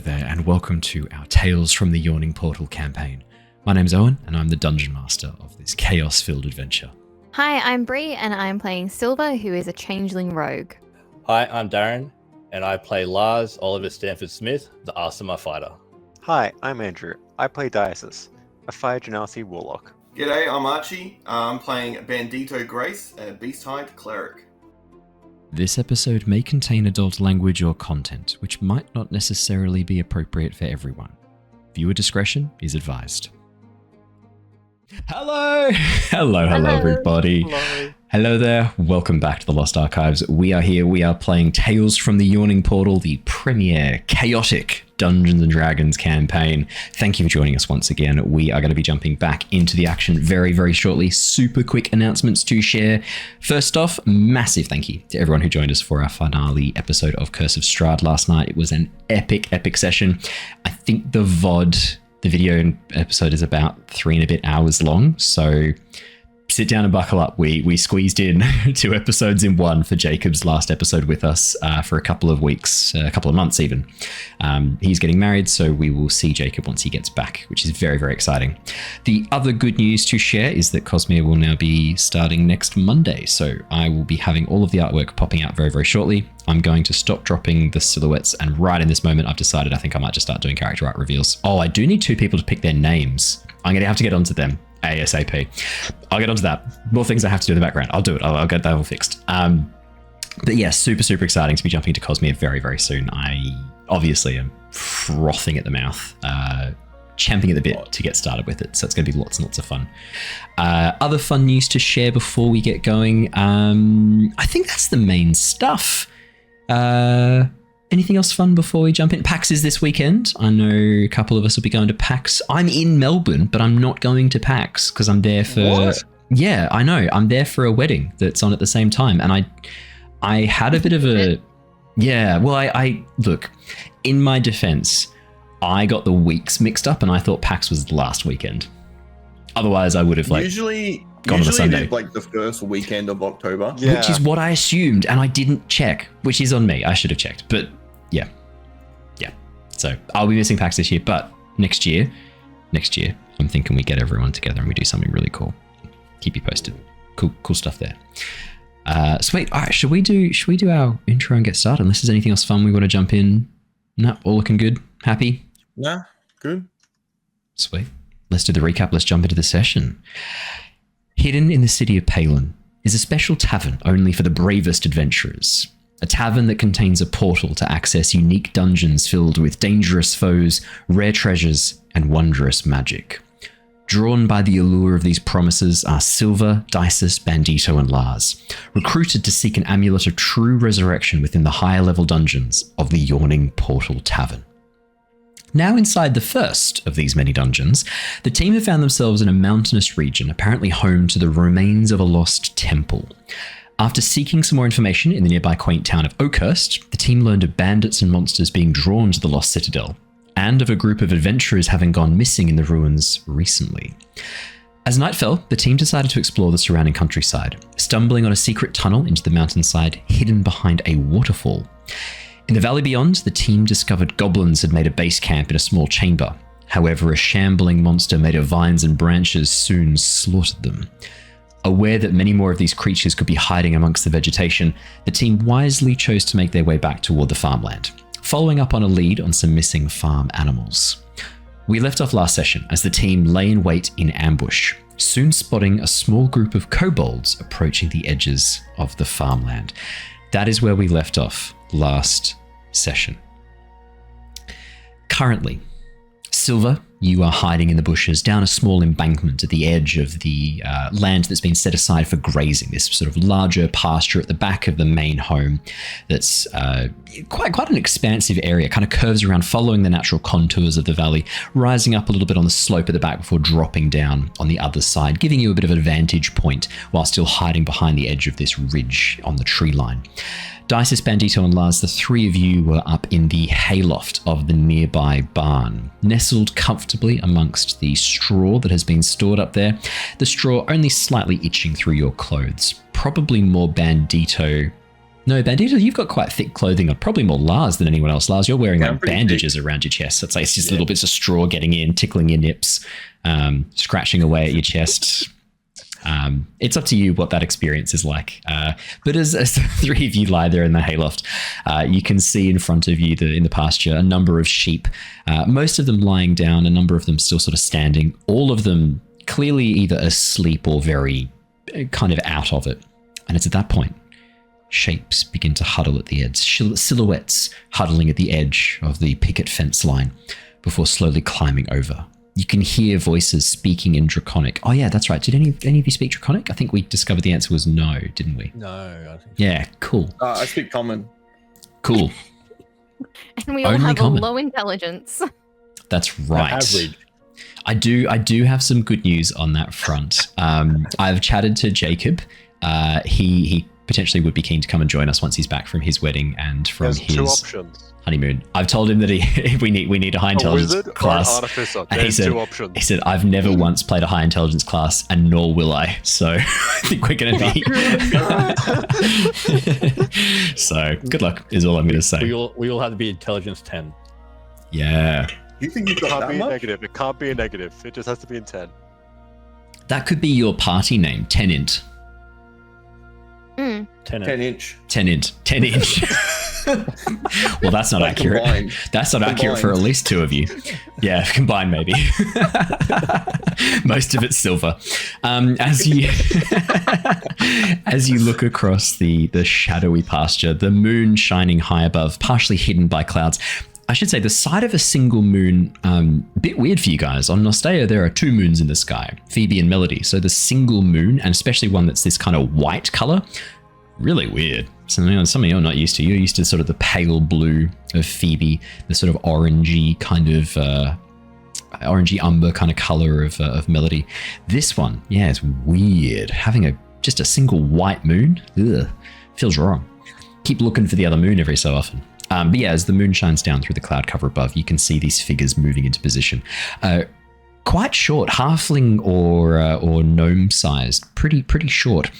there, and welcome to our Tales from the Yawning Portal campaign. My name's Owen, and I'm the Dungeon Master of this chaos-filled adventure. Hi, I'm Bree, and I'm playing Sylver, who is a Changeling rogue. Hi, I'm Darren, and I play Lars, Oliver Stanford Smith, the Aasimar fighter. Hi, I'm Andrew. I play Dysis, a fire Genasi Warlock. G'day, I'm Archie. I'm playing Bandito Grace, a Beasthide Cleric. This episode may contain adult language or content, which might not necessarily be appropriate for everyone. Viewer discretion is advised. Hello, everybody. Hello there. Welcome back to the Lost Archives. We are here. We are playing Tales from the Yawning Portal, the premier chaotic Dungeons and Dragons campaign. Thank you for joining us once again. We are going to be jumping back into the action very, very shortly. Super quick announcements to share. First off, massive thank you to everyone who joined us for our finale episode of Curse of Strahd last night. It was an epic session. I think the VOD, the video episode, is about 3 and a bit hours long, so sit down and buckle up. We squeezed in 2 episodes in one for Jacob's last episode with us for a couple of weeks, a couple of months even. He's getting married, so we will see Jacob once he gets back, which is very, very exciting. The other good news to share is that Cosmere will now be starting next Monday, so I will be having all of the artwork popping out very, very shortly. I'm going to stop dropping the silhouettes, and right in this moment I've decided I think I might just start doing character art reveals. Oh, I do need 2 people to pick their names. I'm going to have to get onto them ASAP. I'll get onto that. More things I have to do in the background. I'll do it. I'll get that all fixed. But yeah, super exciting to be jumping to Cosmere very, very soon. I obviously am frothing at the mouth, champing at the bit to get started with it. So it's going to be lots and lots of fun. Other fun news to share before we get going. I think that's the main stuff. Anything else fun before we jump in? PAX is this weekend. I know a couple of us will be going to PAX. I'm in Melbourne, but I'm not going to PAX because I'm there for... What? Yeah, I know. I'm there for a wedding that's on at the same time. And I had a bit of a... Yeah, well, I look, in my defense, I got the weeks mixed up and I thought PAX was last weekend. Otherwise, I would have Usually gone on a Sunday. Like the first weekend of October. Yeah. Which is what I assumed, and I didn't check, which is on me. I should have checked, but yeah. So I'll be missing PAX this year, but next year, I'm thinking we get everyone together and we do something really cool. Keep you posted. Cool stuff there. Sweet. All right, should we do our intro and get started? Unless there's anything else fun we want to jump in. No, all looking good. Happy? Yeah, good. Sweet. Let's do the recap. Let's jump into the session. Hidden in the city of Palin is a special tavern only for the bravest adventurers. A tavern that contains a portal to access unique dungeons filled with dangerous foes, rare treasures, and wondrous magic. Drawn by the allure of these promises are Sylver, Dysis, Bandito, and Lars, recruited to seek an amulet of true resurrection within the higher level dungeons of the Yawning Portal Tavern. Now inside the first of these many dungeons, the team have found themselves in a mountainous region apparently home to the remains of a lost temple. After seeking some more information in the nearby quaint town of Oakhurst, the team learned of bandits and monsters being drawn to the lost citadel, and of a group of adventurers having gone missing in the ruins recently. As night fell, the team decided to explore the surrounding countryside, stumbling on a secret tunnel into the mountainside hidden behind a waterfall. In the valley beyond, the team discovered goblins had made a base camp in a small chamber. However, a shambling monster made of vines and branches soon slaughtered them. Aware that many more of these creatures could be hiding amongst the vegetation, the team wisely chose to make their way back toward the farmland, following up on a lead on some missing farm animals. We left off last session as the team lay in wait in ambush, soon spotting a small group of kobolds approaching the edges of the farmland. That is where we left off last session. Currently, Sylver, you are hiding in the bushes down a small embankment at the edge of the land that's been set aside for grazing, this sort of larger pasture at the back of the main home that's quite an expansive area, kind of curves around following the natural contours of the valley, rising up a little bit on the slope at the back before dropping down on the other side, giving you a bit of an vantage point while still hiding behind the edge of this ridge on the tree line. Dysis, Bandito, and Lars, the 3 of you were up in the hayloft of the nearby barn, nestled comfortably amongst the straw that has been stored up there, the straw only slightly itching through your clothes. Probably more Bandito No, Bandito, you've got quite thick clothing on. Probably more Lars than anyone else. Lars, you're wearing Yeah, I'm like pretty bandages around your chest. It's like it's just little bits of straw getting in, tickling your nips, scratching away at your chest. It's up to you what that experience is like. But as the three of you lie there in the hayloft, you can see in front of you in the pasture a number of sheep, most of them lying down, a number of them still sort of standing, all of them clearly either asleep or very kind of out of it. And it's at that point, shapes begin to huddle at the edge, silhouettes huddling at the edge of the picket fence line before slowly climbing over. You can hear voices speaking in Draconic. Oh yeah, that's right. Did any of you speak Draconic? I think we discovered the answer was no, didn't we? No. I think Yeah, cool. I speak common. Cool. And we all Only have common. a low intelligence. That's right. Average. I do have some good news on that front. I've chatted to Jacob. He potentially would be keen to come and join us once he's back from his wedding and from There's his two options. honeymoon. I've told him that we need a high A intelligence wizard or an class. artificer. And he There's said, two options. He said, I've never once played a high intelligence class, and nor will I. So I think we're going to be. So good luck is all I'm going to say. We all have to be intelligence 10. Yeah. You think you've It got can't that be a much? negative. It can't be a negative. It just has to be in 10. That could be your party name, 10int. Mm. 10. 10 inch. 10int. 10 inch. Well, that's not Like accurate. combined. That's not accurate for at Combined. least two of you. Yeah, combined maybe. Most of it's silver. As you look across the shadowy pasture, the moon shining high above, partially hidden by clouds. I should say the sight of a single moon, a bit weird for you guys. On Nostea, there are two moons in the sky, Phoebe and Melody. So the single moon, and especially one that's this kind of white color, really weird. Some of you are not used to. You're used to sort of the pale blue of Phoebe, the sort of orangey kind of, orangey umber kind of color of Melody. This one, yeah, it's weird. Having just a single white moon, feels wrong. Keep looking for the other moon every so often. But yeah, as the moon shines down through the cloud cover above, you can see these figures moving into position. Quite short, halfling or gnome-sized, pretty short,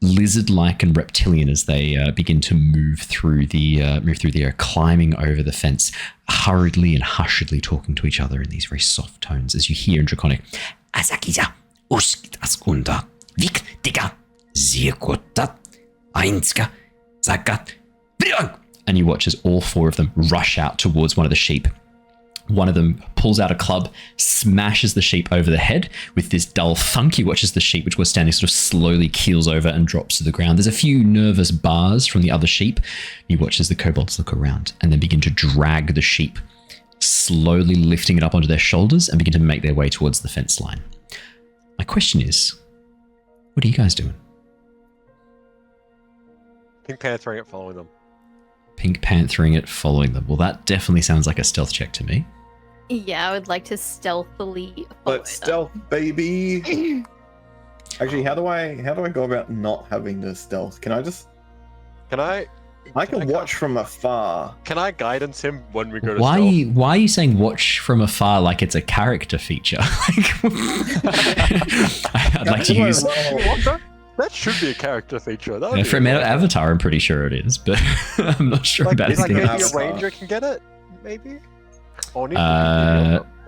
lizard-like and reptilian as they begin to move through the air, climbing over the fence, hurriedly and hushedly talking to each other in these very soft tones. As you hear in Draconic, "Asakiza, uskitaskunda, viktiga, ziekota, ainska, zakat, briang." And you watch as all four of them rush out towards one of the sheep. One of them pulls out a club, smashes the sheep over the head with this dull thunk. You watch as the sheep, which was standing, sort of slowly keels over and drops to the ground. There's a few nervous bars from the other sheep. You watch as the kobolds look around and then begin to drag the sheep, slowly lifting it up onto their shoulders and begin to make their way towards the fence line. My question is, what are you guys doing? Pink Panthering it, following them. Pink Panthering it, following them. Well, that definitely sounds like a stealth check to me. Yeah, I would like to stealthily follow them. Let's stealth, baby. Actually, how do I go about not having the stealth? Can I can watch from afar. Can I guidance him when we go to Why stealth? are you saying watch from afar like it's a character feature? I'd like to use... What? That should be a character feature. That would be For a- Avatar, I'm pretty sure it is, but I'm not sure about like anything maybe else. a ranger can get it, maybe. Or need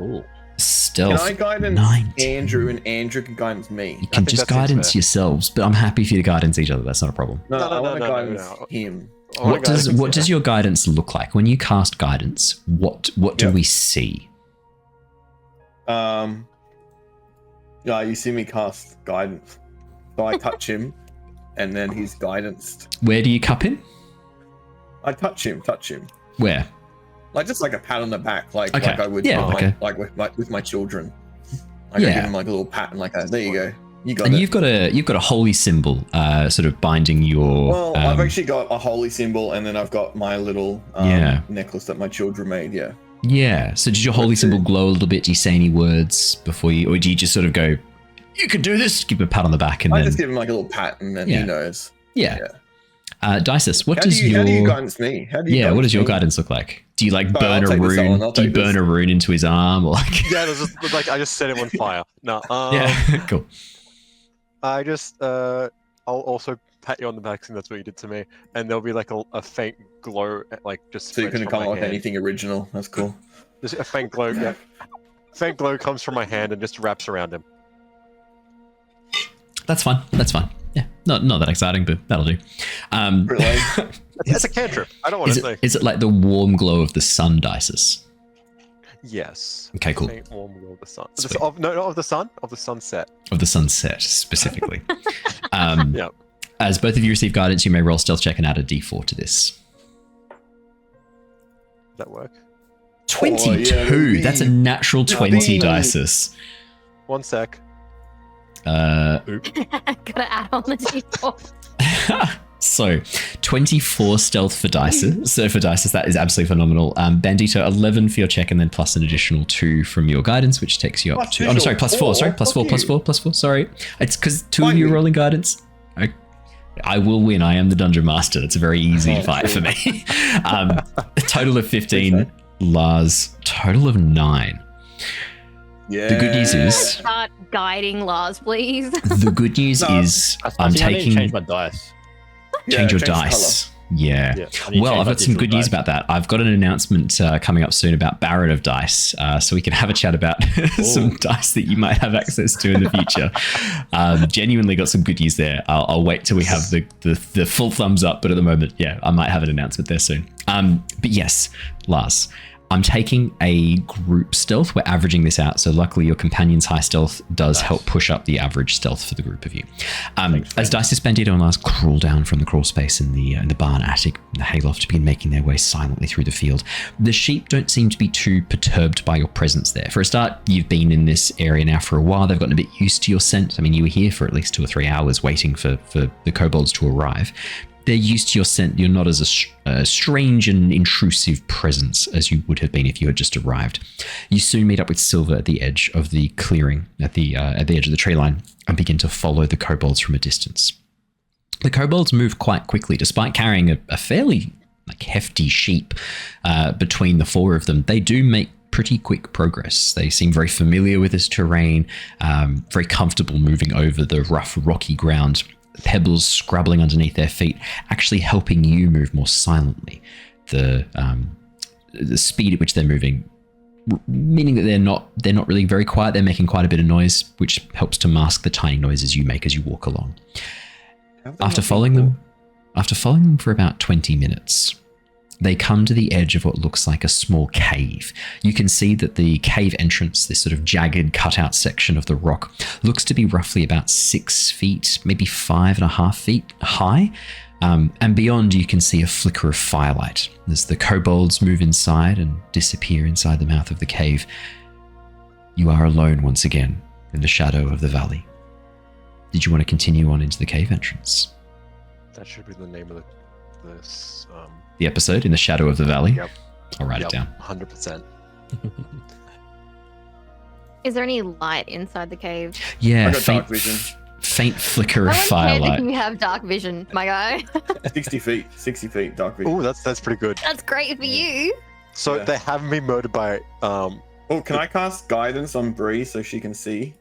Ooh. Stealth. Can I guidance 19. Andrew and Andrew can guidance me? You can think just that seems guidance fair. yourselves, but I'm happy for you to guidance each other. That's not a problem. No, No, I want to no, guidance no. him. What does your guidance look like when you cast guidance? What do Yep. we see? Yeah, you see me cast guidance. So I touch him, and then he's guidanced. Where do you cup him? I touch him. Where? Like just like a pat on the back, like Okay. I would Yeah, okay. like with my children. I Yeah. give him like a little pat and like a there you go. You got And it. you've got a holy symbol, sort of binding your. Well, I've actually got a holy symbol, and then I've got my little Yeah. necklace that my children made. Yeah. Yeah. So does your holy Let's symbol see. glow a little bit? Do you say any words before you, or do you just sort of go, "You can do this"? Give him a pat on the back, and I then just give him like a little pat, and then Yeah. he knows. yeah. Dysis, what How does do your you guidance me? How do you yeah? What does your me? guidance look like? Do you like I'll burn a take this, Owen, rune? I'll Do you take burn this. a rune into his arm, or like? Yeah, there's just, like I just set him on fire. No, Yeah. Cool. I just I'll also pat you on the back, saying that's what you did to me, and there'll be like a faint glow, like just. So you couldn't come from up my with hand. anything original. That's cool. Just a faint glow. Yeah. Faint glow comes from my hand and just wraps around him. That's fine. That's fine. Yeah, not that exciting, but that'll do. Really? It's a cantrip. I don't want to say. Is it like the warm glow of the sun, Dysis? Yes. Okay, cool. Faint warm glow of the sun. Sweet. No, of the sun. Of the sunset. Of the sunset, specifically. Yep. As both of you receive guidance, you may roll stealth check and add a d4 to this. Does that work? 22. Oh, yeah, That's a natural 20, Bean. Dysis. 1 sec. Gotta add on the d4. So, 24 stealth for Dysis. So for Dysis, that is absolutely phenomenal. Bandito, 11 for your check, and then plus an additional 2 from your guidance, which takes you up Plus to... Oh, no, sorry, plus 4. Sorry, plus 4, plus 4, plus 4. Sorry. It's because 2 of you are rolling guidance. I will win. I am the dungeon master. It's a very easy fight for me. A total of 15. Lars, total of 9. Yeah. The good news is... Start guiding Lars, please. The good news No, is I I'm think I need to taking... change my dice. Change your the dice. Yeah. Yeah, I need to Well, change I've my got some digital good news dice. about that. I've got an announcement coming up soon about Baron of Dice, so we can have a chat about some dice that you might have access to in the future. Genuinely got some good news there. I'll wait till we have the full thumbs up, but at the moment, yeah, I might have an announcement there soon. But yes, Lars, I'm taking a group stealth. We're averaging this out, so luckily your companion's high stealth does help push up the average stealth for the group of you. As Dysis, Bandito, and Lars crawl down from the crawl space in the barn attic, the hayloft, begin making their way silently through the field. The sheep don't seem to be too perturbed by your presence there. For a start, you've been in this area now for a while. They've gotten a bit used to your scent. I mean, you were here for at least 2 or 3 hours waiting for the kobolds to arrive. They're used to your scent. You're not as a strange and intrusive presence as you would have been if you had just arrived. You soon meet up with Sylver at the edge of the clearing, at the edge of the tree line, and begin to follow the kobolds from a distance. The kobolds move quite quickly, despite carrying a fairly hefty sheep between the 4 of them. They do make pretty quick progress. They seem very familiar with this terrain, very comfortable moving over the rough, rocky ground. Pebbles scrabbling underneath their feet, actually helping you move more silently. The speed at which they're moving, meaning that they're not really very quiet. They're making quite a bit of noise, which helps to mask the tiny noises you make as you walk along. After following them for about 20 minutes, they come to the edge of what looks like a small cave. You can see that the cave entrance, this sort of jagged cutout section of the rock, looks to be roughly about 6 feet, maybe 5.5 feet high. And beyond, you can see a flicker of firelight as the kobolds move inside and disappear inside the mouth of the cave. You are alone once again in the shadow of the valley. Did you want to continue on into the cave entrance? That should be the name of this. The episode, In the Shadow of the Valley? Yep. I'll write it down. 100%. Is there any light inside the cave? Yeah, I got dark vision. faint flicker I of wouldn't care firelight. that you have dark vision, my guy. 60 feet, dark vision. Oh, that's pretty good. That's great for you. So Yeah. they haven't been murdered by Oh, can I cast guidance on Bree so she can see?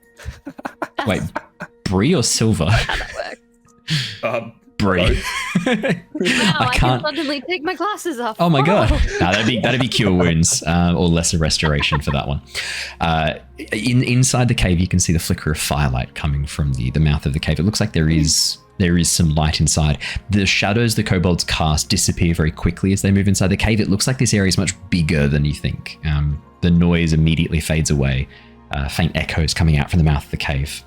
Wait, Bree or Sylver? How that works. Bree. Wow, I I can't. can suddenly take my glasses off. Oh my god! No, that'd be cure wounds or lesser restoration for that one. Inside the cave, you can see the flicker of firelight coming from the mouth of the cave. It looks like there is some light inside. The shadows the kobolds cast disappear very quickly as they move inside the cave. It looks like this area is much bigger than you think. The noise immediately fades away. Faint echoes coming out from the mouth of the cave.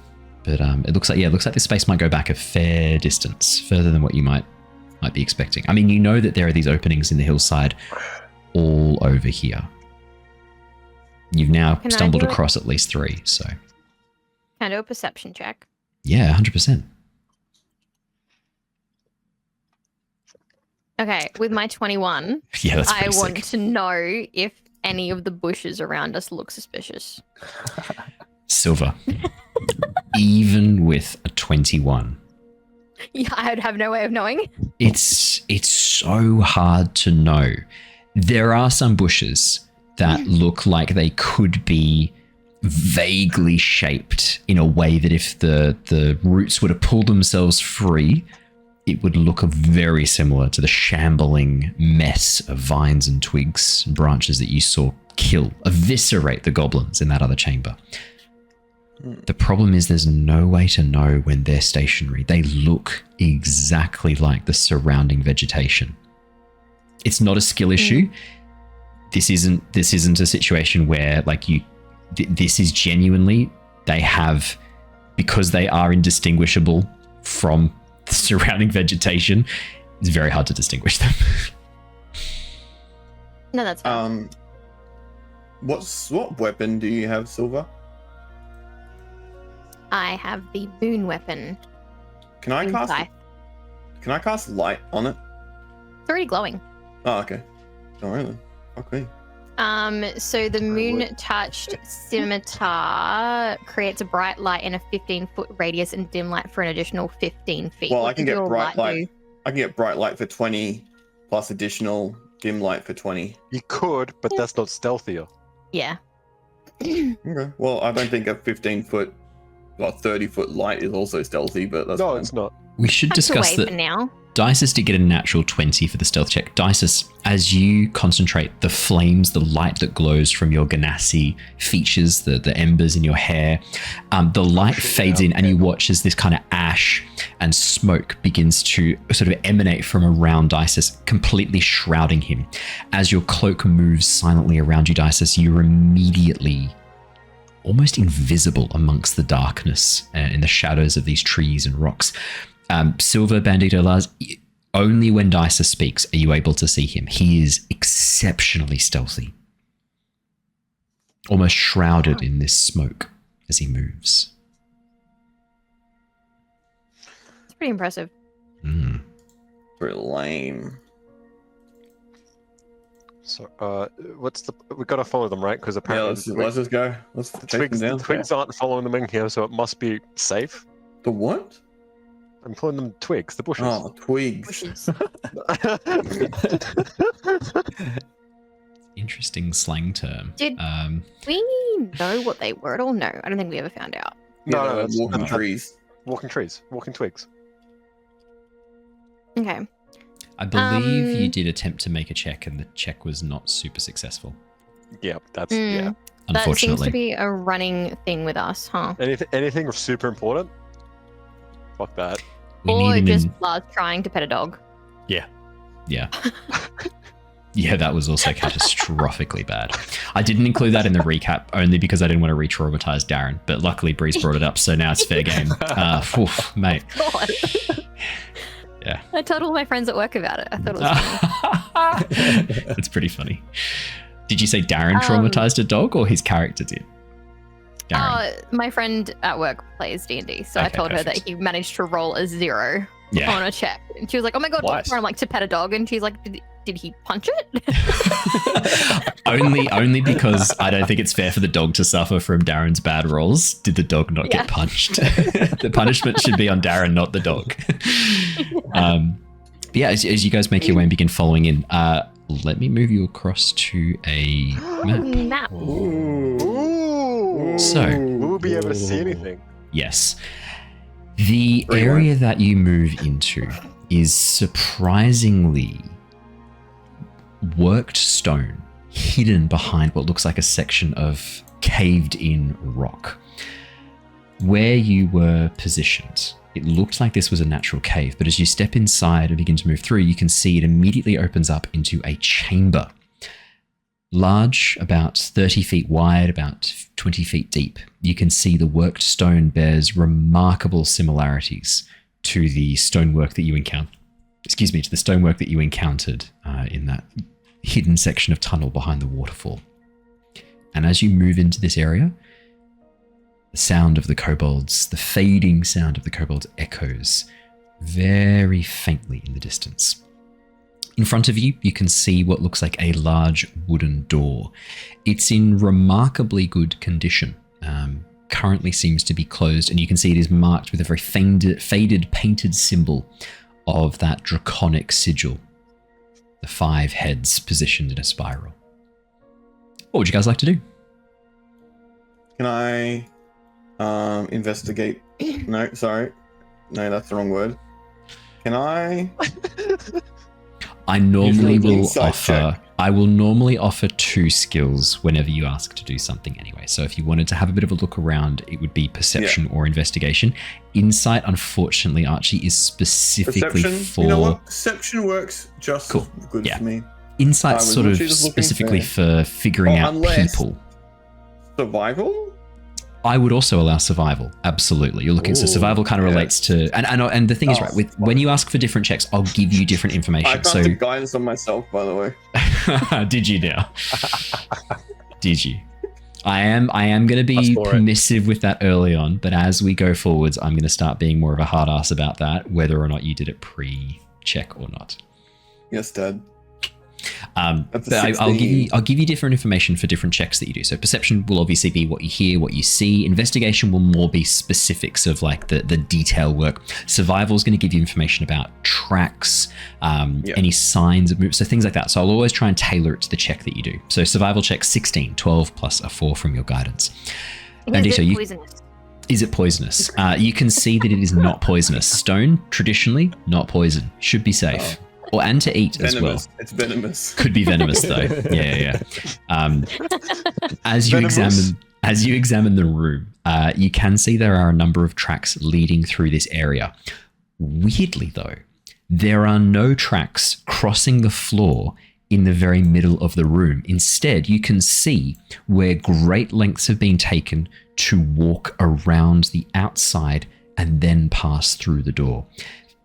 But it looks like this space might go back a fair distance, further than what you might be expecting. I mean, you know that there are these openings in the hillside all over here. You've now Can I stumbled do it? across at least 3, so Can I do a perception check? yeah, 100%. Okay, with my 21, Yeah, that's I pretty want sick. to know if any of the bushes around us look suspicious. Sylver, even with a 21, Yeah, I'd have no way of knowing. it's so hard to know. There are some bushes that look like they could be vaguely shaped in a way that if the roots were to pull themselves free, it would look very similar to the shambling mess of vines and twigs and branches that you saw eviscerate the goblins in that other chamber. The problem is there's no way to know when they're stationary. They look exactly like the surrounding vegetation. It's not a skill issue. This isn't a situation where this is genuinely, they have, because they are indistinguishable from the surrounding vegetation, it's very hard to distinguish them. No, that's fine. What weapon do you have, Sylver? I have the boon weapon. Can I cast? Scythe. Can I cast light on it? It's already glowing. Oh, okay. All right then. Okay. So the moon-touched scimitar creates a bright light in a 15-foot radius and dim light for an additional 15 feet. Well, What I can does get your bright light. do? I can get bright light for 20 plus additional dim light for 20. You could, but that's not stealthier. Yeah. Okay. Well, I don't think a 15-foot or 30-foot light is also stealthy, but that's No, fine. it's not. We should Tucked discuss away that for now. Dysis did get a natural 20 for the stealth check. Dysis, as you concentrate, the flames, the light that glows from your Genasi features, the embers in your hair, the light fades in and you watch as this kind of ash and smoke begins to sort of emanate from around Dysis, completely shrouding him. As your cloak moves silently around you, Dysis, you're immediately almost invisible amongst the darkness and in the shadows of these trees and rocks. Sylver, Bandito, Lars, only when Dysis speaks are you able to see him. He is exceptionally stealthy, almost shrouded in this smoke as he moves. It's pretty impressive. Pretty lame. So, we gotta follow them, right? Because Yeah, apparently let's just go. Let's the chase them down. twigs aren't following them in here, so it must be safe. The what? I'm calling them twigs, the bushes. Oh, twigs. Bushes. Interesting slang term. Did we know what they were at all? No, I don't think we ever found out. No, Yeah, no, that's walking trees. walking trees, walking twigs. Okay. I believe you did attempt to make a check and the check was not super successful, Yeah, that's That seems unfortunately. to be a running thing with us, huh? Anything super important? Fuck that. We Or need just Lars trying to pet a dog. Yeah. Yeah, that was also catastrophically bad. I didn't include that in the recap only because I didn't want to re-traumatize Darren, but luckily Bree's brought it up, so now it's fair game. Mate. God. Yeah. I told all my friends at work about it. I thought it was funny. That's pretty funny. Did you say Darren traumatized a dog or his character did? Darren. My friend at work plays D&D, so I Okay, told her perfect. that he managed to roll a 0 Yeah. on a check. And she was like, oh my God, what's Nice. wrong? I'm like, to pet a dog. And she's like, did he punch it? only because I don't think it's fair for the dog to suffer from Darren's bad rolls. Did the dog not Yeah. get punched? The punishment should be on Darren, not the dog. But yeah, as you guys make your way and begin following in, let me move you across to a map. Map. Ooh. So, Will we be able to see anything? yes. The area that you move into is surprisingly worked stone hidden behind what looks like a section of caved in rock. Where you were positioned, it looked like this was a natural cave, but as you step inside and begin to move through, you can see it immediately opens up into a chamber. Large, about 30 feet wide, about 20 feet deep. You can see the worked stone bears remarkable similarities to the stonework that you encountered. To the stonework that you encountered in that hidden section of tunnel behind the waterfall. And as you move into this area, the sound of the kobolds, the fading sound of the kobolds echoes very faintly in the distance. In front of you, you can see what looks like a large wooden door. It's in remarkably good condition. Currently seems to be closed, and you can see it is marked with a very faded painted symbol of that draconic sigil. The 5 heads positioned in a spiral. What would you guys like to do? Can I investigate? No, sorry. No, that's the wrong word. Can I? I normally Usually will insight offer. check. I will normally offer 2 skills whenever you ask to do something anyway. So if you wanted to have a bit of a look around, it would be perception or investigation. Insight, unfortunately, Archie, is specifically Perception. for. You know what? Perception works just Cool. as good Yeah. for me. Insight's I was sort of literally just looking specifically for- for figuring out unless- people. Survival. I would also allow survival. Absolutely, you're looking. So Ooh, survival kind of yeah. relates to, and the thing is, Oh, right, with when you ask for different checks, I'll give you different I information. can't take guidance on myself, by the way. Did you now? Did you? I am going to be Ask for it. permissive with that early on, but as we go forwards, I'm going to start being more of a hard ass about that, whether or not you did it pre-check or not. Yes, Dad. That's a But I'll 16. give you different information for different checks that you do. So perception will obviously be what you hear, what you see. Investigation will more be specifics of like the detail work. Survival is going to give you information about tracks, any signs of movement, so things like that. So I'll always try and tailor it to the check that you do. So survival check 16, 12 plus a 4 from your guidance. Bandito, Is it poisonous? is it poisonous? You can see that it is not poisonous. Stone, traditionally, not poison. Should be safe. Or and to eat as well. Venomous. It's venomous. Could be venomous though. Yeah. As you Venomous? examine the room, you can see there are a number of tracks leading through this area. Weirdly though, there are no tracks crossing the floor in the very middle of the room. Instead, you can see where great lengths have been taken to walk around the outside and then pass through the door.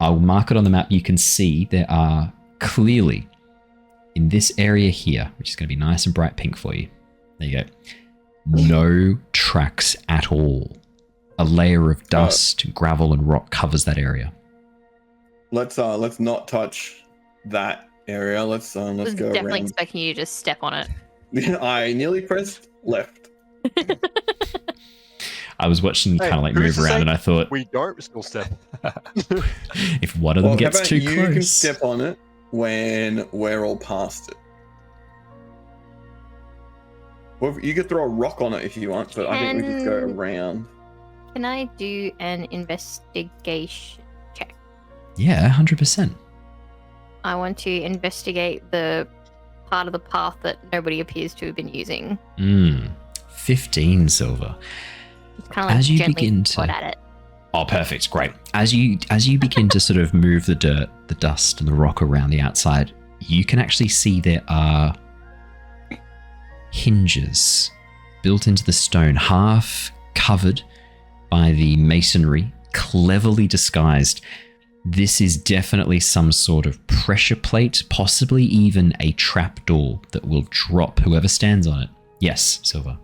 I'll mark it on the map. You can see there are clearly in this area here, which is going to be nice and bright pink for you. There you go. No tracks at all. A layer of dust, gravel, and rock covers that area. Let's not touch that area. Let's I was go definitely around. expecting you to just step on it. I nearly pressed left. I was watching you Hey, kind of like who's move to around, say and I thought, We don't still step. if one of them Well, how gets about too you close, can step on it when we're all past it. Well, you could throw a rock on it if you want, but I think we just go around. Can I do an investigation check? yeah, 100%. I want to investigate the part of the path that nobody appears to have been using. 15 silver. It's kind of like As you gently begin swat to- at it. Oh, perfect. Great. As you begin to sort of move the dirt, the dust, and the rock around the outside, you can actually see there are hinges built into the stone, half covered by the masonry, cleverly disguised. This is definitely some sort of pressure plate, possibly even a trapdoor that will drop whoever stands on it. Yes, Sylver.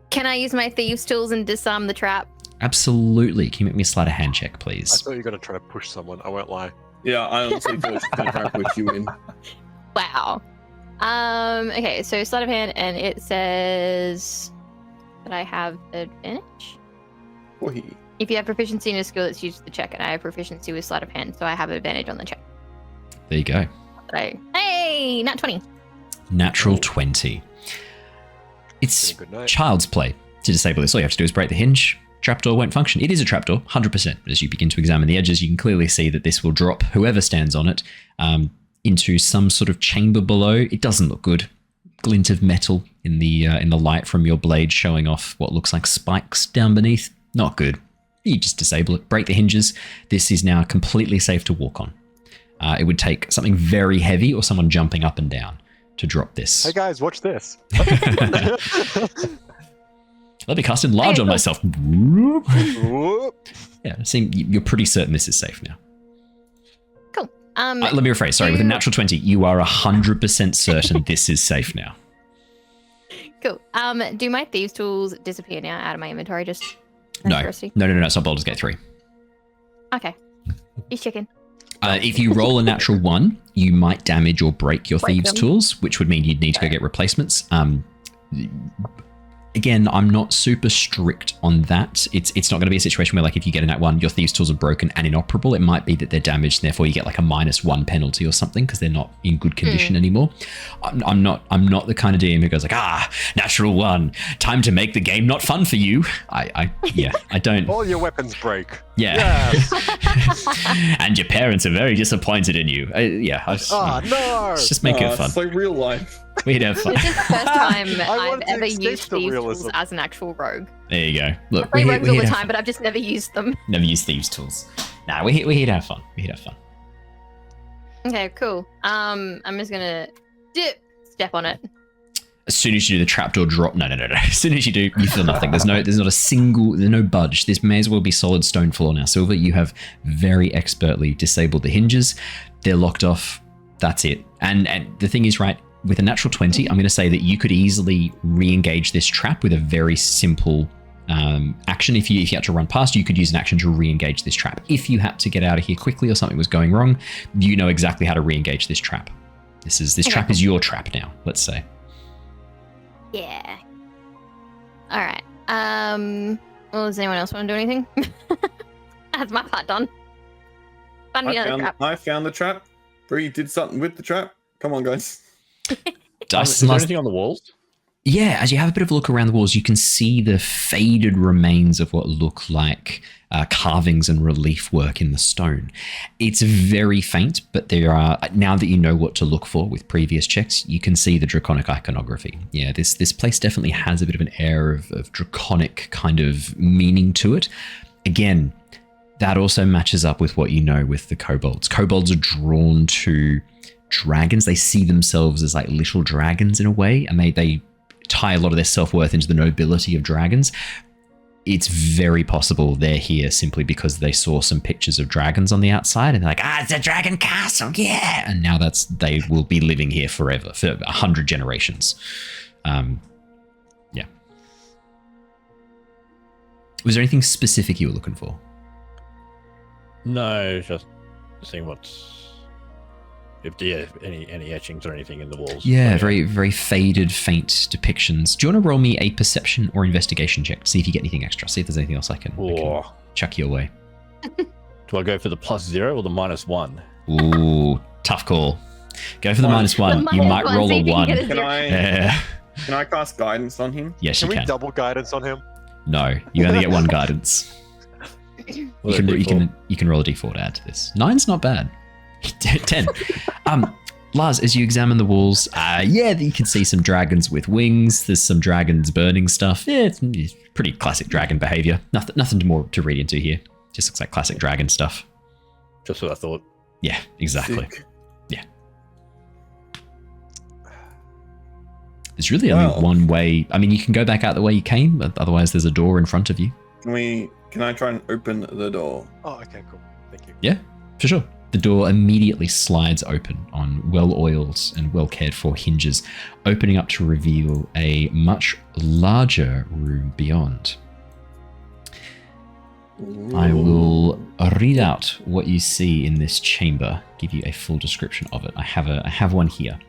Can I use my thieves' tools and disarm the trap? Absolutely. Can you make me a sleight of hand check, I please? thought you were going to try to push someone. I won't lie. Yeah, I honestly thought she was going to push you in. Wow. Okay, so sleight of hand, and it says that I have advantage. Boy. If you have proficiency in a skill, it's used to the check, and I have proficiency with sleight of hand, so I have advantage on the check. There you go. Hey, not 20. Natural 20. It's Good night. child's play to disable this. All you have to do is break the hinge. Trapdoor won't function. It is a trapdoor, 100%. But as you begin to examine the edges, you can clearly see that this will drop whoever stands on it into some sort of chamber below. It doesn't look good. Glint of metal in the light from your blade showing off what looks like spikes down beneath. Not good. You just disable it, break the hinges. This is now completely safe to walk on. It would take something very heavy or someone jumping up and down to drop this. Hey guys, watch this. Let me cast enlarge Hey, on cool. myself. Whoop. Yeah, you're pretty certain this is safe now. Cool. Let me rephrase. Sorry, with a natural 20, you are 100% certain this is safe now. Cool. Do my thieves' tools disappear now out of my inventory? Just No, curiosity? no, it's not Baldur's Gate 3. Okay. Just checking. If you roll a natural 1, you might damage or break your Break thieves' them. tools, which would mean you'd need to go get replacements. Again, I'm not super strict on that. It's not going to be a situation where, like, if you get a nat 1, your thieves' tools are broken and inoperable. It might be that they're damaged, and therefore you get like a -1 penalty or something because they're not in good condition anymore. I'm not the kind of DM who goes like, natural 1, time to make the game not fun for you. I don't. All your weapons break. Yeah. Yes. And your parents are very disappointed in you. no! Let's just make it fun. It's like real life. We'd have fun. This is the first time I I've wanted to ever escape used the thieves' realism. tools as an actual rogue. There you go. Look, I play rogues all the here to time, but I've just never used them. never use thieves' tools. Nah, we're here to have fun. We're here to have fun. Okay, cool. I'm just gonna step on it. As soon as you do the trapdoor drop, no. As soon as you do, you feel nothing. There's not a single, there's no budge. This may as well be solid stone floor now. Sylver, you have very expertly disabled the hinges. They're locked off. That's it. And the thing is, right, with a natural 20, I'm going to say that you could easily re-engage this trap with a very simple action. If you had to run past, you could use an action to re-engage this trap. If you had to get out of here quickly or something was going wrong, you know exactly how to re-engage this trap. This trap is your trap now, let's say. Yeah. All right. Well, does anyone else want to do anything? That's my part done. Find me another trap. I found the trap. Bree did something with the trap. Come on, guys. Dice Is there anything on the walls? Yeah, as you have a bit of a look around the walls, you can see the faded remains of what look like carvings and relief work in the stone. It's very faint, but there are, now that you know what to look for with previous checks, you can see the draconic iconography. Yeah, this place definitely has a bit of an air of draconic kind of meaning to it. Again, that also matches up with what you know with the kobolds. Kobolds are drawn to dragons. They see themselves as like little dragons in a way, and they tie a lot of their self-worth into the nobility of dragons. It's very possible they're here simply because they saw some pictures of dragons on the outside and they're like, it's a dragon castle, yeah! And now they will be living here forever, for 100 generations. Yeah. Was there anything specific you were looking for? No, just seeing any etchings or anything in the walls. Yeah, very, very faded, faint depictions. Do you want to roll me a perception or investigation check to see if you get anything extra? See if there's anything else I can chuck your way. Do I go for the +0 or the -1? Ooh, tough call. Go for the -1. You might roll a 1. Can I cast guidance on him? Yes, Can you we can. double guidance on him? No, you only get 1 guidance. You can roll a d4 to add to this. 9's not bad. 10. Lars, as you examine the walls, you can see some dragons with wings. There's some dragons burning stuff. Yeah, it's pretty classic dragon behavior. Nothing more to read into here. Just looks like classic dragon stuff. Just what I thought. Yeah, exactly. Sick. Yeah. There's really only one way. I mean, you can go back out the way you came, but otherwise there's a door in front of you. Can I try and open the door? Oh, okay, cool. Thank you. Yeah, for sure. The door immediately slides open on well-oiled and well-cared-for hinges, opening up to reveal a much larger room beyond. I will read out what you see in this chamber, give you a full description of it. I have one here.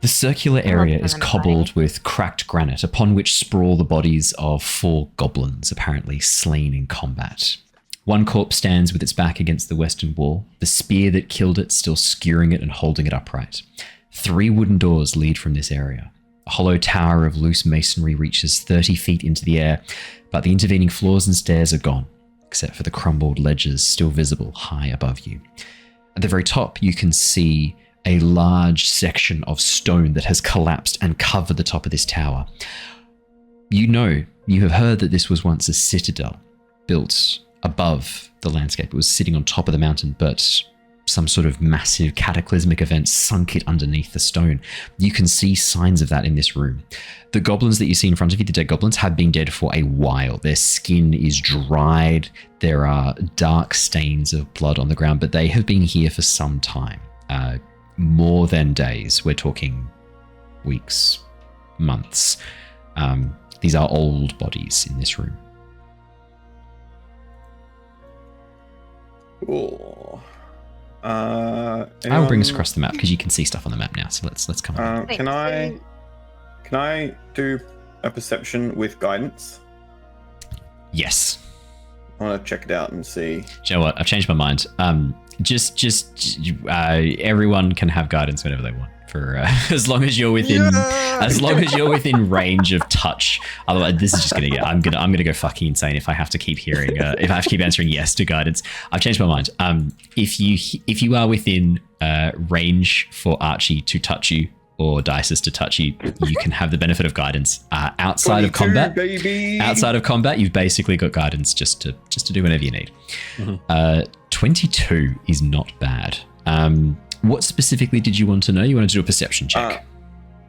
The circular area is cobbled with cracked granite, upon which sprawl the bodies of 4 goblins, apparently slain in combat. One corpse stands with its back against the western wall, the spear that killed it still skewering it and holding it upright. 3 wooden doors lead from this area. A hollow tower of loose masonry reaches 30 feet into the air, but the intervening floors and stairs are gone, except for the crumbled ledges still visible high above you. At the very top, you can see a large section of stone that has collapsed and covered the top of this tower. You have heard that this was once a citadel built above the landscape. It was sitting on top of the mountain, but some sort of massive cataclysmic event sunk it underneath the stone. You can see signs of that in this room. The goblins that you see in front of you, the dead goblins, have been dead for a while. Their skin is dried. There are dark stains of blood on the ground, but they have been here for some time. More than days. We're talking weeks, months. These are old bodies in this room. Cool. I'll bring us across the map because you can see stuff on the map now. So let's come on. Can I do a perception with guidance? Yes. I want to check it out and see. Do you know what? I've changed my mind. Just everyone can have guidance whenever they want. For as long as you're within range of touch. Otherwise, this is just gonna get. I'm gonna go fucking insane if I have to keep hearing. If I have to keep answering yes to guidance. I've changed my mind. If you are within range for Archie to touch you or Dysis to touch you, you can have the benefit of guidance. Outside of combat, baby. outside of combat, you've basically got guidance just to do whatever you need. 22 is not bad. What specifically did you want to know? You wanted to do a perception check.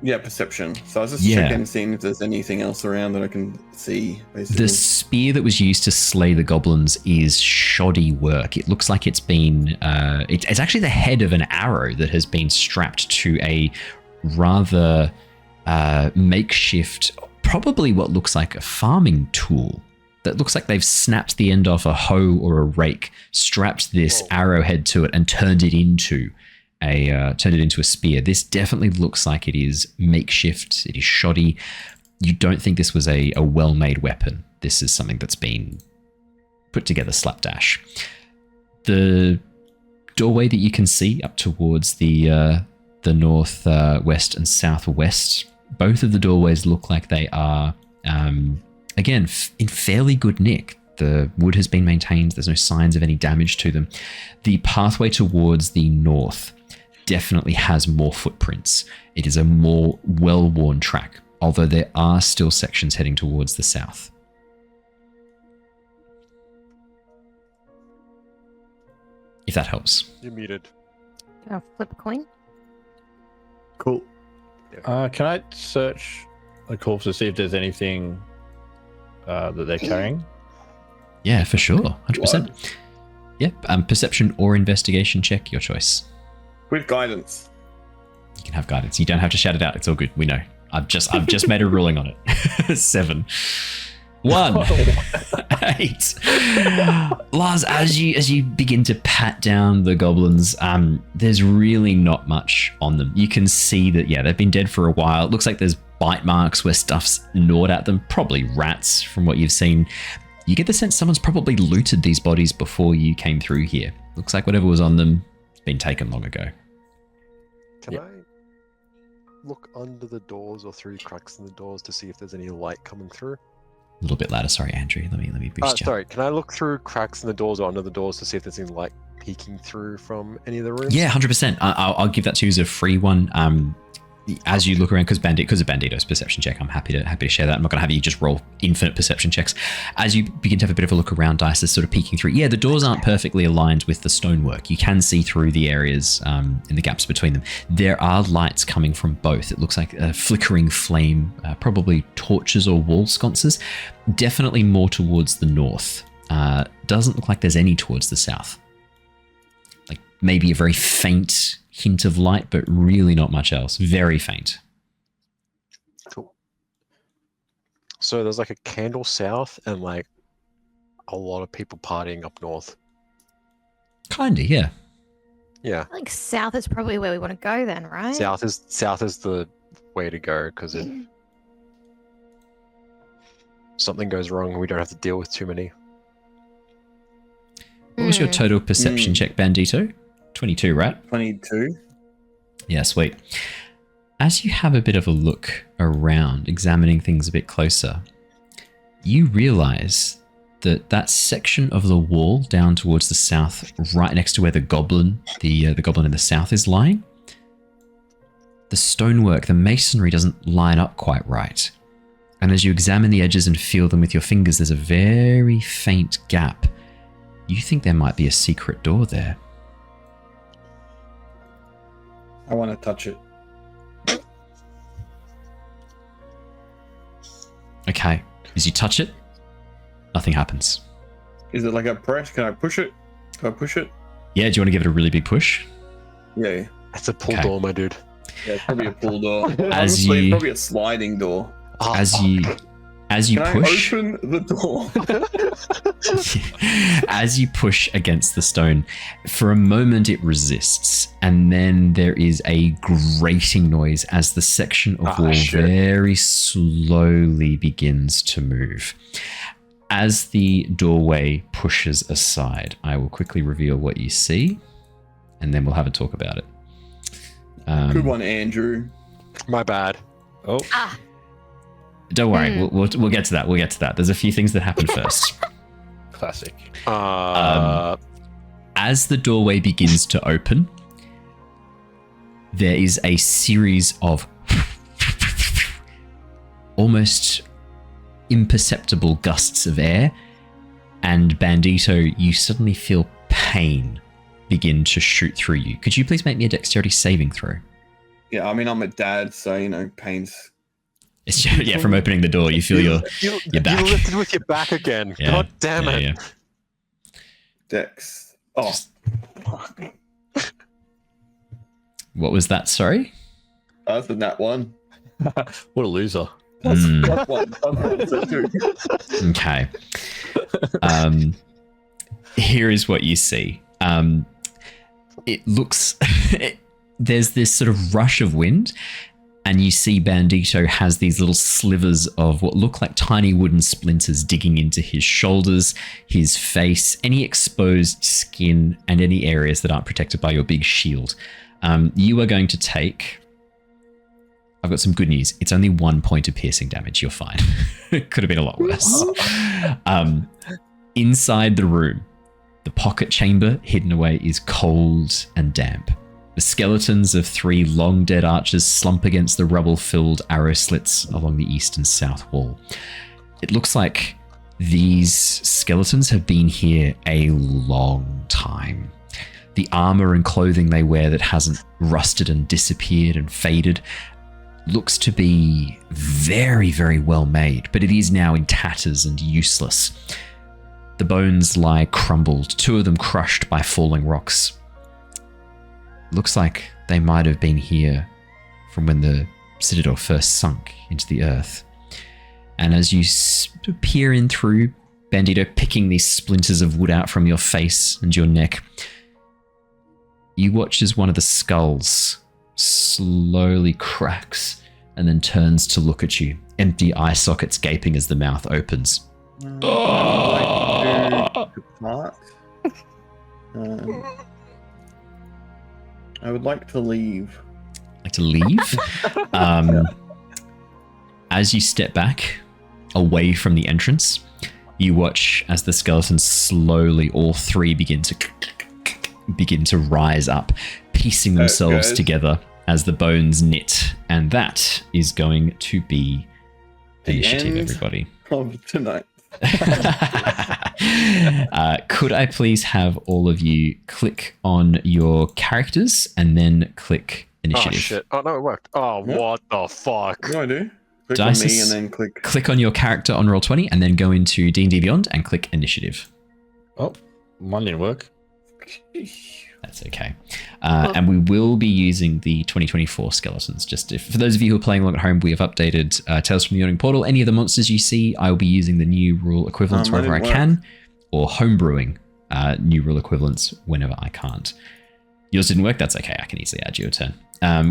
Yeah, perception. So I was just checking, seeing if there's anything else around that I can see, basically. The spear that was used to slay the goblins is shoddy work. It looks like it's been... it's actually the head of an arrow that has been strapped to a rather makeshift, probably what looks like a farming tool. That looks like they've snapped the end off a hoe or a rake, strapped this arrowhead to it, and turned it into a spear. This definitely looks like it is makeshift. It is shoddy. You don't think this was a well-made weapon. This is something that's been put together slapdash. The doorway that you can see up towards the north, west, and southwest, both of the doorways look like they are, again, in fairly good nick. The wood has been maintained. There's no signs of any damage to them. The pathway towards the north definitely has more footprints. It is a more well-worn track, although there are still sections heading towards the south. If that helps. You're muted. I'll flip a coin. Cool. Can I search the corpse to see if there's anything that they're carrying? Yeah, for sure. 100%. Yep. Perception or investigation check, your choice. With guidance. You can have guidance. You don't have to shout it out. It's all good. We know. I've just made a ruling on it. 7. 1. 8. Lars, as you begin to pat down the goblins, there's really not much on them. You can see that, they've been dead for a while. It looks like there's bite marks where stuff's gnawed at them. Probably rats from what you've seen. You get the sense someone's probably looted these bodies before you came through here. Looks like whatever was on them has been taken long ago. Can I look under the doors or through cracks in the doors to see if there's any light coming through? A little bit louder, sorry, Andrew. Let me boost you. Sorry, can I look through cracks in the doors or under the doors to see if there's any light peeking through from any of the rooms? Yeah, 100%. I'll give that to you as a free one. As you look around, because of Bandito's perception check, I'm happy to share that. I'm not going to have you just roll infinite perception checks. As you begin to have a bit of a look around, Dysis sort of peeking through. Yeah, the doors aren't perfectly aligned with the stonework. You can see through the areas in the gaps between them. There are lights coming from both. It looks like a flickering flame, probably torches or wall sconces. Definitely more towards the north. Doesn't look like there's any towards the south. Like maybe a very faint hint of light, but really not much else. Very faint. Cool. So there's like a candle south and like a lot of people partying up north. Kinda, yeah. Yeah. I think south is probably where we want to go then, right? South is the way to go because it something goes wrong, we don't have to deal with too many. What was your total perception check, Bandito? 22, right? 22. Yeah, sweet. As you have a bit of a look around, examining things a bit closer, you realize that section of the wall down towards the south, right next to where the goblin in the south is lying, the stonework, the masonry doesn't line up quite right. And as you examine the edges and feel them with your fingers, there's a very faint gap. You think there might be a secret door there. I want to touch it. Okay. As you touch it, nothing happens. Is it like a press? Can I push it? Can I push it? Yeah, do you want to give it a really big push? Yeah. That's a pull door, my dude. Yeah, it's probably a pull door. As Honestly, you- probably a sliding door. As you Can push, I open the door? as you push against the stone, for a moment it resists, and then there is a grating noise as the section of wall very slowly begins to move. As the doorway pushes aside, I will quickly reveal what you see, and then we'll have a talk about it. Good one, Andrew. My bad. Oh, Ah, Don't worry, we'll get to that. We'll get to that. There's a few things that happen first. classic. As the doorway begins to open, there is a series of almost imperceptible gusts of air, and Bandito, you suddenly feel pain begin to shoot through you. Could you please make me a dexterity saving throw? Yeah, I mean, I'm a dad, so, you know, pain's... It's just, yeah, from opening the door, you feel your back. You lifted with your back again. Yeah, God damn it. yeah. Dex. Oh, What was that? Sorry? that's the nat one. What a loser. That's one. That's two. Okay. Here is what you see. It looks... there's this sort of rush of wind, and you see Bandito has these little slivers of what look like tiny wooden splinters digging into his shoulders, his face, any exposed skin, and any areas that aren't protected by your big shield. You are going to take... I've got some good news. It's only 1 point of piercing damage. You're fine. It could have been a lot worse. Inside the room, the pocket chamber hidden away is cold and damp. The skeletons of 3 long dead archers slump against the rubble-filled arrow slits along the east and south wall. It looks like these skeletons have been here a long time. The armor and clothing they wear that hasn't rusted and disappeared and faded looks to be very, very well made, but it is now in tatters and useless. The bones lie crumbled, 2 of them crushed by falling rocks. Looks like they might have been here from when the citadel first sunk into the earth. And as you peer in through, Bandito picking these splinters of wood out from your face and your neck, you watch as one of the skulls slowly cracks and then turns to look at you, empty eye sockets gaping as the mouth opens. I would like to leave. Like to leave? As you step back away from the entrance, you watch as the skeletons slowly, all 3 begin to rise up, piecing themselves together as the bones knit. And that is going to be the initiative, everybody. Of tonight. Could I please have all of you click on your characters and then click initiative? Oh shit. Oh no, it worked. Oh, Yep. what the fuck? What do I do? Click Dysis, on me and then click. Click on your character on Roll20 and then go into D&D Beyond and click initiative. Oh, mine didn't work. That's okay. And we will be using the 2024 skeletons. For those of you who are playing along at home, we have updated Tales from the Yawning Portal. Any of the monsters you see, I will be using the new rule equivalents wherever I can, or homebrewing new rule equivalents whenever I can't. Yours didn't work? That's okay. I can easily add you a turn.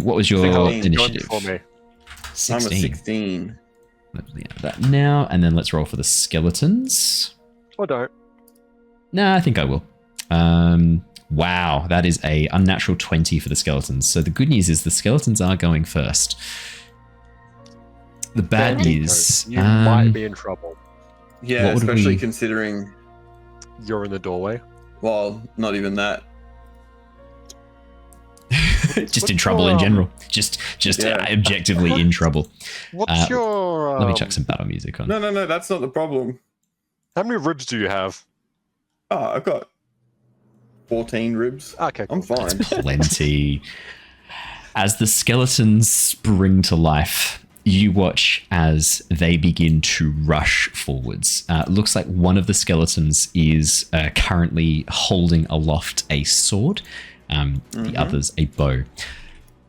What was your 16. initiative? For me. 16. I'm a 16. Let me add that now, and then let's roll for the skeletons. Or don't. No, I think I will. Wow, that is a unnatural 20 for the skeletons. So the good news is the skeletons are going first. The bad news... You might be in trouble. Yeah, What would especially we- considering. You're in the doorway. Well, not even that. just in trouble in general. Just Yeah. objectively in trouble. What's your... Let me chuck some battle music on. No, that's not the problem. How many ribs do you have? Oh, I've got 14 ribs. Okay, I'm fine. Plenty. As the skeletons spring to life, you watch as they begin to rush forwards. Looks like one of the skeletons is currently holding aloft a sword, the other's a bow.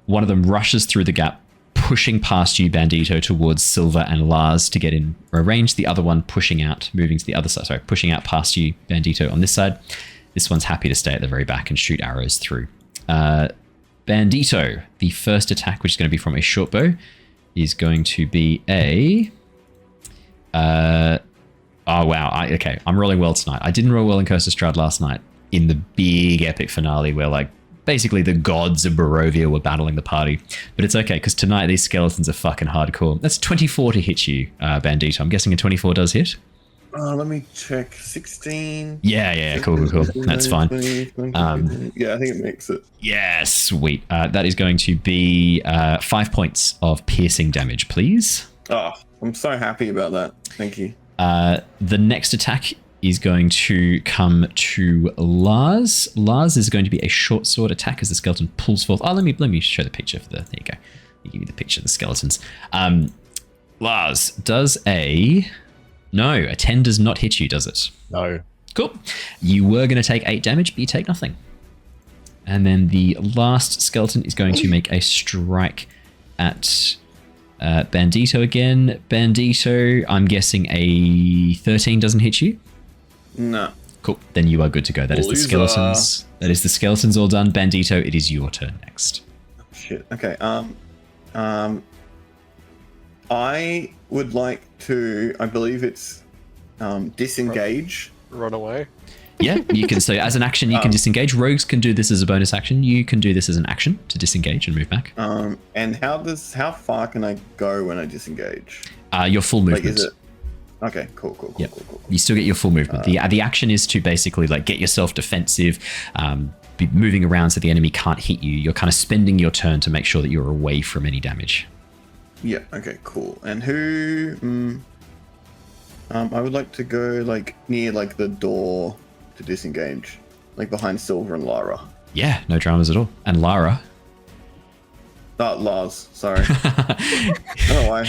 One of them rushes through the gap, pushing past you, Bandito, towards Sylver and Lars to get in range. The other one pushing out, moving to the other side. Sorry, pushing out past you, Bandito, on this side. This one's happy to stay at the very back and shoot arrows through. Bandito, the first attack, which is going to be from a short bow, is going to be a... oh, wow. Okay, I'm rolling well tonight. I didn't roll well in Curse of Strahd last night in the big epic finale where, like, Basically, the gods of Barovia were battling the party. But it's okay, because tonight these skeletons are fucking hardcore. That's 24 to hit you, Bandito. I'm guessing a 24 does hit? Let me check. 16. Yeah, cool. That's fine. 20, yeah, I think it makes it. Yeah, sweet. That is going to be 5 points of piercing damage, please. Oh, I'm so happy about that. Thank you. The next attack is going to come to Lars. Lars is going to be a short sword attack as the skeleton pulls forth. Oh, let me show the picture for the. There you go. Let me give you the picture of the skeletons. Lars does a 10 does not hit you, does it? No. Cool. You were going to take 8 damage, but you take nothing. And then the last skeleton is going to make a strike at Bandito again. Bandito, I'm guessing a 13 doesn't hit you? No. Cool. Then you are good to go. That is the skeletons. That is the skeletons all done. Bandito, it is your turn next. Shit. Okay. I would like to. I believe it's disengage. Run away. Yeah, you can. So as an action, you can disengage. Rogues can do this as a bonus action. You can do this as an action to disengage and move back. And how far can I go when I disengage? Your full movement. Like, is it? Okay. Cool. Yep. Cool. You still get your full movement. The action is to basically like get yourself defensive, be moving around so the enemy can't hit you. You're kind of spending your turn to make sure that you're away from any damage. Yeah. Okay. Cool. And who? I would like to go like near like the door to disengage, like behind Sylver and Lara. Yeah, no dramas at all. And Lara. Lars. Sorry. I don't know why.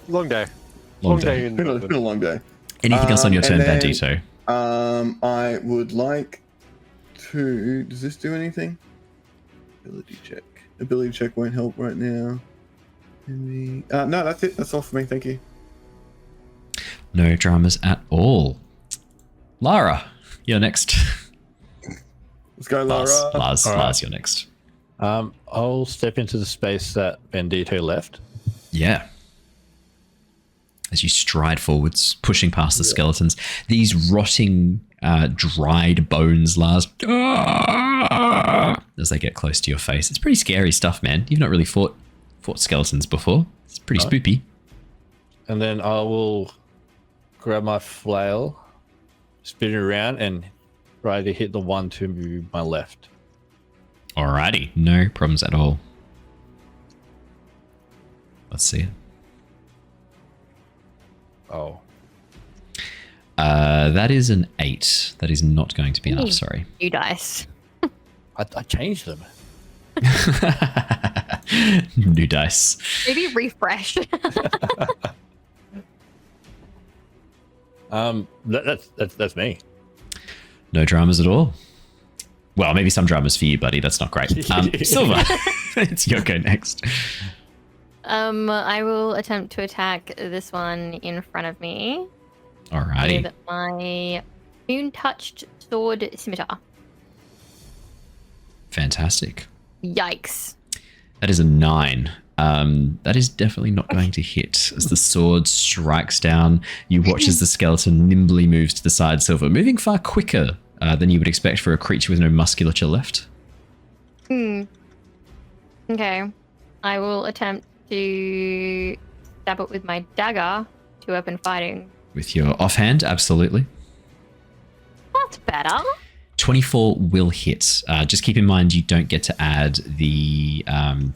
Long day. Long day. In It's been a long day. Anything else on your turn, then, Bandito? I would like to. Does this do anything? Ability check. Ability check won't help right now. No, that's it. That's all for me. Thank you. No dramas at all. Lara, you're next. Let's go, Lara. Lars, you're next. I'll step into the space that Bandito left. Yeah. As you stride forwards, pushing past the skeletons, these rotting, dried bones, Lars, as they get close to your face. It's pretty scary stuff, man. You've not really fought skeletons before. It's pretty spoopy. And then I will grab my flail, spin it around, and try to hit the one to my left. Alrighty, no problems at all. Let's see it. Oh. That is an 8. That is not going to be enough, sorry. You dice. I changed them. New dice. Maybe refresh. That's me. No dramas at all. Well, maybe some dramas for you, buddy. That's not great. Sylver, it's your go next. I will attempt to attack this one in front of me. Alrighty. With my moon-touched sword scimitar. Fantastic. Yikes. That is a 9. That is definitely not going to hit. As the sword strikes down, you watch as the skeleton nimbly moves to the side, Sylver, moving far quicker than you would expect for a creature with no musculature left. Okay. I will attempt to stab it with my dagger to open fighting. With your offhand, absolutely. That's better. 24 will hit. Just keep in mind you don't get to add the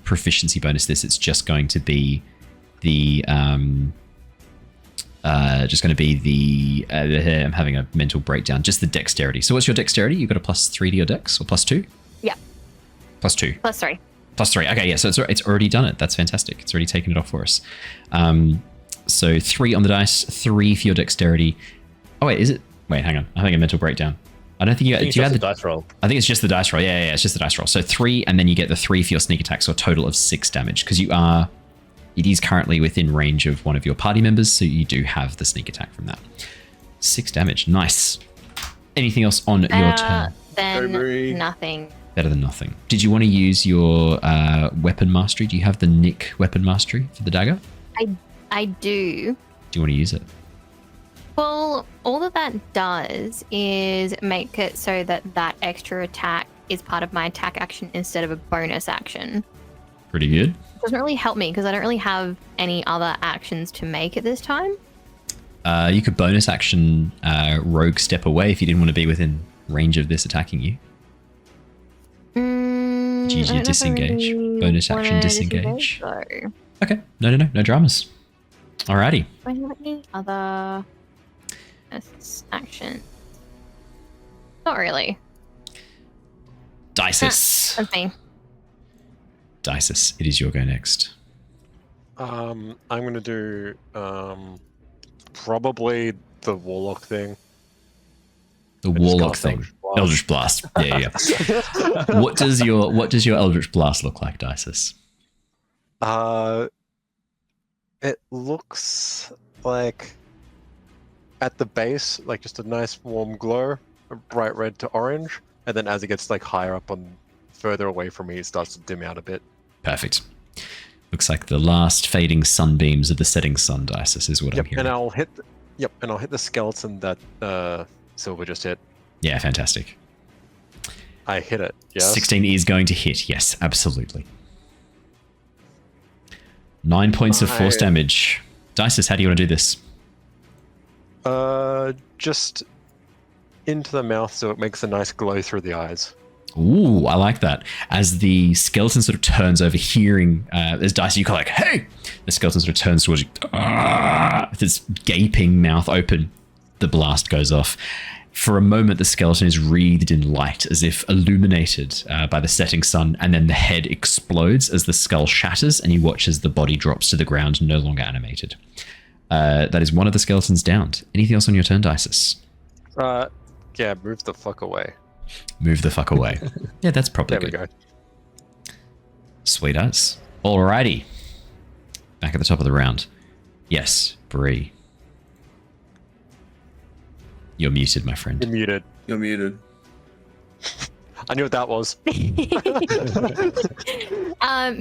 proficiency bonus to this. It's just going to be the I'm having a mental breakdown. Just the dexterity. So what's your dexterity? You've got a +3 to your dex, or +2? Yeah. +2. +3. +3. Okay, yeah. So it's already done it. That's fantastic. It's already taken it off for us. So 3 on the dice, 3 for your dexterity. Oh wait, is it? Wait, hang on. I'm having a mental breakdown. I don't think you. Do you add the dice roll? I think it's just the dice roll. Yeah, it's just the dice roll. So 3, and then you get the 3 for your sneak attack, so a total of 6 damage. Because it is currently within range of one of your party members, so you do have the sneak attack from that. 6 damage, nice. Anything else on your turn? Then nothing. Better than nothing. Did you want to use your weapon mastery? Do you have the Nick weapon mastery for the dagger? I do. Do you want to use it? Well, all that does is make it so that extra attack is part of my attack action instead of a bonus action. Pretty good. It doesn't really help me because I don't really have any other actions to make at this time. You could bonus action rogue step away if you didn't want to be within range of this attacking you. Did you use your disengage? Bonus action disengage. Okay, no dramas. Alrighty. Do I have any other actions? Not really. Dysis. That's me. Dysis, it is your go next. I'm gonna do probably the Warlock thing. The I just Warlock cast thing. Eldritch Blast. Yeah. What does your Eldritch Blast look like, Dysis? It looks like at the base, like just a nice warm glow, a bright red to orange, and then as it gets like higher up on further away from me, it starts to dim out a bit. Perfect. Looks like the last fading sunbeams of the setting sun, Dysis, is what I'm hearing. And I'll hit the skeleton that Sylver just hit. Yeah, fantastic. I hit it. Yes. 16 is going to hit. Yes, absolutely. 9 points of force damage. Dysis, how do you want to do this? Just into the mouth so it makes a nice glow through the eyes. Ooh, I like that. As the skeleton sort of turns over, hearing as Dysis, you call like, "Hey!" The skeleton sort of turns towards you, with its gaping mouth open. The blast goes off. For a moment, the skeleton is wreathed in light, as if illuminated by the setting sun, and then the head explodes as the skull shatters, and you watch as the body drops to the ground, no longer animated. That is one of the skeletons downed. Anything else on your turn, Dysis? Yeah, move the fuck away. Move the fuck away. Yeah, that's probably There we good. go. Sweet as. Alrighty. Back at the top of the round. Yes, Bree. You're muted, my friend. You're muted. You're muted. I knew what that was.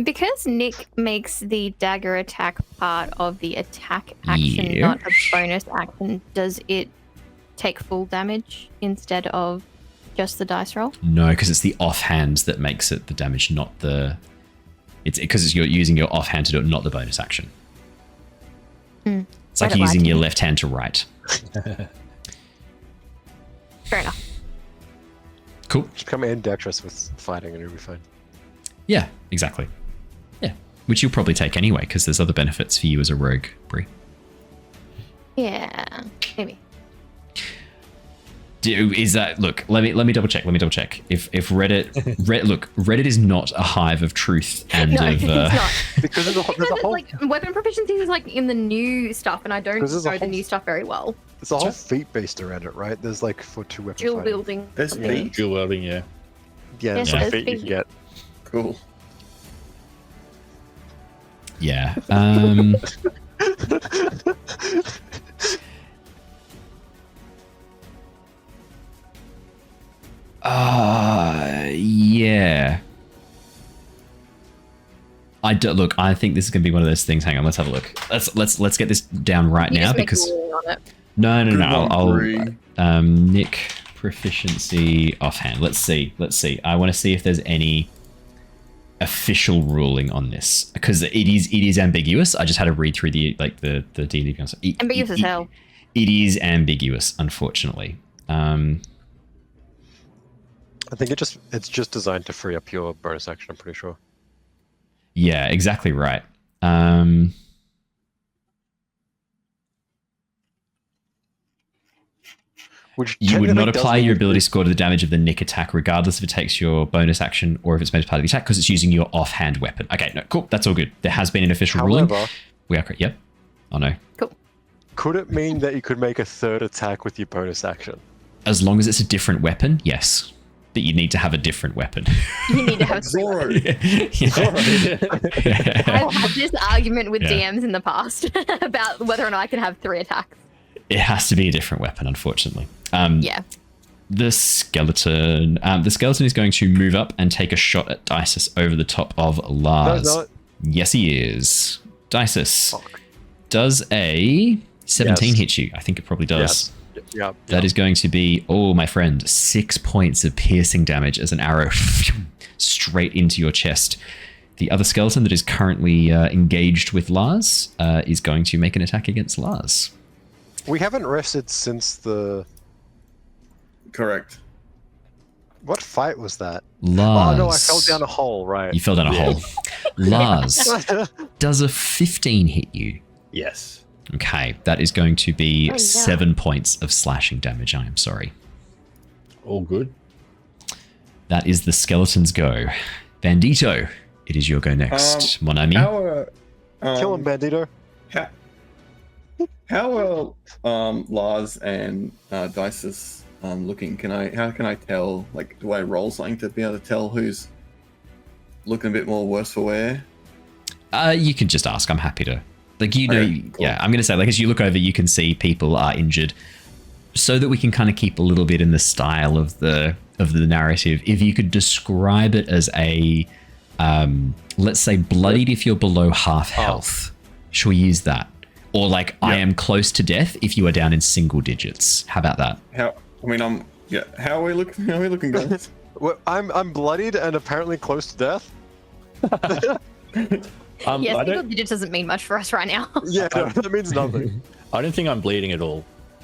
Because Nick makes the dagger attack part of the attack action, not a bonus action, does it take full damage instead of just the dice roll? No, because it's the offhand that makes it the damage, not the... It's because you're using your offhand to do it, not the bonus action. It's like you're using your left hand to write. Fair enough. Cool. Just become ambidextrous with fighting and you'll be fine. Yeah, exactly. Yeah, which you'll probably take anyway, because there's other benefits for you as a rogue, Bree. Yeah, maybe. Is that... Look, let me double check. If Reddit... Reddit is not a hive of truth and No, of... it's not. Because there's a whole, Like, weapon proficiency is like in the new stuff, and I don't know the new stuff very well. there's a whole feat based around it, right? There's like for two weapon Dual fighting. wielding. There's feet. Dual wielding, yeah. Yeah, Yes, there's a there's feat you feat. can get. Cool. Yeah. Yeah. Look, I think this is going to be one of those things. Hang on, let's have a look. Let's get this down right You now just make a because ruling on it. no. Good one, Bree. I'll Nick proficiency offhand. Let's see. I want to see if there's any official ruling on this because it is ambiguous. I just had to read through the D&D. Ambiguous as hell. It is ambiguous, unfortunately. I think it's just designed to free up your bonus action, I'm pretty sure. Yeah, exactly right. Which You would not technically apply does your mean- ability score to the damage of the Nick attack, regardless if it takes your bonus action or if it's made part of the attack, because it's using your offhand weapon. Okay, no, cool. That's all good. There has been an official ruling. However, We are correct. Yep. Oh no. Cool. could it mean that you could make a third attack with your bonus action? As long as it's a different weapon, yes. But you need to have a different weapon. You need to have Zorro. I've had this argument with Yeah. DMs in the past about whether or not I can have 3 attacks. It has to be a different weapon, unfortunately. Yeah. The skeleton is going to move up and take a shot at Dysis over the top of Lars. No, it's Yes, he is. Dysis. Fuck. Does a 17 Yes. hit you? I think it probably does. Yes. Yeah. That is going to be, oh, my friend, 6 points of piercing damage as an arrow straight into your chest. The other skeleton that is currently engaged with Lars is going to make an attack against Lars. We haven't rested since the... Correct. What fight was that? Lars. Oh, no, I fell down a hole, right. You fell down a hole. Lars, does a 15 hit you? Yes. Okay, that is going to be Oh, yeah. 7 points of slashing damage. I am sorry. All good. That is the skeleton's go. Bandito, it is your go next. Mon ami. Kill him, Bandito. How are Lars and Dysis looking? How can I tell? Like, do I roll something to be able to tell who's looking a bit more worse for wear? You can just ask. I'm happy to. Like, you know, Okay, cool. yeah, I'm going to say, like, as you look over, you can see people are injured so that we can kind of keep a little bit in the style of the narrative. If you could describe it as a, let's say, bloodied if you're below half health. Should we use that? Or like, I am close to death if you are down in single digits. How about that? How are we looking? How are we looking, guys? Well, I'm bloodied and apparently close to death. Yeah, I single don't. digits doesn't mean much for us right now. Yeah, no, that means nothing. I don't think I'm bleeding at all.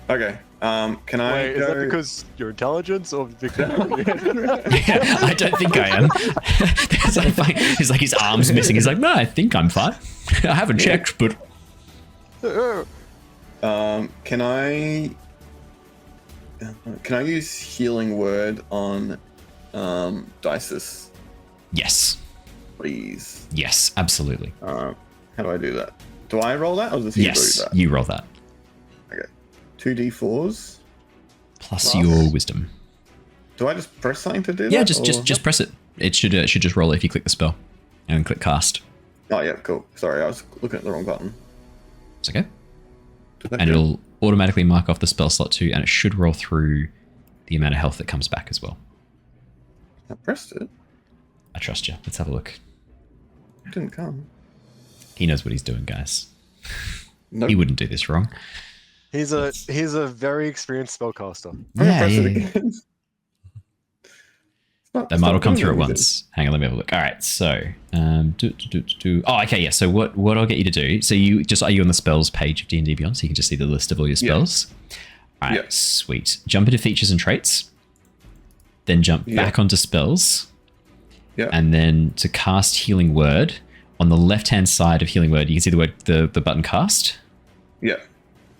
Okay. Can I Wait, go? is that because your intelligence or because... I don't think I am. It's like, fine. He's like, his arm's missing. He's like, no, I think I'm fine. I haven't checked, but... Can I use healing word on Dysis, Yes. please? Yes, absolutely. How do I do that? Do I roll that or does he Yes, do that? you roll that. Okay. 2d4s. Plus Plus. your wisdom. Do I just press something to do that? Yeah, or- just press it. It should just roll it if you click the spell. And then click cast. Oh yeah, cool. Sorry, I was looking at the wrong button. It's okay. Did that And do- it'll automatically mark off the spell slot too, and it should roll through the amount of health that comes back as well. I pressed it. I trust you. Let's have a look. It didn't come. He knows what he's doing, guys. Nope. He wouldn't do this wrong. He's a very experienced spellcaster. I'm gonna Yeah, press yeah, it yeah. again. That might all come through at once. Hang on, let me have a look. All right, so oh, okay, yeah. So what I'll get you to do? So are you on the spells page of D&D Beyond, so you can just see the list of all your spells. All right, Yeah. sweet. Jump into features and traits, then jump Yeah. back onto spells, Yeah. and then to cast Healing Word on the left-hand side of Healing Word, you can see the button cast. Yeah.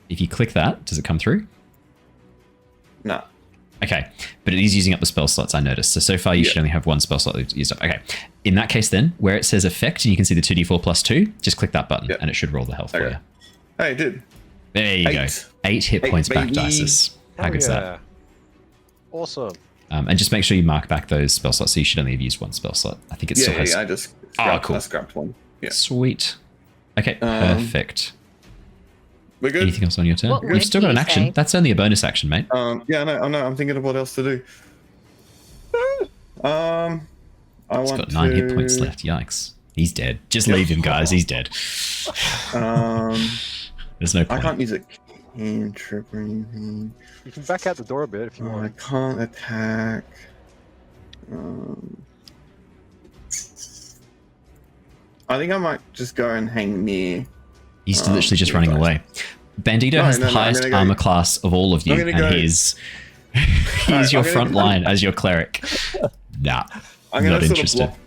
If you click that, does it come through? Nah. Okay, but it is using up the spell slots, I noticed. So far, you Yeah. should only have one spell slot used up. Okay, in that case then, where it says effect, and you can see the 2d4 plus 2, just click that button, Yeah. and it should roll the health for Okay. you. Hey, it did. There you go. 8 hit Eight, points back, baby. Dysis. How Hell good's yeah. that? Awesome. And just make sure you mark back those spell slots, so you should only have used one spell slot. I think it still has... I just cool. I scrapped one. Yeah. Sweet. Okay, perfect. We're good. Anything else on your turn? What You've red still do got an you action. say? That's only a bonus action, mate. Yeah, no, I'm thinking of what else to do. I He's want got 9 to... hit points left. Yikes. He's dead. Just leave him, guys. He's dead. There's no I point. can't use a cantrip or anything. You can back out the door a bit if you I want. can't attack. I think I might just go and hang near. He's literally just you running guys. away. Bandito No, has no, the no, I'm highest gonna go- armor class of all of you, I'm gonna and go- he's Alright, your I'm gonna front go- line as your cleric. Nah, I'm gonna not sort interested. of block,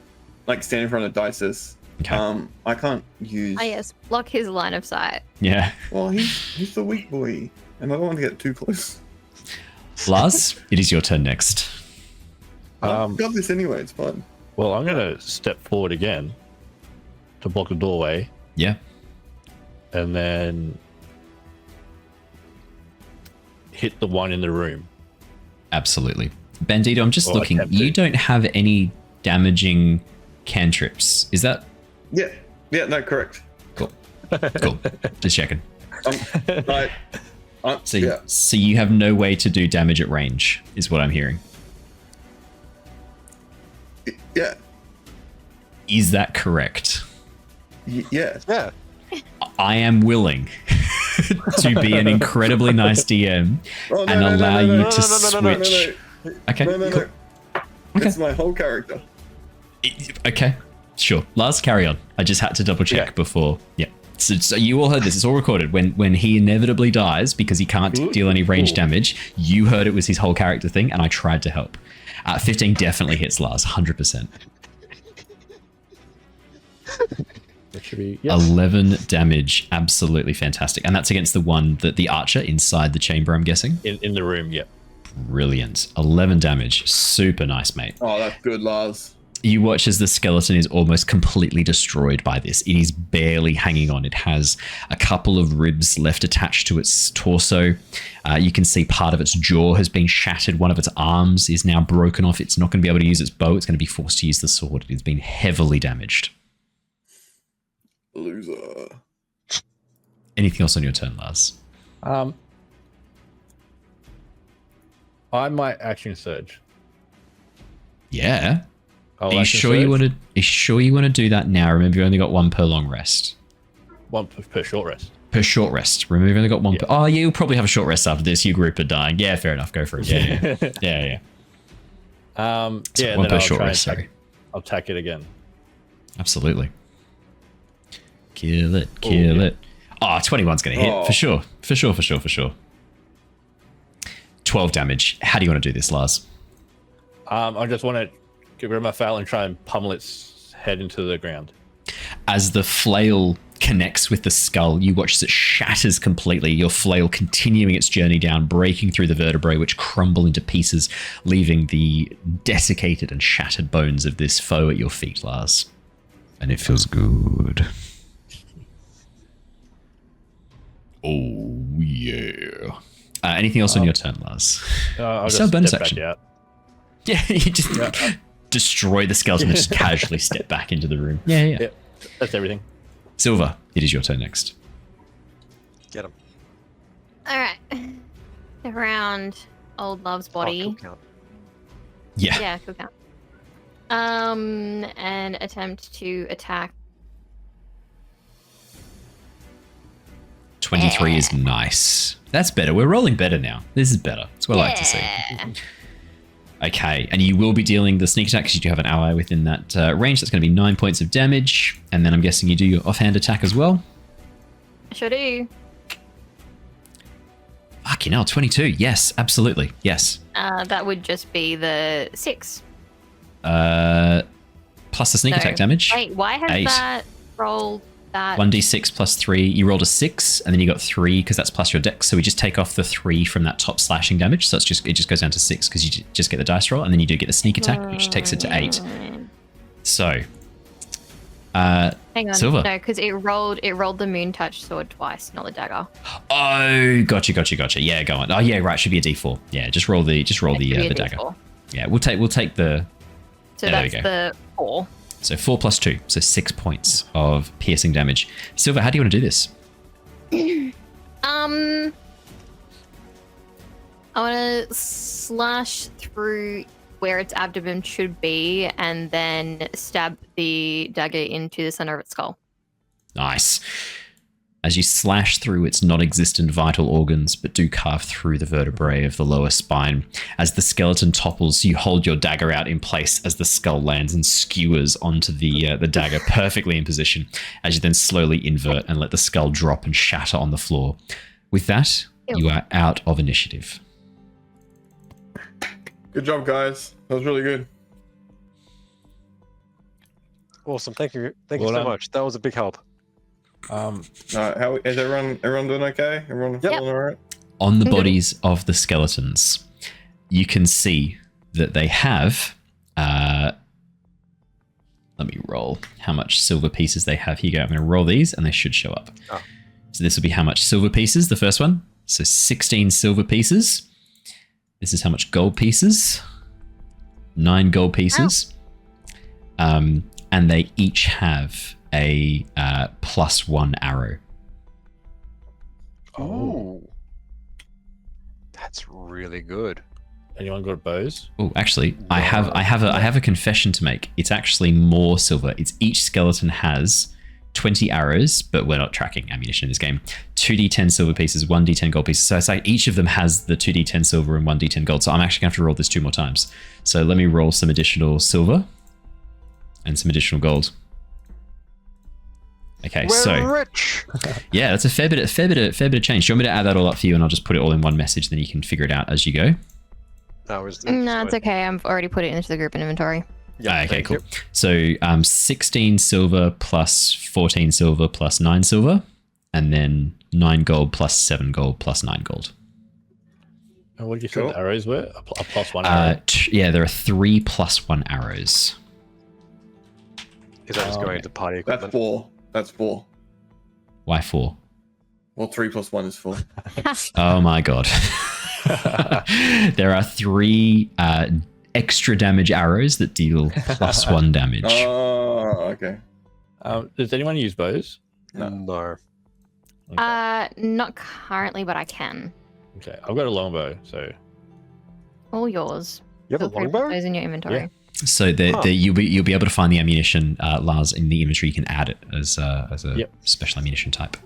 like stand in front of Dysis. Okay. I can't use. Ah, yes, block his line of sight. Yeah. Well, he's the weak boy, and I don't want to get too close. Lars, it is your turn next. I've got this anyway. It's fine. Well, I'm going to step forward again to block the doorway, Yeah. and then hit the one in the room. Absolutely. Bandito, I'm just Or looking. attempt to. You don't have any damaging cantrips. Is that Yeah. No, correct. cool? Cool. Just checking. Like, So, yeah. so you have no way to do damage at range, is what I'm hearing. Yeah. Is that correct? Yeah. Yeah. I am willing to be an incredibly nice DM Oh, and allow you to switch. Okay, No. cool. That's my whole character. Okay, sure. Lars, carry on. I just had to double check before. Yeah. So you all heard this. It's all recorded. When he inevitably dies because he can't deal any range damage, you heard it was his whole character thing, and I tried to help. 15 definitely hits Lars, 100%. That should be, yes. 11 damage, absolutely fantastic. And that's against the one that the archer inside the chamber, I'm guessing? In the room, yeah. Brilliant. 11 damage. Super nice, mate. Oh, that's good, Lars. You watch as the skeleton is almost completely destroyed by this. It is barely hanging on. It has a couple of ribs left attached to its torso. You can see part of its jaw has been shattered. One of its arms is now broken off. It's not going to be able to use its bow. It's going to be forced to use the sword. It's been heavily damaged. Loser. Anything else on your turn, Lars? I might action surge. Yeah. I'll Are you action sure you surge. want to? Are you sure you want to do that now? Remember, you only got one per long rest. One per short rest. Per short rest. Remember, you've only got one. Yeah. Oh, yeah, you'll probably have a short rest after this. You group are dying. Yeah, fair enough. Go for it. Yeah. Yeah. So Yeah, one then per I'll short try and rest. Sorry. I'll attack it again. Absolutely. Kill it. Kill it. Oh, 21's going to hit. Oh. For sure. 12 damage. How do you want to do this, Lars? I just want to get rid of my flail and try and pummel its head into the ground. As the flail connects with the skull, you watch as it shatters completely, your flail continuing its journey down, breaking through the vertebrae, which crumble into pieces, leaving the desiccated and shattered bones of this foe at your feet, Lars. And it feels good. Oh, yeah. Anything else on your turn, Lars? I'll You just still have bonus step action. back out. Yeah, you just destroy the skeleton and just casually step back into the room. Yeah. Yep, that's everything. Sylver, it is your turn next. Get him. All right. Around old Love's body. Oh, cool count. Yeah. Yeah, cool count. And attempt to attack. 23 is nice. That's better. We're rolling better now. This is better. That's what I like to see. Yeah. Okay, and you will be dealing the sneak attack because you do have an ally within that range. That's going to be 9 points of damage. And then I'm guessing you do your offhand attack as well. Sure do. Fucking hell, 22. Yes, absolutely. Yes. That would just be the 6. Plus the sneak So- attack damage. Wait, why has 8. that rolled that? 1d6 plus 3. You rolled a 6, and then you got 3 because that's plus your dex. So we just take off the 3 from that top slashing damage. So it just goes down to 6 because you just get the dice roll, and then you do get the sneak attack, which takes it to 8. So, Hang on, Sylver. no, because it rolled the moon touch sword twice, not the dagger. Oh, gotcha. Yeah, go on. Oh, yeah, right. Should be a D4. Yeah, just roll the It should be a the dagger. D4. Yeah, we'll take the. So Yeah, there we that's go. the 4. So 4 plus 2, so 6 points of piercing damage. Sylver, how do you want to do this? I want to slash through where its abdomen should be, and then stab the dagger into the center of its skull. Nice. As you slash through its non-existent vital organs, but do carve through the vertebrae of the lower spine. As the skeleton topples, you hold your dagger out in place as the skull lands and skewers onto the dagger perfectly in position, as you then slowly invert and let the skull drop and shatter on the floor. With that, you are out of initiative. Good job, guys. That was really good. Awesome. Thank you. Thank Well you so done. much. That was a big help. All right, how is everyone doing okay? Everyone feeling all right? On the bodies of the skeletons, you can see that they have. Let me roll how much silver pieces they have. Here you go. I'm going to roll these, and they should show up. Oh. So this will be how much silver pieces. The first one. So 16 silver pieces. This is how much gold pieces. 9 gold pieces. And they each have a +1 arrow. Oh. That's really good. Anyone got bows? Oh, actually, I have a confession to make. It's actually more silver. It's each skeleton has 20 arrows, but we're not tracking ammunition in this game. 2d10 silver pieces, 1d10 gold pieces. So it's like each of them has the 2d10 silver and 1d10 gold. So I'm actually going to have to roll this 2 more times. So let me roll some additional silver and some additional gold. Okay, We're rich. Yeah, that's a fair bit of change. Do you want me to add that all up for you, and I'll just put it all in one message, then you can figure it out as you go? No, it's okay. I've already put it into the group inventory. Yeah, okay, cool. So 16 silver plus 14 silver plus 9 silver, and then 9 gold plus 7 gold plus 9 gold. And what did you say the arrows were? A plus 1 arrow? Yeah, there are 3 plus 1 arrows. Is that just going into party equipment? That's 4. That's 4. Why 4? Well, 3 plus 1 is 4. Oh my god. There are 3 extra damage arrows that deal plus 1 damage. Oh, okay. Does anyone use bows? No. Okay. Not currently, but I can. Okay, I've got a longbow, so All yours. You have a Feel free to put longbow? those in your inventory. Yeah. So you'll be able to find the ammunition, Lars, in the inventory. You can add it as a special ammunition type.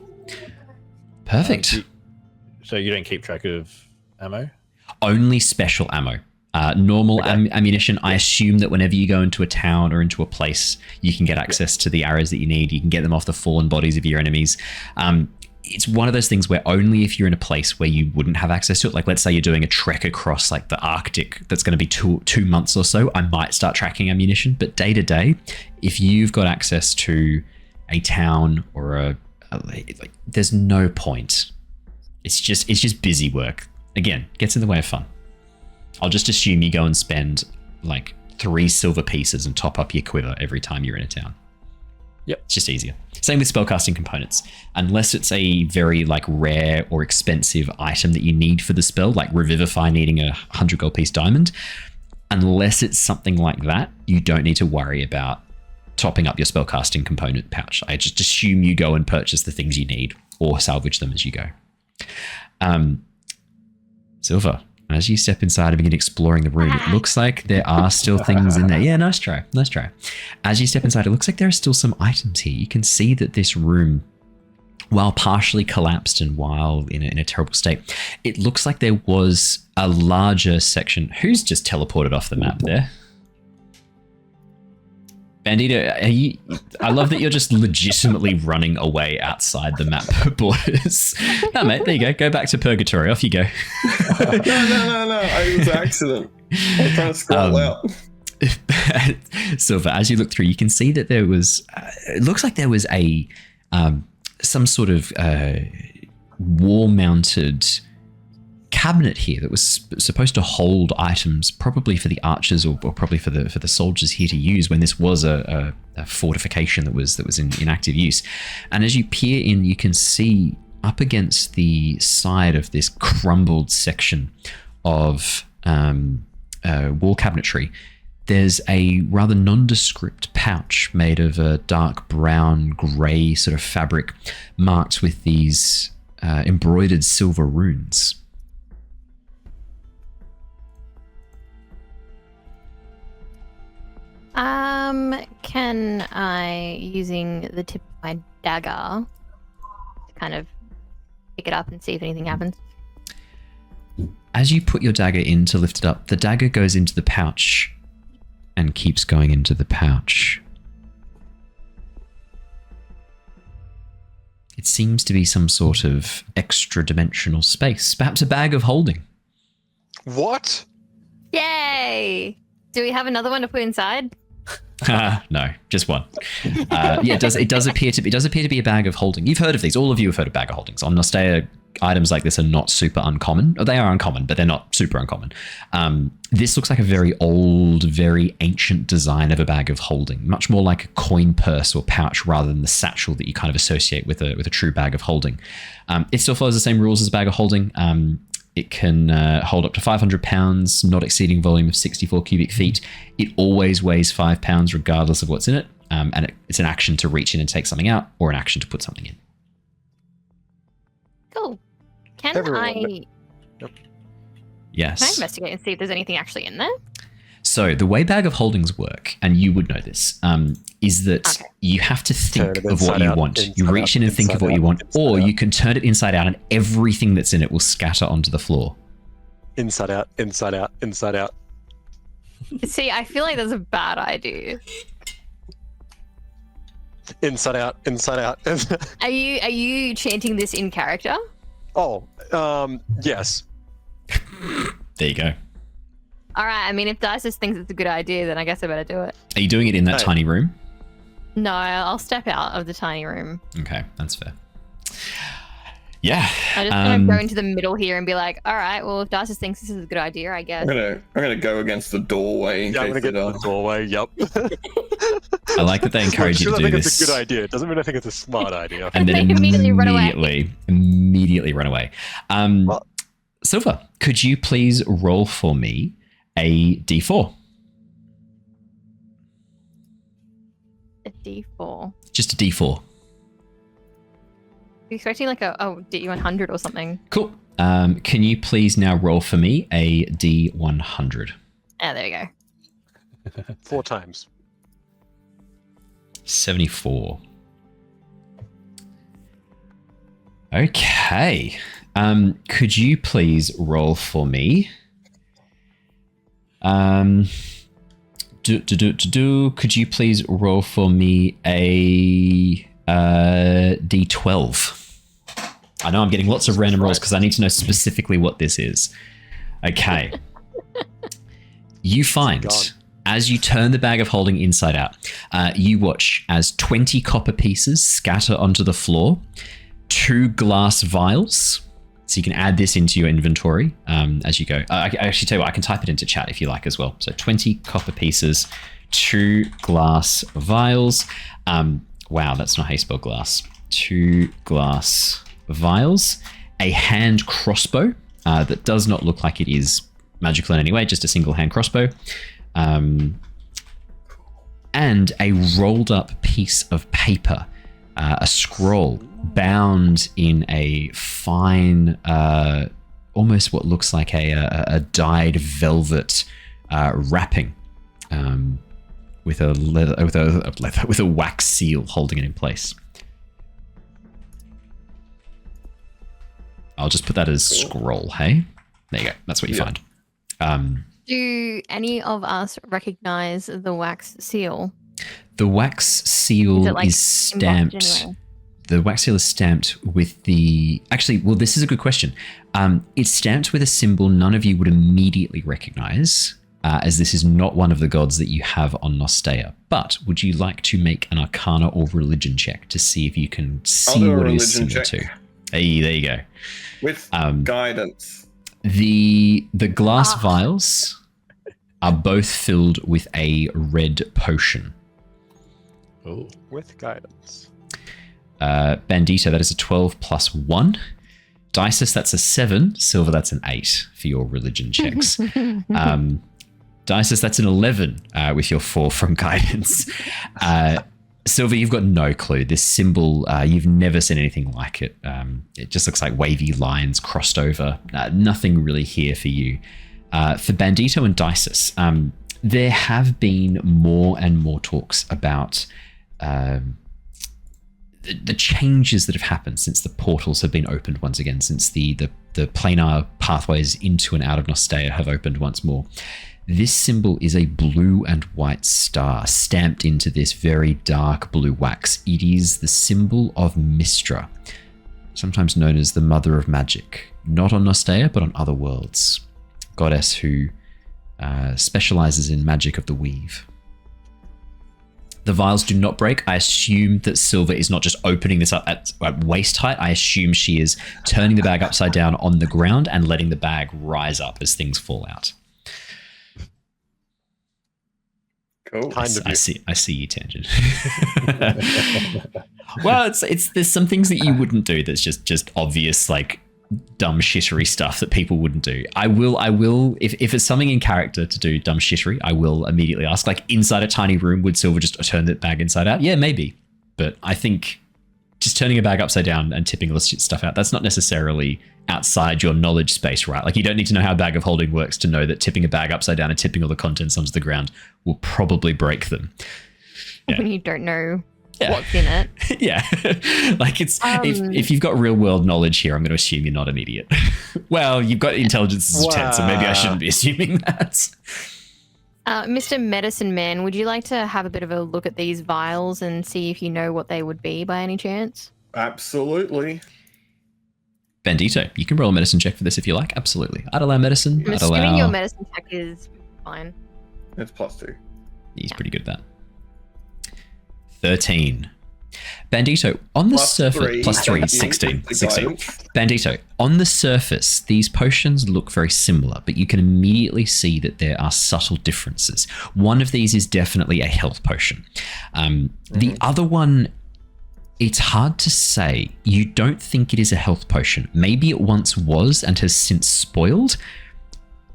Perfect. So you don't keep track of ammo? Only special ammo. Normal ammunition, I assume that whenever you go into a town or into a place, you can get access to the arrows that you need. You can get them off the fallen bodies of your enemies. It's one of those things where only if you're in a place where you wouldn't have access to it, like let's say you're doing a trek across like the Arctic that's going to be two months or so, I might start tracking ammunition. But day to day, if you've got access to a town or there's no point. It's just busy work. Again, gets in the way of fun. I'll just assume you go and spend like 3 silver pieces and top up your quiver every time you're in a town. Yep. It's just easier. Same with spellcasting components. Unless it's a very like rare or expensive item that you need for the spell, like Revivify needing a 100 gold piece diamond, unless it's something like that, you don't need to worry about topping up your spellcasting component pouch. I just assume you go and purchase the things you need or salvage them as you go. Sylver, as you step inside and begin exploring the room, it looks like there are still things in there. Yeah, nice try. As you step inside, it looks like there are still some items here. You can see that this room, while partially collapsed and while in a terrible state, it looks like there was a larger section. Who's just teleported off the map there? Bandito, I love that you're just legitimately running away outside the map borders. No, mate, there you go. Go back to purgatory. Off you go. No. It was an accident. I was trying to scroll out. Sylver, as you look through, you can see that there was, it looks like there was a, some sort of wall-mounted cabinet here that was supposed to hold items, probably for the archers or probably for the soldiers here to use when this was a fortification that was in active use. And as you peer in, you can see up against the side of this crumbled section of wall cabinetry, there's a rather nondescript pouch made of a dark brown grey sort of fabric marked with these embroidered silver runes. Can I, using the tip of my dagger, kind of pick it up and see if anything happens? As you put your dagger in to lift it up, the dagger goes into the pouch and keeps going into the pouch. It seems to be some sort of extra-dimensional space, perhaps a bag of holding. What? Yay! Do we have another one to put inside? No, just one. Yeah, it does appear to be a bag of holding. You've heard of these. All of you have heard of bag of holdings. On Nostea, items like this are not super uncommon. They are uncommon, but they're not super uncommon. This looks like a very old, very ancient design of a bag of holding, much more like a coin purse or pouch rather than the satchel that you kind of associate with a true bag of holding. It still follows the same rules as a bag of holding. It can hold up to 500 pounds, not exceeding volume of 64 cubic feet. It always weighs 5 pounds regardless of what's in it. And it's an action to reach in and take something out or an action to put something in. Cool. Yes. Can I investigate and see if there's anything actually in there? So the way bag of holdings work, and you would know this, is that Okay. you have to Turn think it of what inside you out, want. You inside reach out, in and think of inside what you out, want, inside or out. you can turn it inside out and everything that's in it will scatter onto the floor. Inside out, inside out, inside out. See, I feel like that's a bad idea. Inside out, inside out. Are you chanting this in character? Oh, yes. There you go. All right. I mean, if Dysis thinks it's a good idea, then I guess I better do it. Are you doing it in that Hey. tiny room? No, I'll step out of the tiny room. Okay, that's fair. Yeah. I'm just gonna go into the middle here and be like, all right, well, if Dysis thinks this is a good idea, I guess. I'm gonna go against the doorway. In Yeah, I'm case gonna get it, to the doorway. Yep. I like that they encourage you to I do think this. it's a good idea. It doesn't mean I think it's a smart idea. And then They immediately run away. immediately run away. Well- Sylver, could you please roll for me a d4? A D4. Just a d4. You're expecting like a D100 or something. Cool. Can you please now roll for me a d100? Ah, there you go. 4 times. 74. Okay. Could you please roll for me? Could you please roll for me a d12? I know I'm getting lots of random rolls because I need to know specifically what this is. Okay. You find, Gone. as you turn the bag of holding inside out, you watch as 20 copper pieces scatter onto the floor, 2 glass vials. So you can add this into your inventory as you go. I actually tell you what, I can type it into chat if you like as well. So 20 copper pieces, 2 glass vials. Wow, that's not how you spell glass. 2 glass vials, a hand crossbow that does not look like it is magical in any way, just a single hand crossbow, and a rolled up piece of paper, a scroll bound in a fine, almost what looks like a dyed velvet wrapping, with a wax seal holding it in place. I'll just put that as scroll. Hey, there you go. That's what you find. Do any of us recognize the wax seal? The wax seal Is it, like, is embossed stamped. anyway? The wax seal is stamped with the. Actually, well, this is a good question. It's stamped with a symbol none of you would immediately recognize, as this is not one of the gods that you have on Nostea. But would you like to make an Arcana or Religion check to see if you can see do a what it is religion similar check. to? Hey, there you go. with Um, guidance. The glass vials are both filled with a red potion. Oh. With guidance. Bandito, that is a 12 plus 1. Dysis, that's a 7. Sylver, that's an 8 for your religion checks. Dysis, that's an 11 with your 4 from guidance. Sylver, you've got no clue. This symbol, you've never seen anything like it. It just looks like wavy lines crossed over. Nothing really here for you. For Bandito and Dysis, there have been more and more talks about the changes that have happened since the portals have been opened once again, since the planar pathways into and out of Nostea have opened once more. This symbol is a blue and white star stamped into this very dark blue wax. It is the symbol of Mystra, sometimes known as the Mother of Magic, not on Nostea, but on other worlds. Goddess who specializes in magic of the weave. The vials do not break. I assume that Sylver is not just opening this up at waist height. I assume she is turning the bag upside down on the ground and letting the bag rise up as things fall out. Cool. Kind of I you. see you, Tangent. Well, it's there's some things that you wouldn't do that's just obvious, like dumb shittery stuff that people wouldn't do. I will if it's something in character to do dumb shittery, I will immediately ask, like inside a tiny room, would Sylver just turn that bag inside out? Yeah, maybe. But I think just turning a bag upside down and tipping all this stuff out, that's not necessarily outside your knowledge space, right? Like you don't need to know how a bag of holding works to know that tipping a bag upside down and tipping all the contents onto the ground will probably break them. Yeah. When you don't know what's in it. Yeah. Like it's if you've got real world knowledge here, I'm going to assume you're not an idiot. Well, you've got intelligence as 10, so maybe I shouldn't be assuming that. Mr. Medicine Man, would you like to have a bit of a look at these vials and see if you know what they would be by any chance? Absolutely. Bandito, you can roll a medicine check for this if you like. Absolutely. I'd allow medicine. I'm assuming your medicine check is fine. It's +2. He's pretty good at that. 13. Bandito, on the surface, +3, 16. Bandito, on the surface, these potions look very similar, but you can immediately see that there are subtle differences. One of these is definitely a health potion. The other one, it's hard to say. You don't think it is a health potion. Maybe it once was and has since spoiled.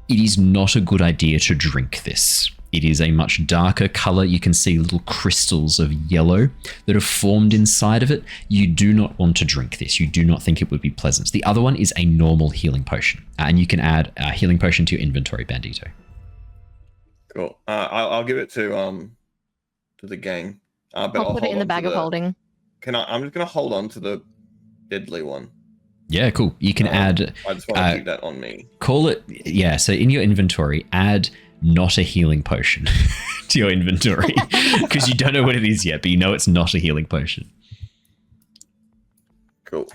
It is not a good idea to drink this. It is a much darker color. You can see little crystals of yellow that have formed inside of it. You do not want to drink this. You do not think it would be pleasant. The other one is a normal healing potion. And you can add a healing potion to your inventory, Bandito. Cool. I'll give it to the gang. But I'll put it in the bag of holding. I'm just gonna hold on to the deadly one. Yeah, cool. You can add. I just want to keep that on me. Call it. Yeah. So in your inventory, add not a healing potion to your inventory because you don't know what it is yet, but you know it's not a healing potion. Cool.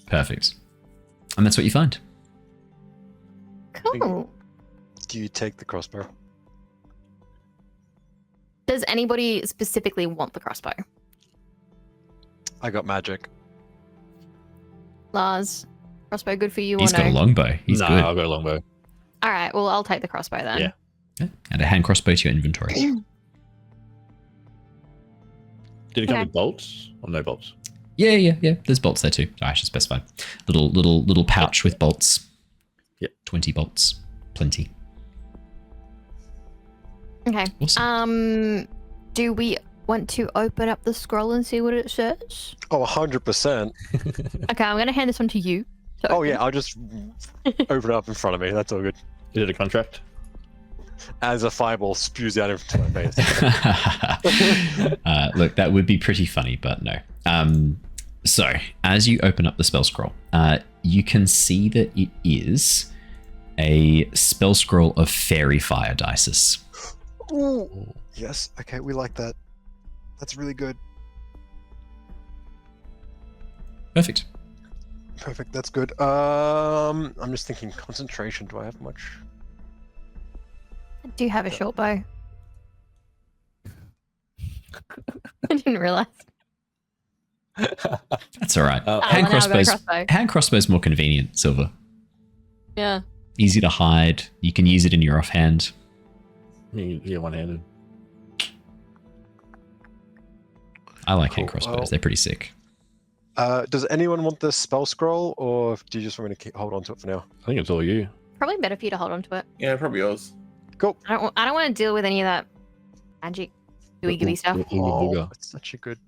Perfect. And that's what you find. Cool. Do you take the crossbow? Does anybody specifically want the crossbow? I got magic. Lars, crossbow good for you He's or got no? a longbow. He's no, good. I'll go longbow. All right, well, I'll take the crossbow then. Yeah. Okay. Add a hand crossbow to your inventory. Did it come Okay. with bolts or no bolts? Yeah. There's bolts there too. I should specify. Little pouch with bolts. Yep. 20 bolts. Plenty. Okay. Awesome. Do we want to open up the scroll and see what it says? Oh, 100%. Okay, I'm going to hand this one to you. to Oh, open. yeah, I'll just open it up in front of me. That's all good. Is it a contract? As a fireball spews out into my face. Look, that would be pretty funny, but no. So, as you open up the spell scroll, you can see that it is a spell scroll of fairy fire Dysis. Ooh. Yes, okay, we like that. That's really good. Perfect. Perfect, that's good. I'm just thinking concentration. Do I have much? I do have a short bow. I didn't realize. That's all right. Oh, Hand now I've got a crossbows. crossbow. Hand crossbow's more convenient, Sylver. Yeah. Easy to hide. You can use it in your offhand. Yeah, one-handed. I like hand Cool. crossbows. Well- They're pretty sick. Does anyone want the spell scroll, or do you just want me to hold on to it for now? I think it's all you. Probably better for you to hold on to it. Yeah, probably yours. Cool. I don't want to deal with any of that magic gooey stuff. Ooga booga. It's such a good.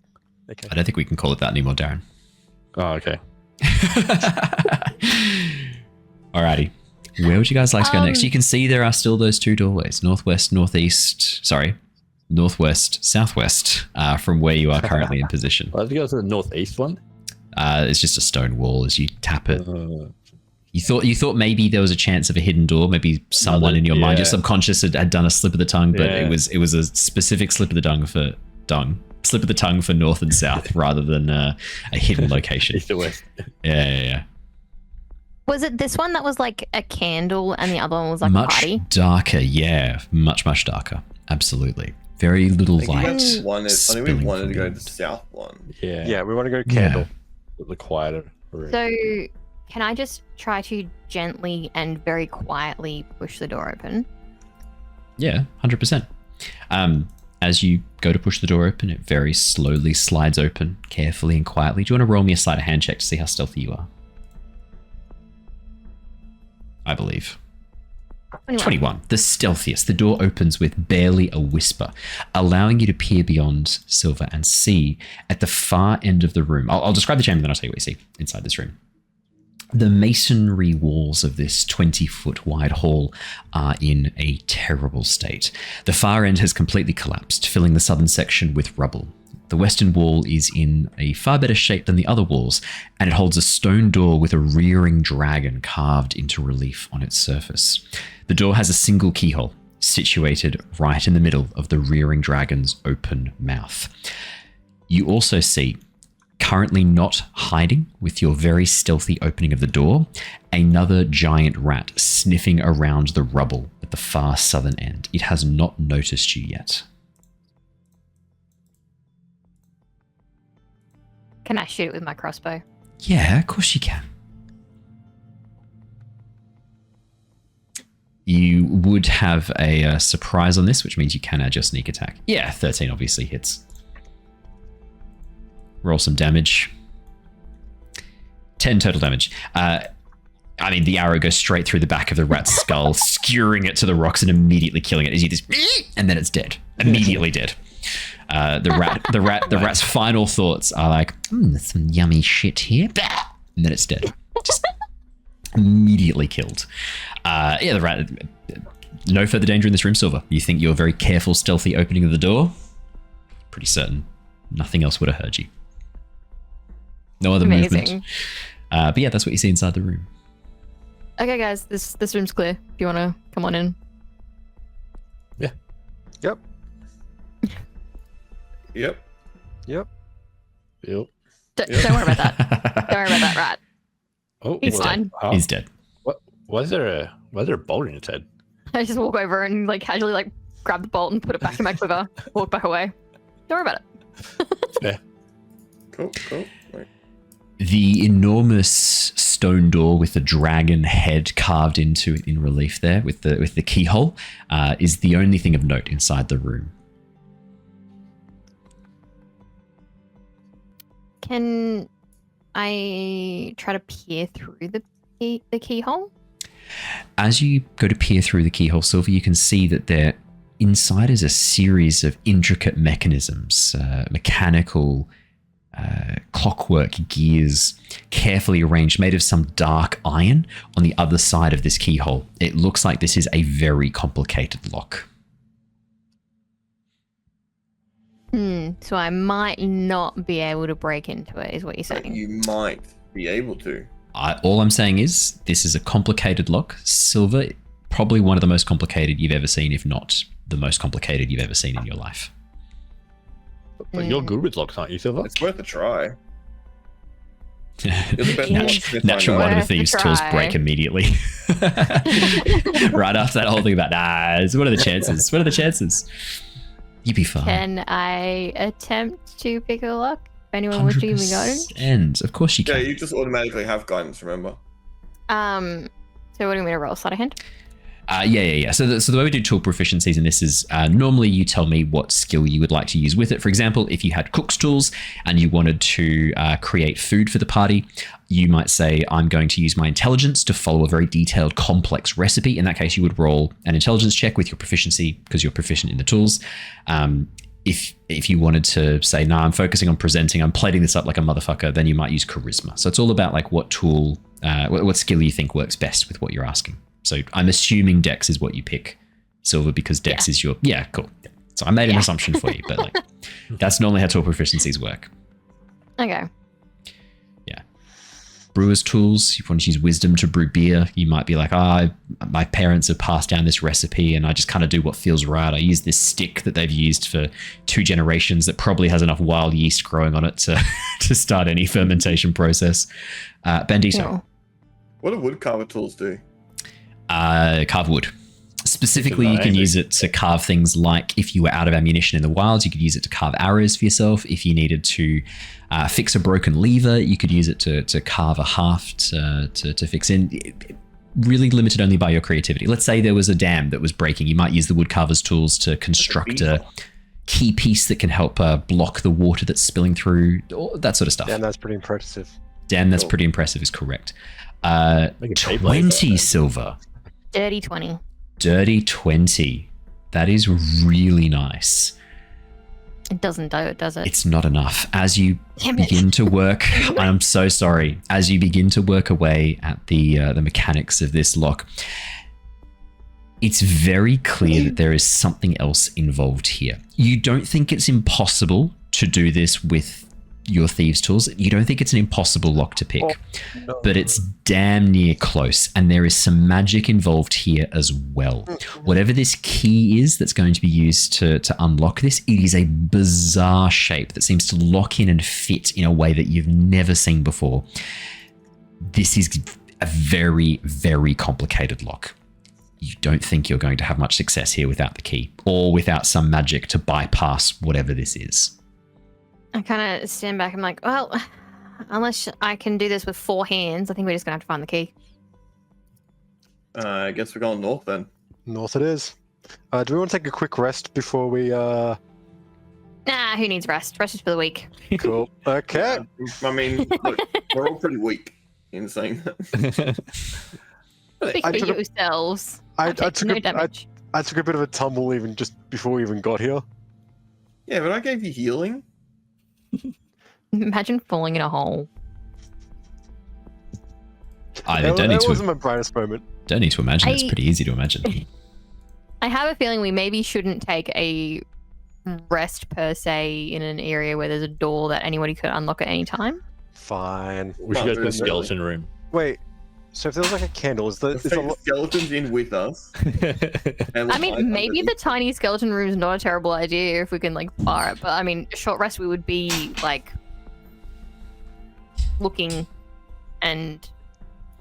Okay. I don't think we can call it that anymore, Darren. Oh, okay. Alrighty. Where would you guys like to go next? You can see there are still those two doorways. Northwest, southwest, from where you are currently in position. Let's go to the northeast one. It's just a stone wall as you tap it. You thought maybe there was a chance of a hidden door. Maybe someone in your mind, your subconscious had done a slip of the tongue, but Yeah. it was a specific slip of the tongue for north and south rather than a hidden location. East to west. Yeah. Was it this one that was like a candle and the other one was like a Much party? darker, yeah. Much darker. Absolutely. Very little I think light. I think we spilling wanted from to go to the the south one. Yeah. Yeah, we want to go candle. The quieter room. So, can I just try to gently and very quietly push the door open? Yeah, 100%. As you go to push the door open, it very slowly slides open, carefully and quietly. Do you want to roll me a sleight of hand check to see how stealthy you are? I believe. 21. The stealthiest. The door opens with barely a whisper, allowing you to peer beyond Sylver and see at the far end of the room. I'll describe the chamber, then I'll tell you what you see inside this room. The masonry walls of this 20-foot wide hall are in a terrible state. The far end has completely collapsed, filling the southern section with rubble. The western wall is in a far better shape than the other walls, and it holds a stone door with a rearing dragon carved into relief on its surface. The door has a single keyhole, situated right in the middle of the rearing dragon's open mouth. You also see, currently not hiding with your very stealthy opening of the door, another giant rat sniffing around the rubble at the far southern end. It has not noticed you yet. Can I shoot it with my crossbow? Yeah, of course you can. You would have a surprise on this, which means you can add your sneak attack. Yeah, 13 obviously hits. Roll some damage. 10 total damage. I mean, the arrow goes straight through the back of the rat's skull, skewering it to the rocks and immediately killing it. As you this, and then it's dead. Immediately dead. The rat's final thoughts are like, there's some yummy shit here. And then it's dead. Just immediately killed. The rat. No further danger in this room, Sylver. You think your very careful, stealthy opening of the door? Pretty certain nothing else would have heard you. No other movement. But yeah, that's what you see inside the room. Okay, guys, this room's clear. If you want to come on in. Yeah. Yep. Yep. Yep. Don't worry about that. Don't worry about that rat. Oh, He's fine. He's dead. What? Why is there a bolt in its head? I just walk over and like casually grab the bolt and put it back in my quiver. Walk back away. Don't worry about it. Yeah. Cool. Right. The enormous stone door with the dragon head carved into it in relief there with the keyhole is the only thing of note inside the room. Can I try to peer through the keyhole? As you go to peer through the keyhole, Sylver, you can see that there inside is a series of intricate mechanisms, mechanical clockwork gears, carefully arranged, made of some dark iron on the other side of this keyhole. It looks like this is a very complicated lock. So I might not be able to break into it, is what you're saying? You might be able to. All I'm saying is this is a complicated lock. Sylver, probably one of the most complicated you've ever seen, if not the most complicated you've ever seen in your life. But you're good with locks, aren't you, Sylver? It's worth a try. You're the best locksmith I Natural know. one of the thieves' tools break immediately. Right after that whole thing about, what are the chances? What are the chances? You'd be fine. Can I attempt to pick a lock? If anyone wants to give me guidance? And of course you can. Yeah, you just automatically have guidance, remember? So what do you want me to roll? Sleight of hand? Yeah. So the way we do tool proficiencies in this is normally you tell me what skill you would like to use with it. For example, if you had cook's tools and you wanted to create food for the party, you might say, I'm going to use my intelligence to follow a very detailed, complex recipe. In that case, you would roll an intelligence check with your proficiency because you're proficient in the tools. If you wanted to say, no, I'm focusing on presenting, I'm plating this up like a motherfucker, then you might use charisma. So it's all about like what tool, what skill you think works best with what you're asking. So I'm assuming Dex is what you pick, Sylver, because Dex is your... Yeah, cool. So I made an assumption for you, but like that's normally how tool proficiencies work. Okay. Yeah. Brewer's tools, if you want to use wisdom to brew beer, you might be like, my parents have passed down this recipe and I just kind of do what feels right. I use this stick that they've used for 2 generations that probably has enough wild yeast growing on it to start any fermentation process. Bandito. No. What do woodcarver tools do? Carve wood. Specifically, you can use it to carve things like if you were out of ammunition in the wilds, you could use it to carve arrows for yourself. If you needed to fix a broken lever, you could use it to carve a haft to fix in. Really limited only by your creativity. Let's say there was a dam that was breaking. You might use the woodcarver's tools to construct a key piece that can help block the water that's spilling through, that sort of stuff. Damn, that's pretty impressive. Damn, that's pretty impressive is correct. 20 Sylver. Dirty 20. Dirty 20. That is really nice. It doesn't do it, does it? It's not enough. As you Damn it. begin to work, I'm so sorry. As you begin to work away at the mechanics of this lock, it's very clear that there is something else involved here. You don't think it's impossible to do this with your thieves' tools. You don't think it's an impossible lock to pick, but it's damn near close, and there is some magic involved here as well. Whatever this key is that's going to be used to unlock this, it is a bizarre shape that seems to lock in and fit in a way that you've never seen before. This is a very, very complicated lock. You don't think you're going to have much success here without the key, or without some magic to bypass whatever this is. I kind of stand back. I'm like, well, unless I can do this with 4 hands, I think we're just gonna have to find the key. I guess we're going north then. North it is. Do we want to take a quick rest before we... Nah, who needs rest? Rest is for the weak. Cool. Okay. I mean, look, we're all pretty weak in saying that. Speak I for took a- yourselves. I I take took no a- damage. I took a bit of a tumble even just before we even got here. Yeah, but I gave you healing. Imagine falling in a hole. I That don't need wasn't to my brightest moment. imagine. It's I- pretty easy to imagine. I have a feeling we maybe shouldn't take a rest per se in an area where there's a door that anybody could unlock at any time. Fine. We should go to the Really? skeleton room. Wait. So if there was like a candle, is the Let's is take the the skeletons in with us. And I we'll hide mean, maybe underneath. the tiny skeleton room is not a terrible idea if we can like bar it. But I mean, a short rest we would be like looking, and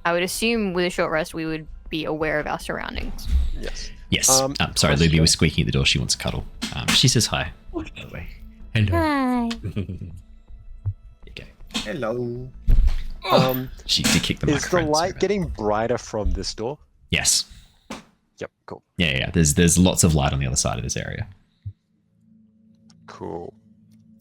I would assume with a short rest we would be aware of our surroundings. yes. Yes. Um, Sorry, question. Luby was squeaking at the door. She wants a cuddle. She says hi, by the way. Hello. Hi. Okay. Hello. She did kick the Is the microphone. sorry light about getting brighter from this door? that. Yes. Yep. Cool. Yeah. There's lots of light on the other side of this area. Cool.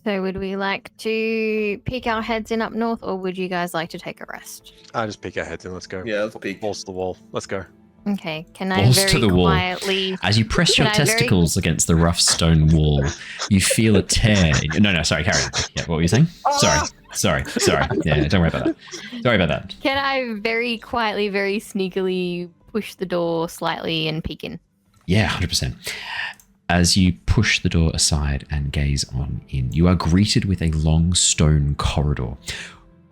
So would we like to peek our heads in up north, or would you guys like to take a rest? I just peek our heads in. Let's go. Yeah, let's peek. Balls to the wall. Let's go. Okay. Can I Balls to very the wall. quietly? As you press your Can I very- testicles against the rough stone wall, you feel a tear. No, sorry, carry on. Yeah, what were you saying? Sorry. Yeah, don't worry about that. Sorry about that. Can I very quietly, very sneakily push the door slightly and peek in? Yeah, 100%. As you push the door aside and gaze on in, you are greeted with a long stone corridor.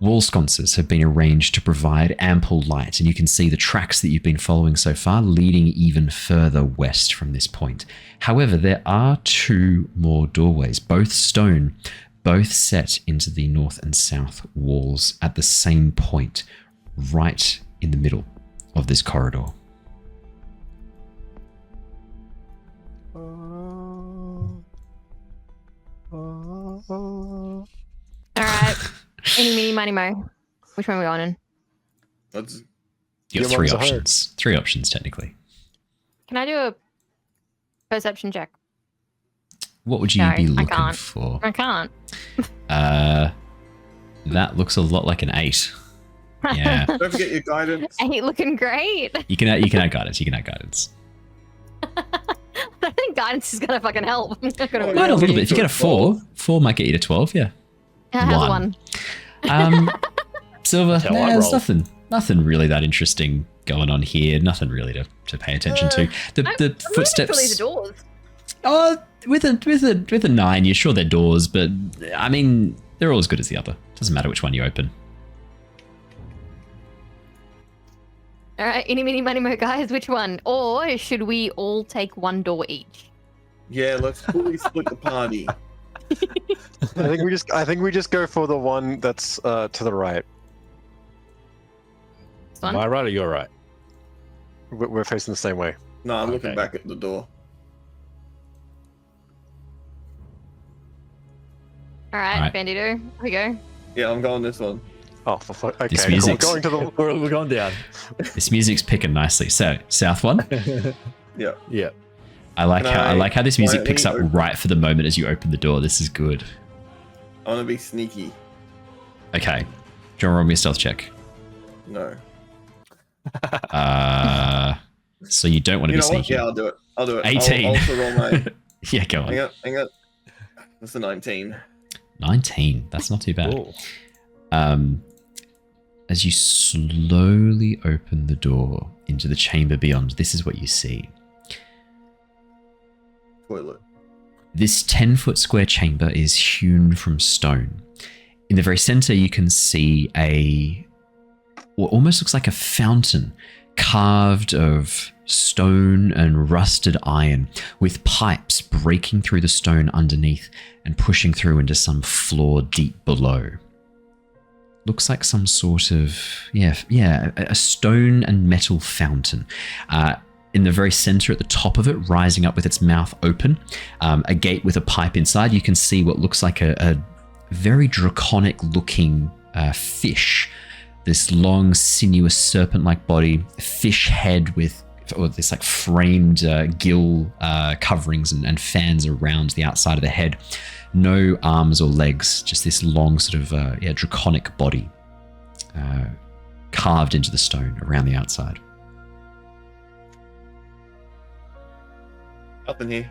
Wall sconces have been arranged to provide ample light, and you can see the tracks that you've been following so far leading even further west from this point. However, there are 2 more doorways, both stone, both set into the north and south walls at the same point, right in the middle of this corridor. All right. Any, meeny, miny, mo. Which one are we on in? Let's. You got Your 3 ones are hard. options. 3 options, technically. Can I do a perception check? What would you Sorry, be I looking can't. for? I can't. That looks a lot like an 8. Yeah. Don't forget your guidance. Ain't looking great. You can add guidance. You can add guidance. I think guidance is gonna fucking help. I'm not gonna Oh, Might a yeah. little bit. If you get a 4, 4 might get you to 12. Yeah. I have one. one. Sylver, how I there's roll. nothing really that interesting going on here. Nothing really to pay attention to. The I'm footsteps. Really the doors. Oh, with a 9, you're sure they're doors, but I mean they're all as good as the other. Doesn't matter which one you open. All right, any, meeny, miny, mo, guys. Which one? Or should we all take one door each? Yeah, let's fully split the party. I think we just go for the one that's to the right. This Am one. I right or you're right? We're facing the same way. No, I'm looking Okay. back at the door. All right, All right. Bandito. Here we go. Yeah, I'm going this one. Oh, for fuck. Okay, This cool. music's- Going to the. We're going down. This music's picking nicely. So south one. Yeah. Yeah. I like Can I I like how this music picks up quietly right for the moment as you open the door. This is good. I want to be sneaky. Okay. Do you want to roll me a stealth check? No. So you don't want to You be know what? sneaky. Yeah, I'll do it. I'll do it. 18. I'll also roll my. Yeah, go on. Hang on. That's a 19. 19. That's not too bad. Cool. As you slowly open the door into the chamber beyond, this is what you see. Toilet. This 10-foot square chamber is hewn from stone. In the very center, you can see what almost looks like a fountain carved of stone and rusted iron, with pipes breaking through the stone underneath and pushing through into some floor deep below. Looks like some sort of, a stone and metal fountain. In the very center at the top of it, rising up with its mouth open, a gate with a pipe inside. You can see what looks like a very draconic looking fish. This long, sinuous, serpent-like body, fish head with this like framed gill coverings and fans around the outside of the head. No arms or legs, just this long sort of draconic body carved into the stone around the outside. Up in here.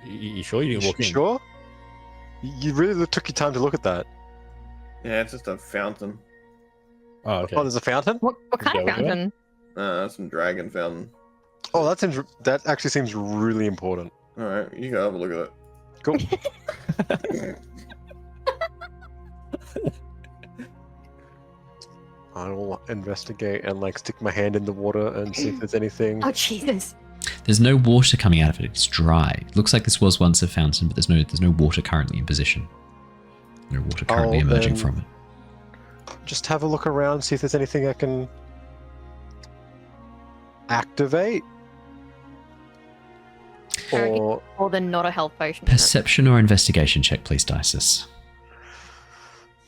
You sure you didn't walk in? Sure? You really took your time to look at that. Yeah, it's just a fountain. Oh, okay. Oh, there's a fountain? What kind of Okay, well. fountain? Some dragon fountain. Oh, that actually seems really important. All right, you go have a look at it. Cool. I will investigate and like stick my hand in the water and see if there's anything. Oh Jesus! There's no water coming out of it. It's dry. It looks like this was once a fountain, but there's no water currently in position. No water currently emerging then from it. Just have a look around, see if there's anything I can activate. Or Or the not a health potion. Perception or investigation check, please, Dysis.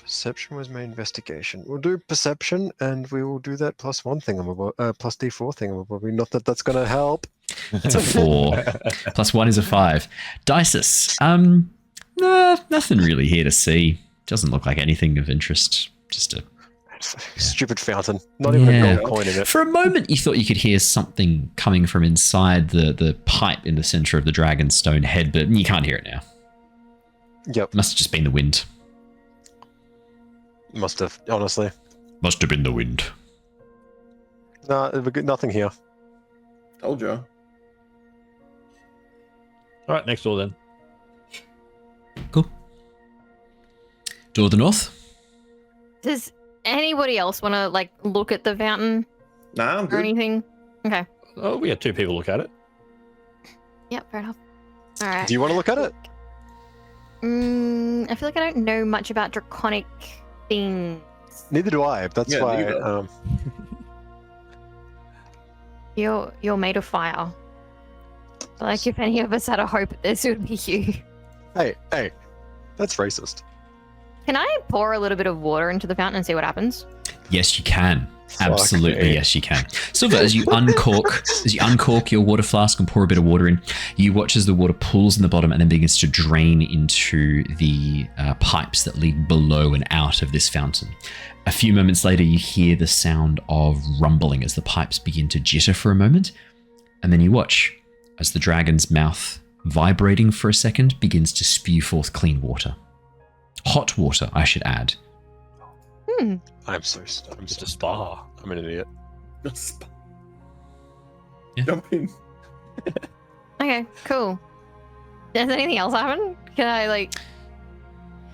perception was my investigation. We'll do perception, and we will do that plus one thingamabob, plus D4 thingamabob. Not that that's going to help. It's a 4. Plus 1 is a 5. Dysis. Nah, nothing really here to see. Doesn't look like anything of interest. Just a... Stupid fountain. Not even a gold coin in it. For a moment, you thought you could hear something coming from inside the pipe in the center of the dragon's stone head, but you can't hear it now. Yep. Must have just been the wind. Must have, honestly. Must have been the wind. No, nothing here. Told you. All right, next door then. Cool. Door of the north? Does anybody else want to like look at the fountain Nah, I'm or good. anything? Okay. Oh, we had 2 people look at it. Yep, fair enough. All right. Do you want to look at it? I feel like I don't know much about draconic things. Neither do I. That's Yeah, why. neither. You're made of fire. Like if any of us had a hope, this would be you. Hey, that's racist. Can I pour a little bit of water into the fountain and see what happens? Yes, you can. Fuck Absolutely, me. yes, you can. Sylver, as you uncork your water flask and pour a bit of water in, you watch as the water pools in the bottom and then begins to drain into the pipes that lead below and out of this fountain. A few moments later, you hear the sound of rumbling as the pipes begin to jitter for a moment, and then you watch as the dragon's mouth, vibrating for a second, begins to spew forth clean water. Hot water, I should add. I'm so. It's a spa. I'm an idiot. Yeah. Jump in. Okay, cool. Does anything else happen? Can I like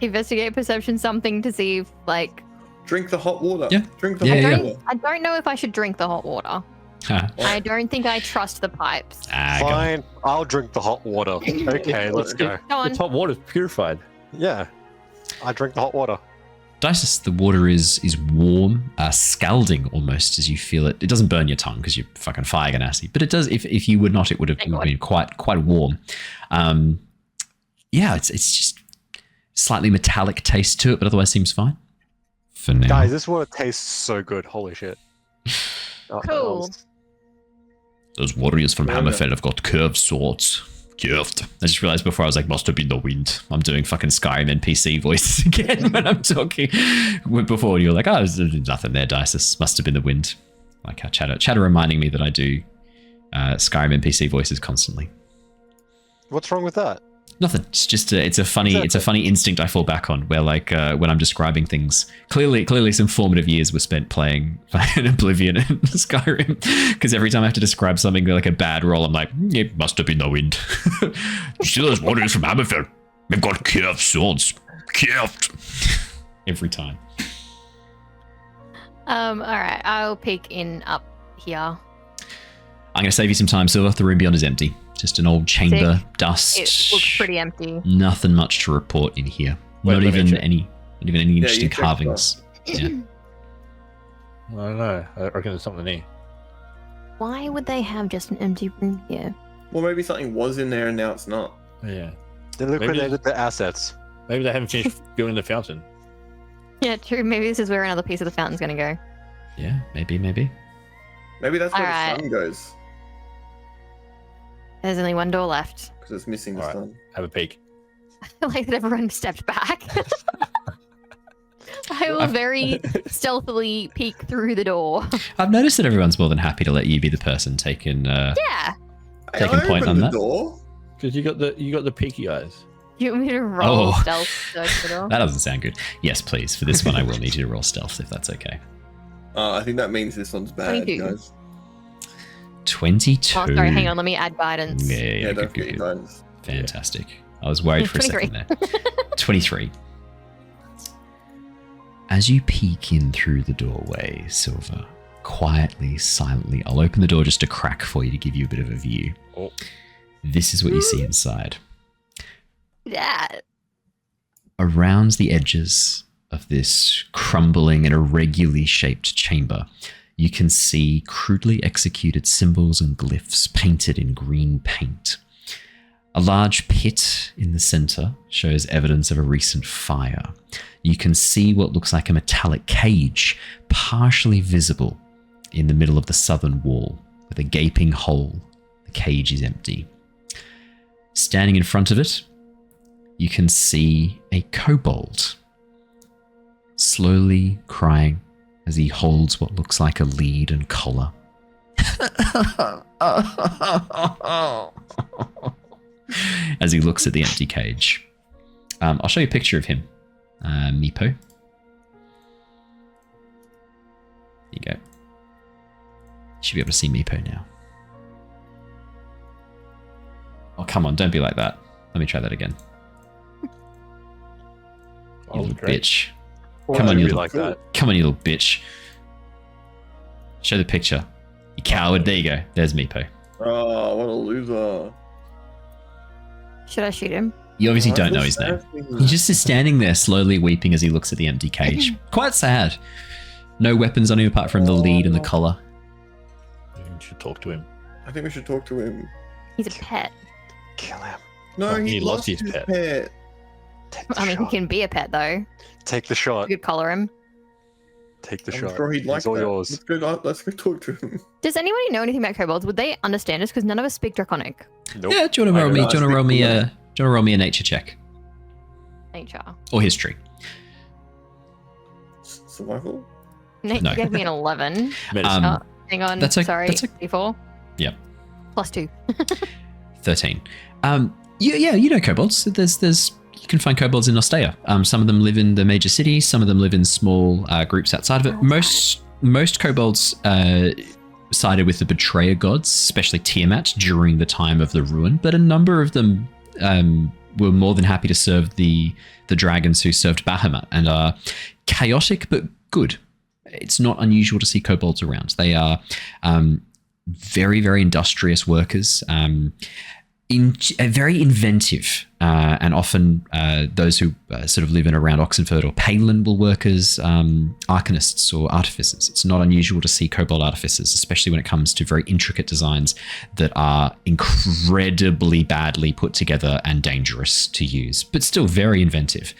investigate perception something to see if like Drink the hot water. Yeah. Drink the Yeah, hot yeah. water. I don't know if I should drink the hot water. Huh. I don't think I trust the pipes. Go on. Fine, I'll drink the hot water. Okay, let's go. Go on. The top water's purified. Yeah, I drink the hot water. Dysis, the water is warm, scalding almost as you feel it. It doesn't burn your tongue because you're fucking fire Genasi, but it does. If you would not, it would have been quite warm. Yeah, it's just slightly metallic taste to it, but otherwise seems fine. For now, Guys, this water tastes so good. Holy shit. Cool. those warriors from Yeah. Hammerfell have got curved swords. Curved. I just realized before I was like, must have been the wind. I'm doing fucking Skyrim NPC voices again when I'm talking. Before you were like, oh, there's nothing there, Dysis. Must have been the wind. Like how chatter reminding me that I do Skyrim NPC voices constantly. What's wrong with that? Nothing. It's just it's a funny instinct I fall back on, where like when I'm describing things, clearly some formative years were spent playing Oblivion and Skyrim, because every time I have to describe something like a bad roll, I'm like, it must have been the wind. Still has warriors from Hammerfell. They've got curved swords. Curved. Every time. All right, I'll peek in up here. I'm going to save you some time, Sylver. The room beyond is empty. Just an old chamber, dust. It looks pretty empty. Nothing much to report in here. Not even any interesting carvings. Yeah. I don't know. I reckon there's something there. Why would they have just an empty room here? Well, maybe something was in there and now it's not. Yeah. They liquidated the assets. Maybe they haven't finished building the fountain. Yeah, true. Maybe this is where another piece of the fountain's going to go. Yeah, maybe. Maybe that's where Alright. the sun goes. There's only one door left. Because it's missing the Alright. sun. Have a peek. I like that everyone stepped back. I will very stealthily peek through the door. I've noticed that everyone's more than happy to let you be the person taking Yeah. Taking I point opened on the that. door. Because you got the peeky eyes. You want me to roll Oh. stealth search the door? That doesn't sound good. Yes, please. For this one, I will need you to roll stealth if that's okay. I think that means this one's bad, 22. guys. 22. Oh, sorry, hang on. Let me add guidance. Yeah, Yeah, good, don't good, forget good. your guidance. Fantastic. I was worried for a 23. second there. 23. As you peek in through the doorway, Sylver, quietly, silently, I'll open the door just a crack for you to give you a bit of a view. Oh. This is what you see inside. Yeah. Around the edges of this crumbling and irregularly shaped chamber, you can see crudely executed symbols and glyphs painted in green paint. A large pit in the center shows evidence of a recent fire. You can see what looks like a metallic cage, partially visible in the middle of the southern wall, with a gaping hole. The cage is empty. Standing in front of it, you can see a kobold, slowly crying as he holds what looks like a lead and collar. As he looks at the empty cage. I'll show you a picture of him. Meepo. There you go. You should be able to see Meepo now. Oh, come on, don't be like that. Let me try that again. You Oh, little great. bitch. Why Come on, would you we little, like that? come on, you little bitch. Show the picture. You coward. There you go. There's Meepo. Oh, what a loser. Should I shoot him? You obviously Oh, don't know that's his name. sad. He just is standing there slowly weeping as he looks at the empty cage. Quite sad. No weapons on him apart from the lead and the collar. You should talk to him. I think we should talk to him. He's a pet. Kill him. No, Oh, he, he lost lost his his pet. pet. Take the I mean, he shot. can be a pet, though. Take the shot. You could collar him. Take the I'm shot. sure he'd like It's all that. yours. Let's go talk to him. Does anybody know anything about kobolds? Would they understand us? Because none of us speak Draconic. Nope. Yeah, do you want to I roll don't me? know, Do you want I to roll me speak a? Do you want to roll me a nature check Nature. or history? Survival? Nature No. gave me an 11. Medicine. Oh, hang on. That's okay. Sorry. That's okay. D4. Yep. +2. 13. Yeah, you know kobolds. There's you can find kobolds in Ostea. Some of them live in the major cities. Some of them live in small groups outside of it. Most kobolds sided with the betrayer gods, especially Tiamat, during the time of the ruin. But a number of them were more than happy to serve the dragons who served Bahamut and are chaotic but good. It's not unusual to see kobolds around. They are very, very industrious workers, very inventive, and often those who sort of live in around Oxenford or Palin will work as arcanists or artificers. It's not unusual to see kobold artificers, especially when it comes to very intricate designs that are incredibly badly put together and dangerous to use, but still very inventive.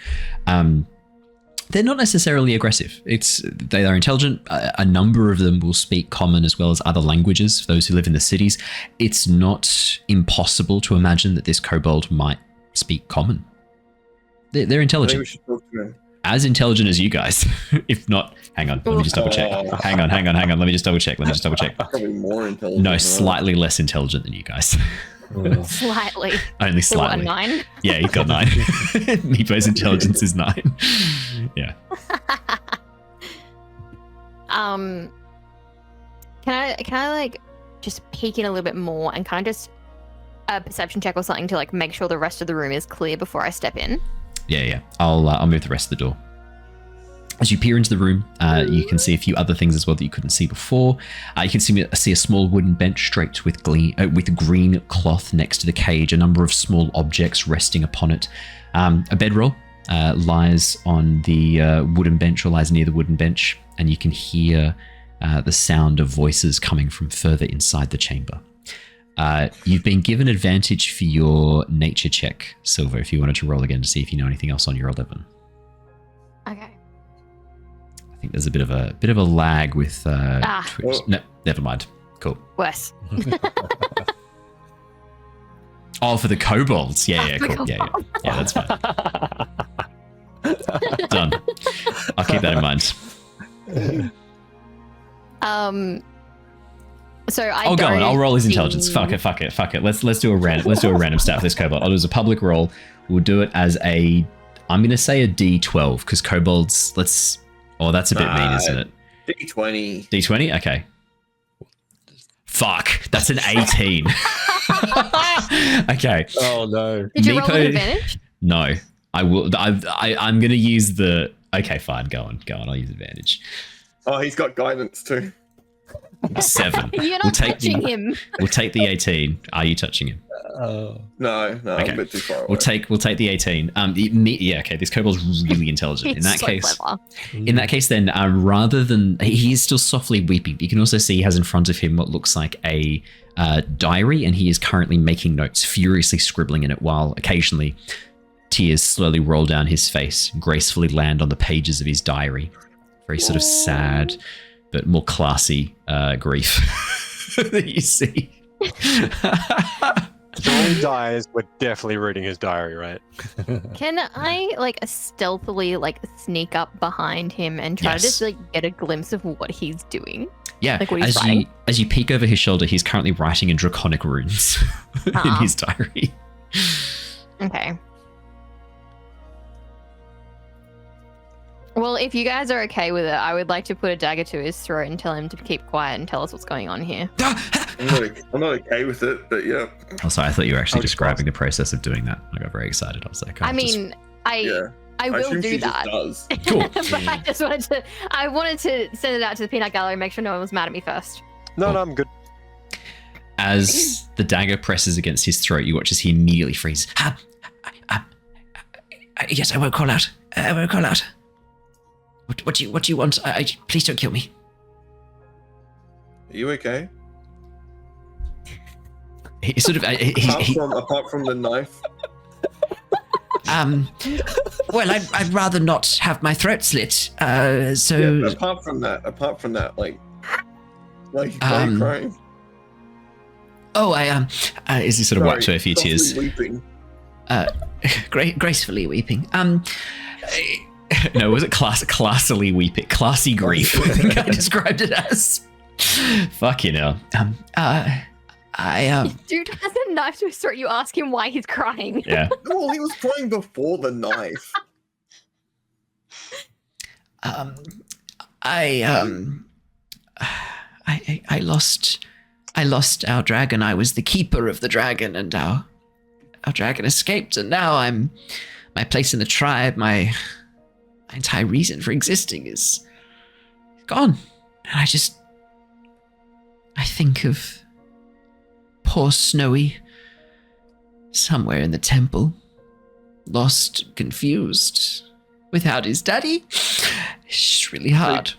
They're not necessarily aggressive. They are intelligent. A number of them will speak common as well as other languages for those who live in the cities. It's not impossible to imagine that this kobold might speak common. They're I think we intelligent. should talk to him. as intelligent as you guys. If not, hang on, let me just double check. Hang on. Let me just double check. Probably more intelligent. No, slightly less intelligent than you guys. Slightly. Only So what, a slightly. 9? Yeah, he's got 9. Meepo's intelligence is 9. Yeah. Can I like just peek in a little bit more and kind of just a perception check or something to like make sure the rest of the room is clear before I step in? Yeah. I'll move the rest of the door. As you peer into the room, you can see a few other things as well that you couldn't see before. You can see a small wooden bench draped with green cloth next to the cage, a number of small objects resting upon it. A bedroll lies on the wooden bench, or lies near the wooden bench, and you can hear the sound of voices coming from further inside the chamber. You've been given advantage for your nature check, Sylver, if you wanted to roll again to see if you know anything else on your 11. Okay. I think there's a bit of a lag with Twitch. Well- No, never mind. Cool. Worse. Oh, for the kobolds. Yeah, cool. Yeah, that's fine. Done. I'll keep that in mind. So I I'll go on. I'll roll his see- intelligence. Fuck it. Let's do a random stat for this kobold. I'll do as a public roll. We'll do it as I'm gonna say a D12 because kobolds. That's a bit mean, isn't it? D20. D20. Okay. Fuck. That's an 18. Okay. Oh no. Did you roll Meepo- with advantage? No, I will. I'm gonna use the. Okay, fine. Go on. I'll use advantage. Oh, he's got guidance too. 7. You're not touching him. We'll take the 18. Are you touching him? No, Okay. I'm a bit too far away. We'll take the 18. Okay. This kobold's really intelligent. In He's that so case, clever. in that case, then rather than he is still softly weeping, you can also see he has in front of him what looks like a diary, and he is currently making notes, furiously scribbling in it, while occasionally tears slowly roll down his face, and gracefully land on the pages of his diary. Very sort of sad, but more classy grief that you see. So when he dies, we're definitely reading his diary, right? Can I like stealthily like sneak up behind him and try to just like get a glimpse of what he's doing? Yeah, Like what he's writing? as you peek over his shoulder, he's currently writing in draconic runes in Ah. his diary. Okay. Well, if you guys are okay with it, I would like to put a dagger to his throat and tell him to keep quiet and tell us what's going on here. I'm not okay with it, but yeah. Oh, sorry, I thought you were actually I'll just describing the process of doing that. I got very excited. I was like, I mean, Yeah. I I will assume do she that. just does. Cool. But I wanted to send it out to the peanut gallery and make sure no one was mad at me first. No, I'm good. As the dagger presses against his throat, you watch as he immediately freezes. Yes, I won't call out. I won't call out. What do you want? Please don't kill me. Are you okay? He sort of. Apart from the knife. Well, I'd rather not have my throat slit. So. Yeah, apart from that, like why are you crying? Oh, as he sort of wipes away a few Softly tears. Weeping. Gracefully weeping. No, was it classily weeping? Classy grief, I think I described it as. Fuck you know. Dude has a knife to his throat. You ask him why he's crying. Yeah. Well, he was crying before the knife. I lost our dragon. I was the keeper of the dragon, and our dragon escaped, and now my place in the tribe, my entire reason for existing is gone. And I think of poor Snowy somewhere in the temple, lost, confused, without his daddy. It's just really hard.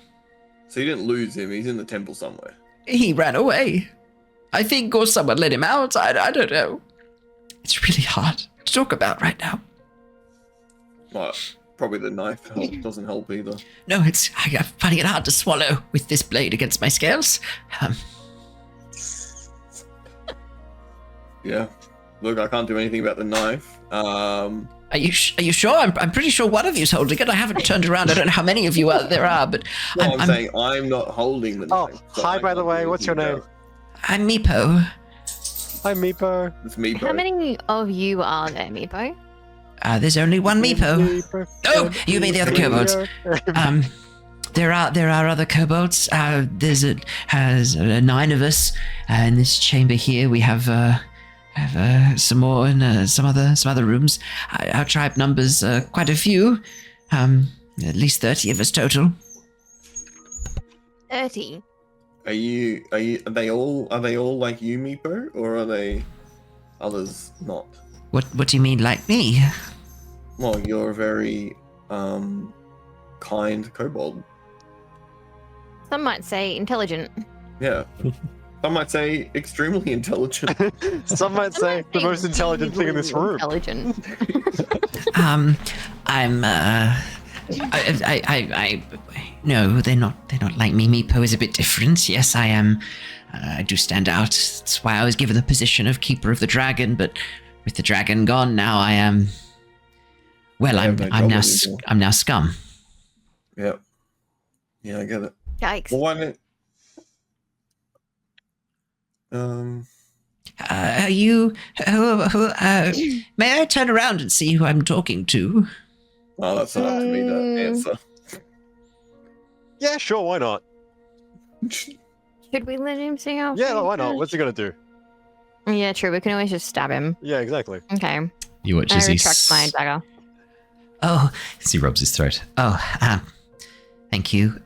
So you didn't lose him. He's in the temple somewhere. He ran away, I think, or someone let him out. I don't know. It's really hard to talk about right now. Well, probably the knife doesn't help either. No, I'm finding it hard to swallow with this blade against my scales. Yeah. Look, I can't do anything about the knife. Are you sure? I'm pretty sure one of you's holding it. I haven't turned around. I don't know how many of you there are, but No, I'm saying I'm not holding the Oh, knife. so hi, I by the can't way. do What's your anything name? about I'm Meepo. Hi, Meepo. it. It's me, How many of you are there, Meepo? There's only one Meepo. Oh, you mean the other kobolds? There are other kobolds. There's 9 of us in this chamber here. We have some more in some other rooms. Our tribe numbers quite a few. At least 30 of us total. 30. Are they all like you, Meepo, or are they others not? What do you mean, like me? Well, you're a very kind kobold. Some might say intelligent. Yeah. Some might say extremely intelligent. Some might say the most intelligent thing in this room. Intelligent. I'm no, they're not like me. Meepo is a bit different. Yes, I am. I do stand out. That's why I was given the position of Keeper of the Dragon, but with the dragon gone, now I am. Well, I'm now scum. Yep. Yeah, I get it. Yikes. Well, why don't... Are you? May I turn around and see who I'm talking to? Oh, that's not up to me to answer. Yeah, sure, why not? Should we let him see our Yeah, why not? What's he gonna do? Yeah, true. We can always just stab him. Yeah, exactly. Okay. You watch I as he retract my dagger. Oh, as he rubs his throat. Oh, thank you.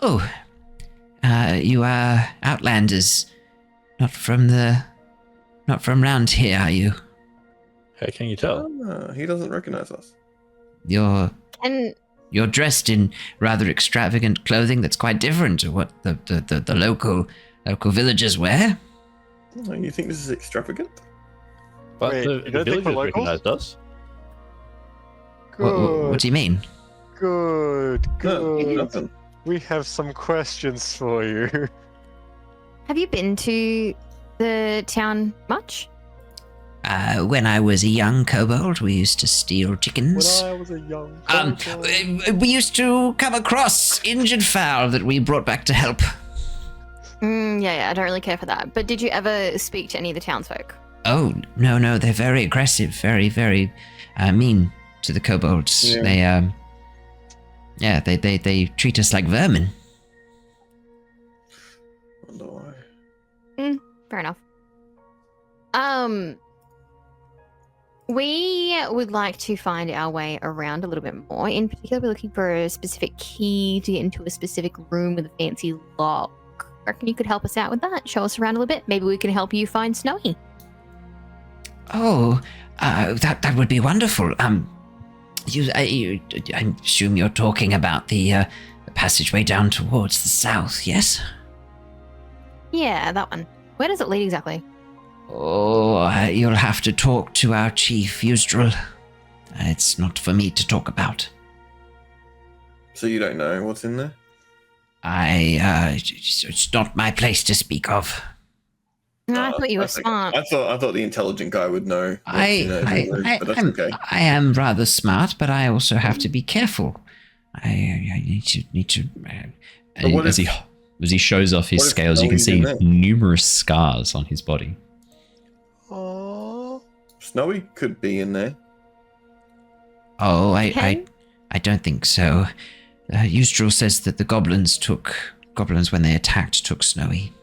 You are outlanders, not from round here, are you? How can you tell? He doesn't recognize us. You're And dressed in rather extravagant clothing that's quite different to what the local villagers wear. Oh, you think this is extravagant? But Wait, you the don't think villagers we're locals? recognized us. What do you mean? Good. No, nothing. We have some questions for you. have you been to the town much? When I was a young kobold, we used to steal chickens. When I was a young We used to come across injured fowl that we brought back to help. Yeah, I don't really care for that. But did you ever speak to any of the townsfolk? Oh, no, they're very aggressive, very, very mean to the kobolds. Yeah. They treat us like vermin. Wonder why. Fair enough. We would like to find our way around a little bit more. In particular, we're looking for a specific key to get into a specific room with a fancy lock. Reckon you could help us out with that? Show us around a little bit. Maybe we can help you find Snowy. Oh, that would be wonderful. I assume you're talking about the passageway down towards the south, yes? Yeah, that one. Where does it lead exactly? Oh, you'll have to talk to our chief, Yusdrul. It's not for me to talk about. So you don't know what's in there? It's not my place to speak of. No, I thought you were smart. I thought the intelligent guy would know. But that's okay. I am rather smart, but I also have to be careful. I need to. As he shows off his scales, you can see numerous scars on his body. Aww. Snowy could be in there. Oh, Okay. I don't think so. Yusdrul says that the goblins when they attacked took Snowy.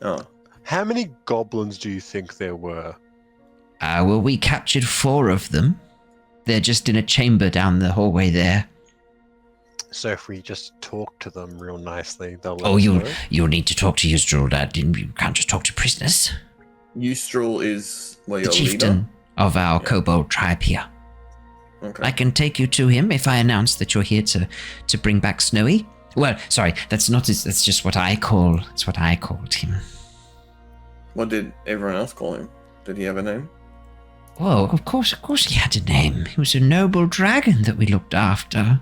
Oh. How many goblins do you think there were? Well, we captured 4 of them. They're just in a chamber down the hallway there. So if we just talk to them real nicely, they'll let Oh, us know? you'll need to talk to Yusdrul, Dad. You can't just talk to prisoners. Yusdrul is The your chieftain leader? of our kobold tribe here. Okay. I can take you to him if I announce that you're here to bring back Snowy. Well, sorry, that's just what I call. It's what I called him. What did everyone else call him? Did he have a name? Oh, of course he had a name. He was a noble dragon that we looked after.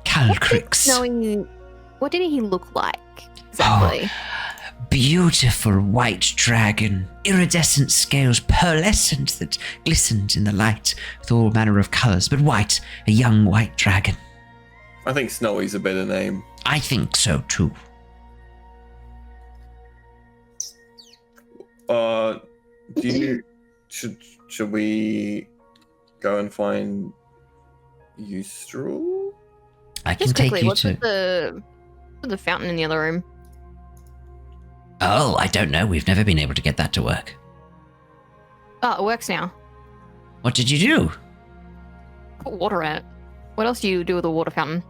Calcrix. What did he look like exactly? beautiful white dragon, iridescent scales pearlescent that glistened in the light with all manner of colours, but white, a young white dragon. I think Snowy's a better name. I think so too. Should we go and find Eustrel? I can Just take quickly, you what's to... with the fountain in the other room? Oh, I don't know. We've never been able to get that to work. Oh, it works now. What did you do? Put water in it. What else do you do with a water fountain?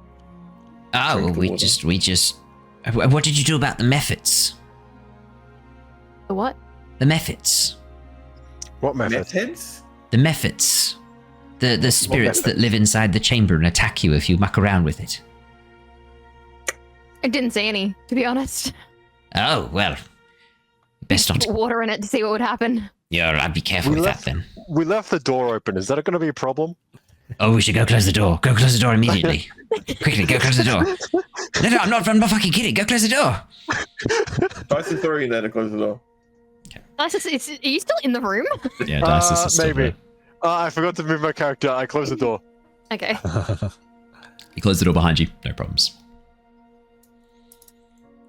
Oh, Drink the we water. just... What did you do about the methods? The what? The methods. What method? Meth heads? The methods. The spirits that live inside the chamber and attack you if you muck around with it. I didn't see any, to be honest. Oh, well. Best not... Put water in it to see what would happen. Yeah, I'd be careful with that then. We left the door open. Is that going to be a problem? Oh, we should go close the door. Go close the door immediately. Quickly, go close the door. No, I'm not fucking kidding. Go close the door. Dysis already there to close the door. Dysis, are you still in the room? Yeah, Dysis is still maybe. there. I forgot to move my character. I closed the door. Okay. You close the door behind you. No problems.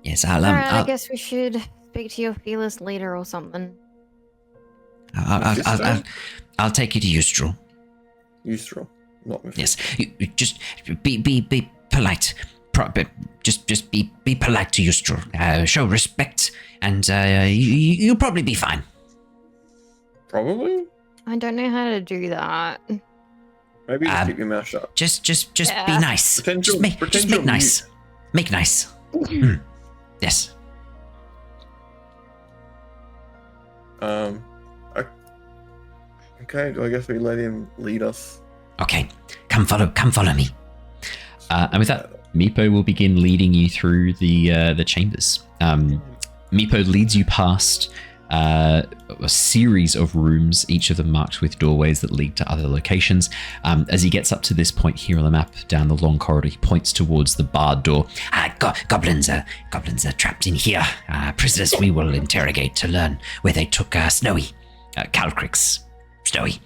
Yes, Alright, I guess we should speak to your fearless leader or something. I'll take you to Eustrel. Eustrel, not Mephisto. Yes, you just be polite. Just be polite to Eustrel. Show respect, and you'll probably be fine. Probably. I don't know how to do that. Maybe just keep your mouth shut. Just Yeah. be nice. Pretend Just you're- make pretend you're nice. Make nice. Yes. Okay, I guess we let him lead us. Okay. Come follow me. And with that, Meepo will begin leading you through the chambers. Meepo leads you past a series of rooms, each of them marked with doorways that lead to other locations. As he gets up to this point here on the map, down the long corridor, he points towards the barred door. Goblins are trapped in here. Prisoners we will interrogate to learn where they took Snowy. Calcrix. Snowy.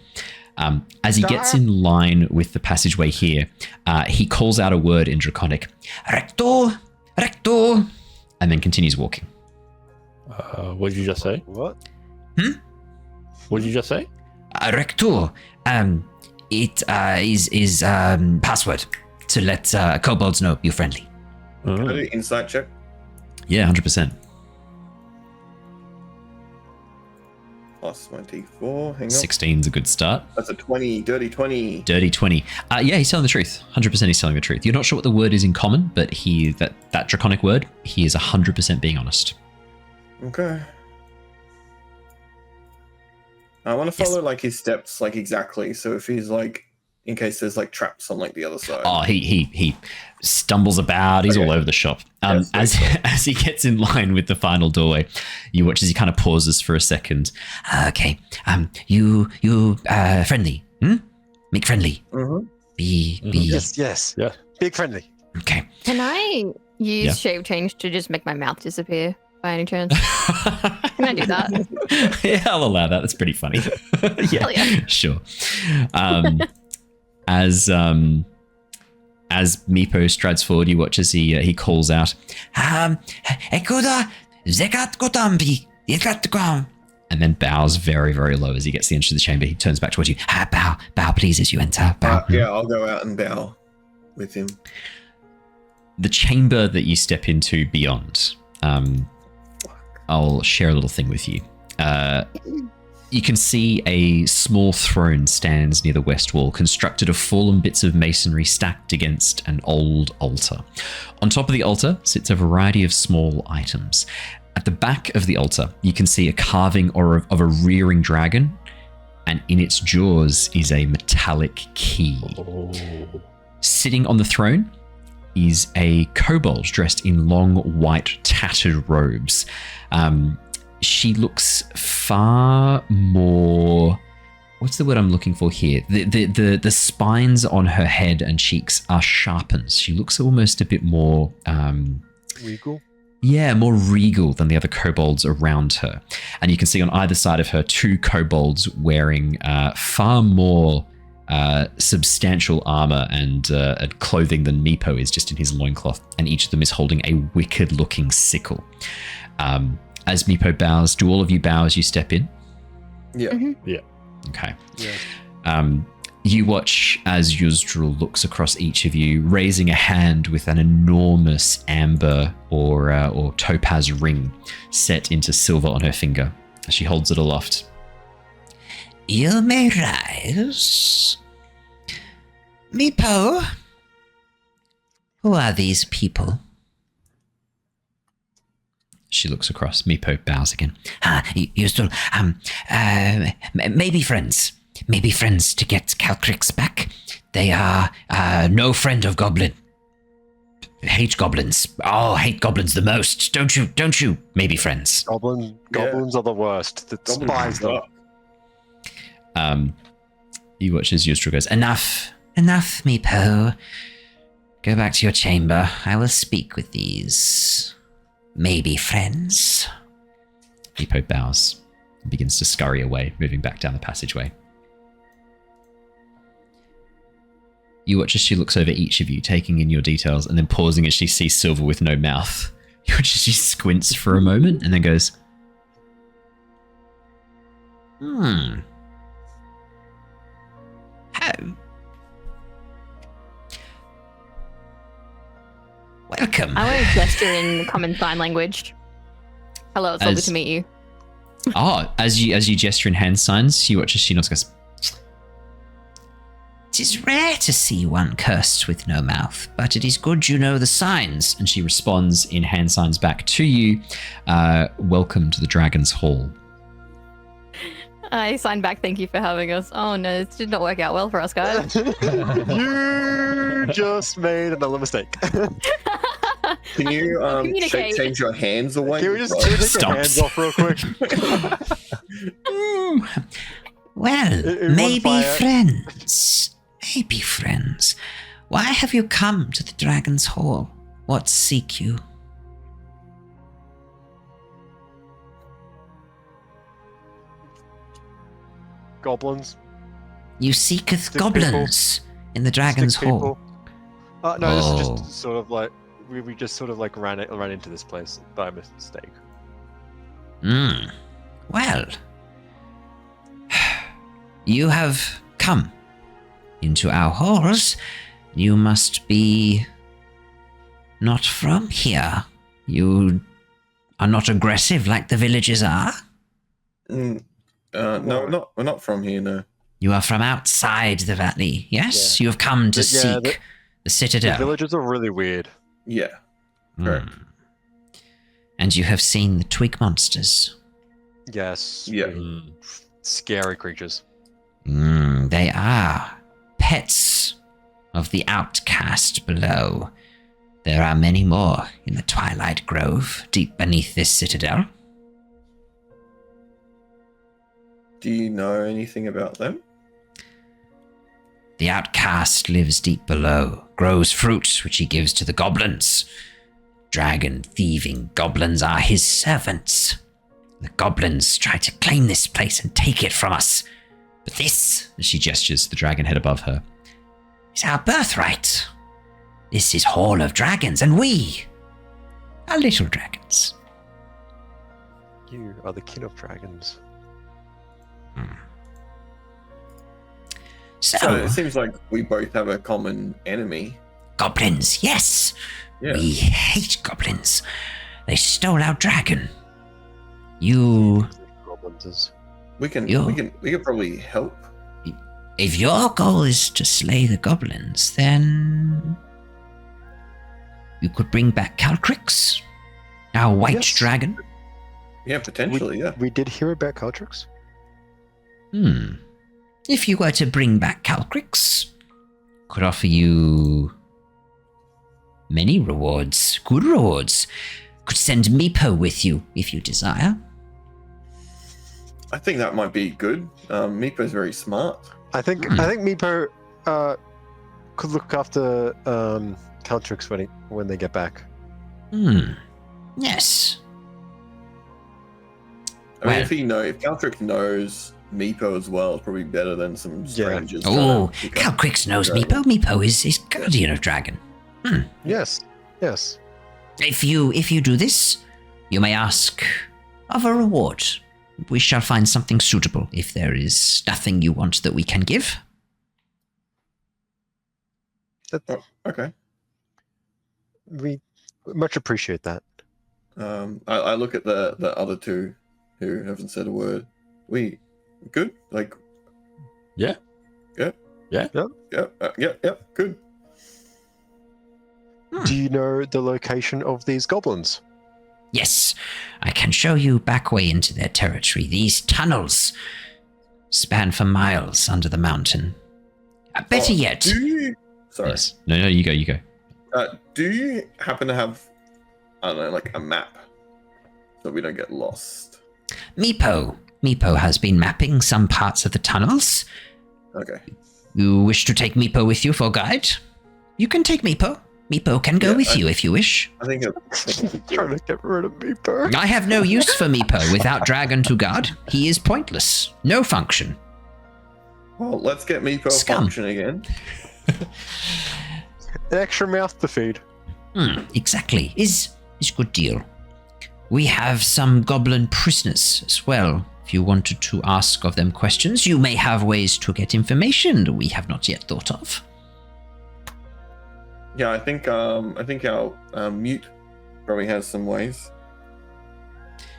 As he gets in line with the passageway here, he calls out a word in Draconic. Rector! And then continues walking. What did you just say? What? What did you just say? Rector. It is password to let kobolds know you're friendly. Can I do insight check? Yeah, 100%. Plus my D4. Hang on. 16's a good start. That's a 20. Dirty 20. Dirty 20. Yeah, he's telling the truth. 100% he's telling the truth. You're not sure what the word is in common, but that draconic word, he is 100% being honest. Okay. I want to follow like his steps like exactly. So if he's like, in case there's like traps on like the other side. Oh, he stumbles about. He's all over the shop. Yes, as he gets in line with the final doorway, you watch as he kind of pauses for a second. Okay. You friendly? Make friendly. Mm-hmm. Be. Yes. Yeah. Big friendly. Okay. Can I use shape change to just make my mouth disappear by any chance? Can I do that? Yeah, I'll allow that. That's pretty funny. Yeah, Hell yeah. Sure. As Meepo strides forward, you watch as he calls out, Ekoda Zekat Kotambi Yekat, and then bows very, very low as he gets to the entrance of the chamber. He turns back towards you. Bow please as you enter. Bow. Yeah, I'll go out and bow with him. The chamber that you step into beyond, I'll share a little thing with you. You can see a small throne stands near the west wall, constructed of fallen bits of masonry stacked against an old altar. On top of the altar sits a variety of small items. At the back of the altar, you can see a carving of a rearing dragon, and in its jaws is a metallic key. Oh. Sitting on the throne is a kobold dressed in long, white, tattered robes. She looks far more... What's the word I'm looking for here? The spines on her head and cheeks are sharpened. She looks almost a bit more... Regal? more regal than the other kobolds around her. And you can see on either side of her 2 kobolds wearing far more substantial armor and clothing than Meepo is just in his loincloth. And each of them is holding a wicked-looking sickle. As Meepo bows, do all of you bow as you step in? Yeah. Yeah. Okay. Yeah. You watch as Yusdril looks across each of you, raising a hand with an enormous amber or topaz ring set into silver on her finger as she holds it aloft. You may rise. Meepo, who are these people? She looks across. Meepo bows again. Yusdril, maybe friends. Maybe friends to get Calcrix back. They are no friend of goblin. Hate goblins. Oh, hate goblins the most. Don't you? Maybe friends. Goblins are the worst. That despise them. You watch as Yusdril goes, Enough, Meepo. Go back to your chamber. I will speak with these maybe friends. Meepo bows and begins to scurry away, moving back down the passageway. You watch as she looks over each of you, taking in your details, and then pausing as she sees Sylver with no mouth. You watch as she squints for a moment and then goes, Oh. Welcome. I want to gesture in common sign language. Hello, it's lovely to meet you. As you gesture in hand signs, you watch as she nods and goes, It is rare to see one cursed with no mouth, but it is good you know the signs. And she responds in hand signs back to you. Welcome to the Dragon's Hall. I sign back, thank you for having us. Oh no, this did not work out well for us, guys. You just made another mistake. Can you Communicate. change your hands away? Can we just take your hands off real quick? Well, maybe friends. Maybe friends. Why have you come to the Dragon's Hall? What seek you? Goblins. You seeketh Stick goblins in the Dragon's Stick Hall. people. No, this is just sort of like we just sort of like ran into this place by mistake. Well, you have come into our halls. You must be not from here. You are not aggressive like the villagers are. No, we're not from here, no. You are from outside the valley, yes? You have come to seek the citadel. The villagers are really weird. Yeah. Correct. And you have seen the twig monsters. Yes. Yeah. Scary creatures. They are pets of the outcast below. There are many more in the Twilight Grove, deep beneath this citadel. Do you know anything about them? The outcast lives deep below, grows fruit which he gives to the goblins. Dragon-thieving goblins are his servants. The goblins try to claim this place and take it from us. But this, as she gestures the dragon head above her, is our birthright. This is Hall of Dragons, and we are little dragons. You are the king of dragons. So it seems like we both have a common enemy. Goblins, yes. Yeah. We hate goblins. They stole our dragon. You... Goblins. We can probably help. If your goal is to slay the goblins, then you could bring back Calcrix, our white dragon. Yeah, potentially, yeah. We did hear about Caltrix. If you were to bring back Calcrix, could offer you many rewards, good rewards. Could send Meepo with you if you desire. I think that might be good. Meepo's very smart. I think Meepo could look after Caltrix when they get back. Yes. I mean, Well- if Caltrick knows Meepo as well, it's probably better than some strangers. Oh, trying to pick up Calcrix knows dragon. Meepo. Meepo is guardian of dragon. Yes. Yes. If you do this, you may ask of a reward. We shall find something suitable if there is nothing you want that we can give. Oh, okay. We much appreciate that. I look at the other two who haven't said a word. We good? Like, Yeah. yeah, Yeah. yeah, good. Do you know the location of these goblins? Yes, I can show you back way into their territory. These tunnels span for miles under the mountain. Better Oh, yet. Do you? Sorry. Yes. No, you go. Do you happen to have, I don't know, like a map so we don't get lost? Meepo has been mapping some parts of the tunnels. Okay. You wish to take Meepo with you for guide? You can take Meepo. Meepo can go Yeah, with you if you wish. I think Trying to get rid of me, bro. I have no use for Meepo without dragon to guard. He is pointless. No function. well, let's get Meepo Scum. function again. An extra mouth to feed. Exactly. Is good deal. We have some goblin prisoners as well. If you wanted to ask of them questions, you may have ways to get information that we have not yet thought of. Yeah, I think our mute probably has some ways.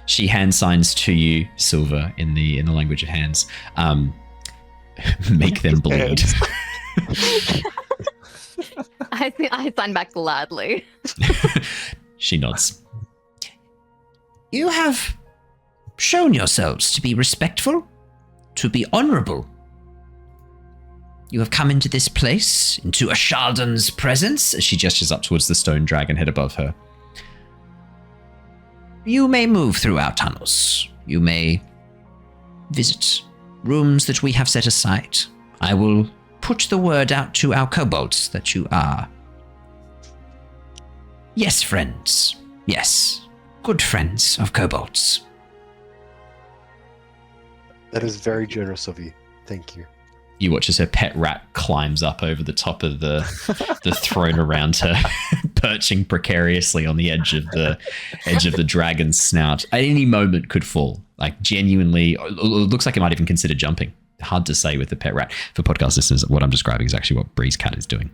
She hand signs to you, Sylver, in the language of hands. Make them bleed. I think I sign back gladly. She nods. You have shown yourselves to be respectful, to be honorable. You have come into this place, into a Shaldan's presence, as she gestures up towards the stone dragon head above her. You may move through our tunnels. You may visit rooms that we have set aside. I will put the word out to our kobolds that you are. Yes, friends. Yes. Good friends of kobolds. That is very generous of you. Thank you. You watch as her pet rat climbs up over the top of the throne around her, perching precariously on the edge of the dragon's snout. At any moment could fall. Like genuinely, it looks like it might even consider jumping. Hard to say with the pet rat. For podcast listeners, what I'm describing is actually what Bree's cat is doing.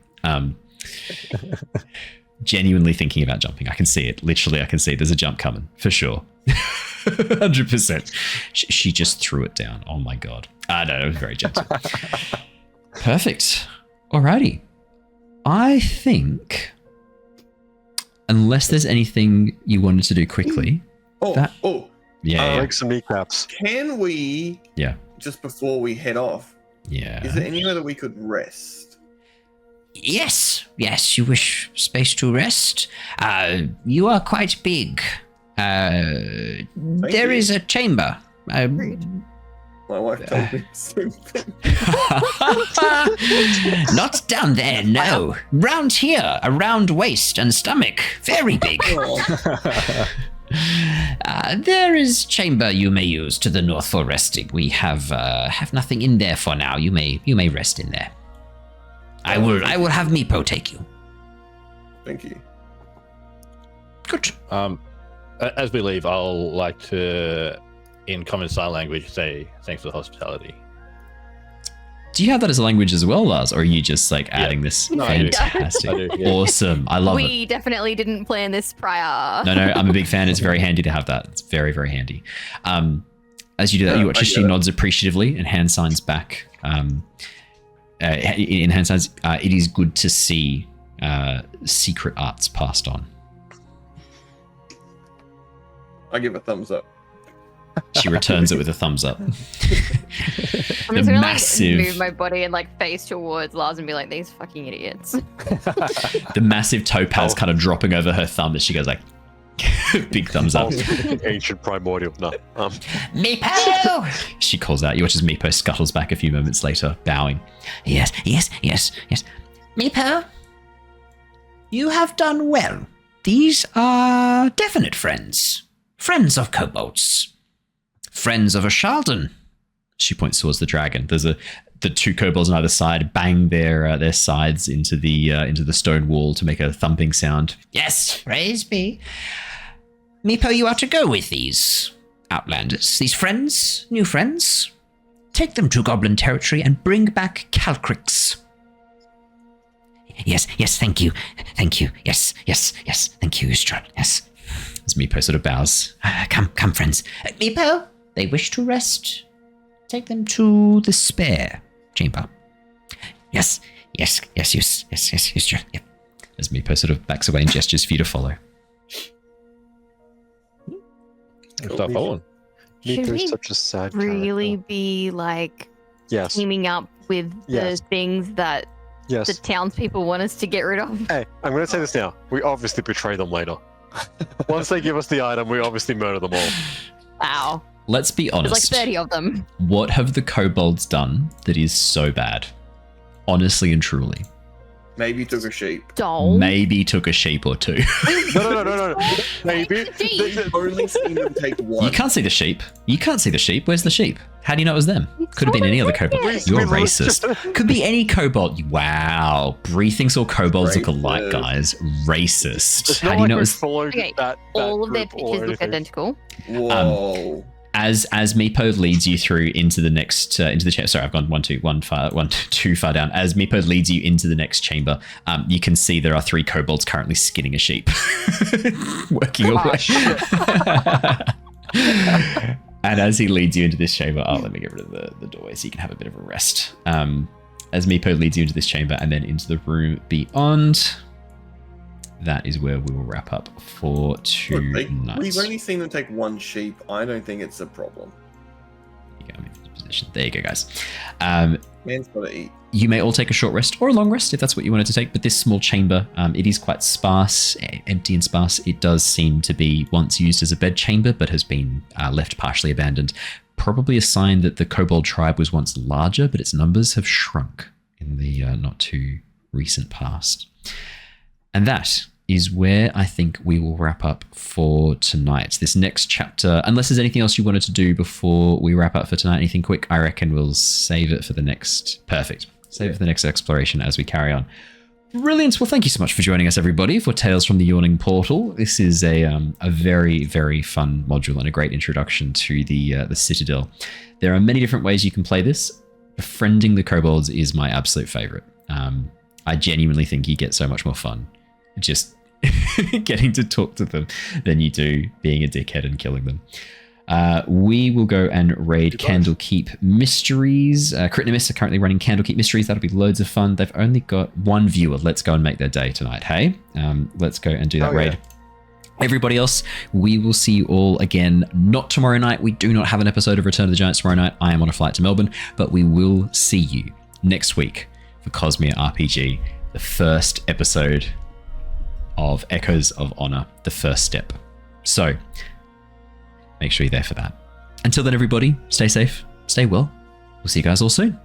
Genuinely thinking about jumping. I can see it. Literally, I can see it. There's a jump coming for sure. 100%. She just threw it down. Oh my god. No, it was very gentle. Perfect. Alrighty. I think, unless there's anything you wanted to do quickly. I like some kneecaps. Can we? Yeah. Just before we head off, Yeah. is there anywhere that we could rest? Yes. You wish space to rest. You are quite big. There you. is a chamber. My wife told me something. Not down there, no. Round here, around waist and stomach. Very big. There is chamber you may use to the north for resting. We have nothing in there for now. You may rest in there. I will have Meepo take you. Thank you. Good. As we leave, I'll like to, in common sign language, say thanks for the hospitality. Do you have that as a language as well, Lars? Or are you just like adding this? No, I do. Fantastic. I do, yeah. Awesome. I love it. We definitely didn't plan this prior. No, I'm a big fan. It's very handy to have that. It's very, very handy. As you do that, you watch as she nods appreciatively and hand signs back. In hand signs, it is good to see secret arts passed on. I give a thumbs up. She returns it with a thumbs up. I'm just The gonna massive- like move my body and like face towards Lars and be like, these fucking idiots. The massive topaz kind of dropping over her thumb as she goes like, big thumbs up. Ancient primordial. No. Meepo! She calls out. You watch as Meepo scuttles back a few moments later, bowing. Yes. Meepo, you have done well. These are definite friends. Friends of kobolds. Friends of a Shalden. She points towards the dragon. There's the two kobolds on either side bang their sides into the stone wall to make a thumping sound. Yes, praise be. Meepo, you are to go with these outlanders, these friends, new friends. Take them to Goblin territory and bring back Calcrix. Yes, thank you. Yes, thank you, Strut. Yes. As Meepo sort of bows. Come, friends. Meepo, they wish to rest. Take them to the spare chamber. Yes, Strut. Yep. As Meepo sort of backs away and gestures for you to follow. Start following. Should Meepo's we such a sad really character. be like Yes. teaming up with Yes. the things that Yes. the townspeople want us to get rid of? Hey, I'm going to say this now. We obviously betray them later. Once they give us the item, we obviously murder them all. Wow. Let's be honest. There's like 30 of them. What have the kobolds done that is so bad? Honestly and truly. Maybe took a sheep. Doll. Maybe took a sheep or two. No. Maybe. Only seen them take one. You can't see the sheep. Where's the sheep? How do you know it was them? Could have been any other kobold. it. You're We racist. Could be any kobold. Wow. Bree thinks all kobolds look alike, Racist. guys. Racist. It's How not do you like know it we was... followed Okay, that All of their group or pictures look anything. identical. Whoa. As Meepo leads you through into the next into the chamber. Sorry, I've gone too far down. As Meepo leads you into the next chamber, you can see there are 3 kobolds currently skinning a sheep, working away. And as he leads you into this chamber, let me get rid of the doorway so you can have a bit of a rest. As Meepo leads you into this chamber and then into the room beyond, that is where we will wrap up for tonight. We've only seen them take one sheep. I don't think it's a problem. There you go, guys. Man's got to eat. You may all take a short rest or a long rest if that's what you wanted to take, but this small chamber, it is quite sparse, empty and sparse. It does seem to be once used as a bed chamber, but has been left partially abandoned. Probably a sign that the kobold tribe was once larger, but its numbers have shrunk in the not too recent past. And that is where I think we will wrap up for tonight. This next chapter, unless there's anything else you wanted to do before we wrap up for tonight, anything quick, I reckon we'll save it for the next... Perfect. Save it for the next exploration as we carry on. Brilliant. Well, thank you so much for joining us, everybody, for Tales from the Yawning Portal. This is a very, very fun module and a great introduction to the Citadel. There are many different ways you can play this. Befriending the kobolds is my absolute favorite. I genuinely think you get so much more fun just getting to talk to them than you do being a dickhead and killing them. We will go and raid Candlekeep Mysteries. Crit and Miss are currently running Candlekeep Mysteries. That'll be loads of fun. They've only got 1 viewer. Let's go and make their day tonight, hey? Let's go and do that raid. Yeah. Everybody else, we will see you all again, not tomorrow night. We do not have an episode of Return of the Giants tomorrow night. I am on a flight to Melbourne, but we will see you next week for Cosmere RPG, the first episode of Echoes of Honor, the first step. So make sure you're there for that. Until then, everybody, stay safe, stay well. We'll see you guys all soon.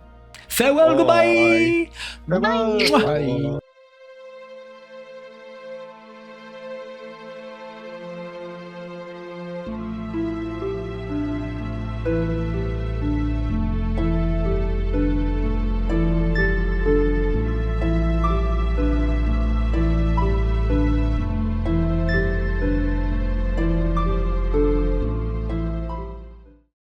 Farewell, goodbye. Bye. Bye.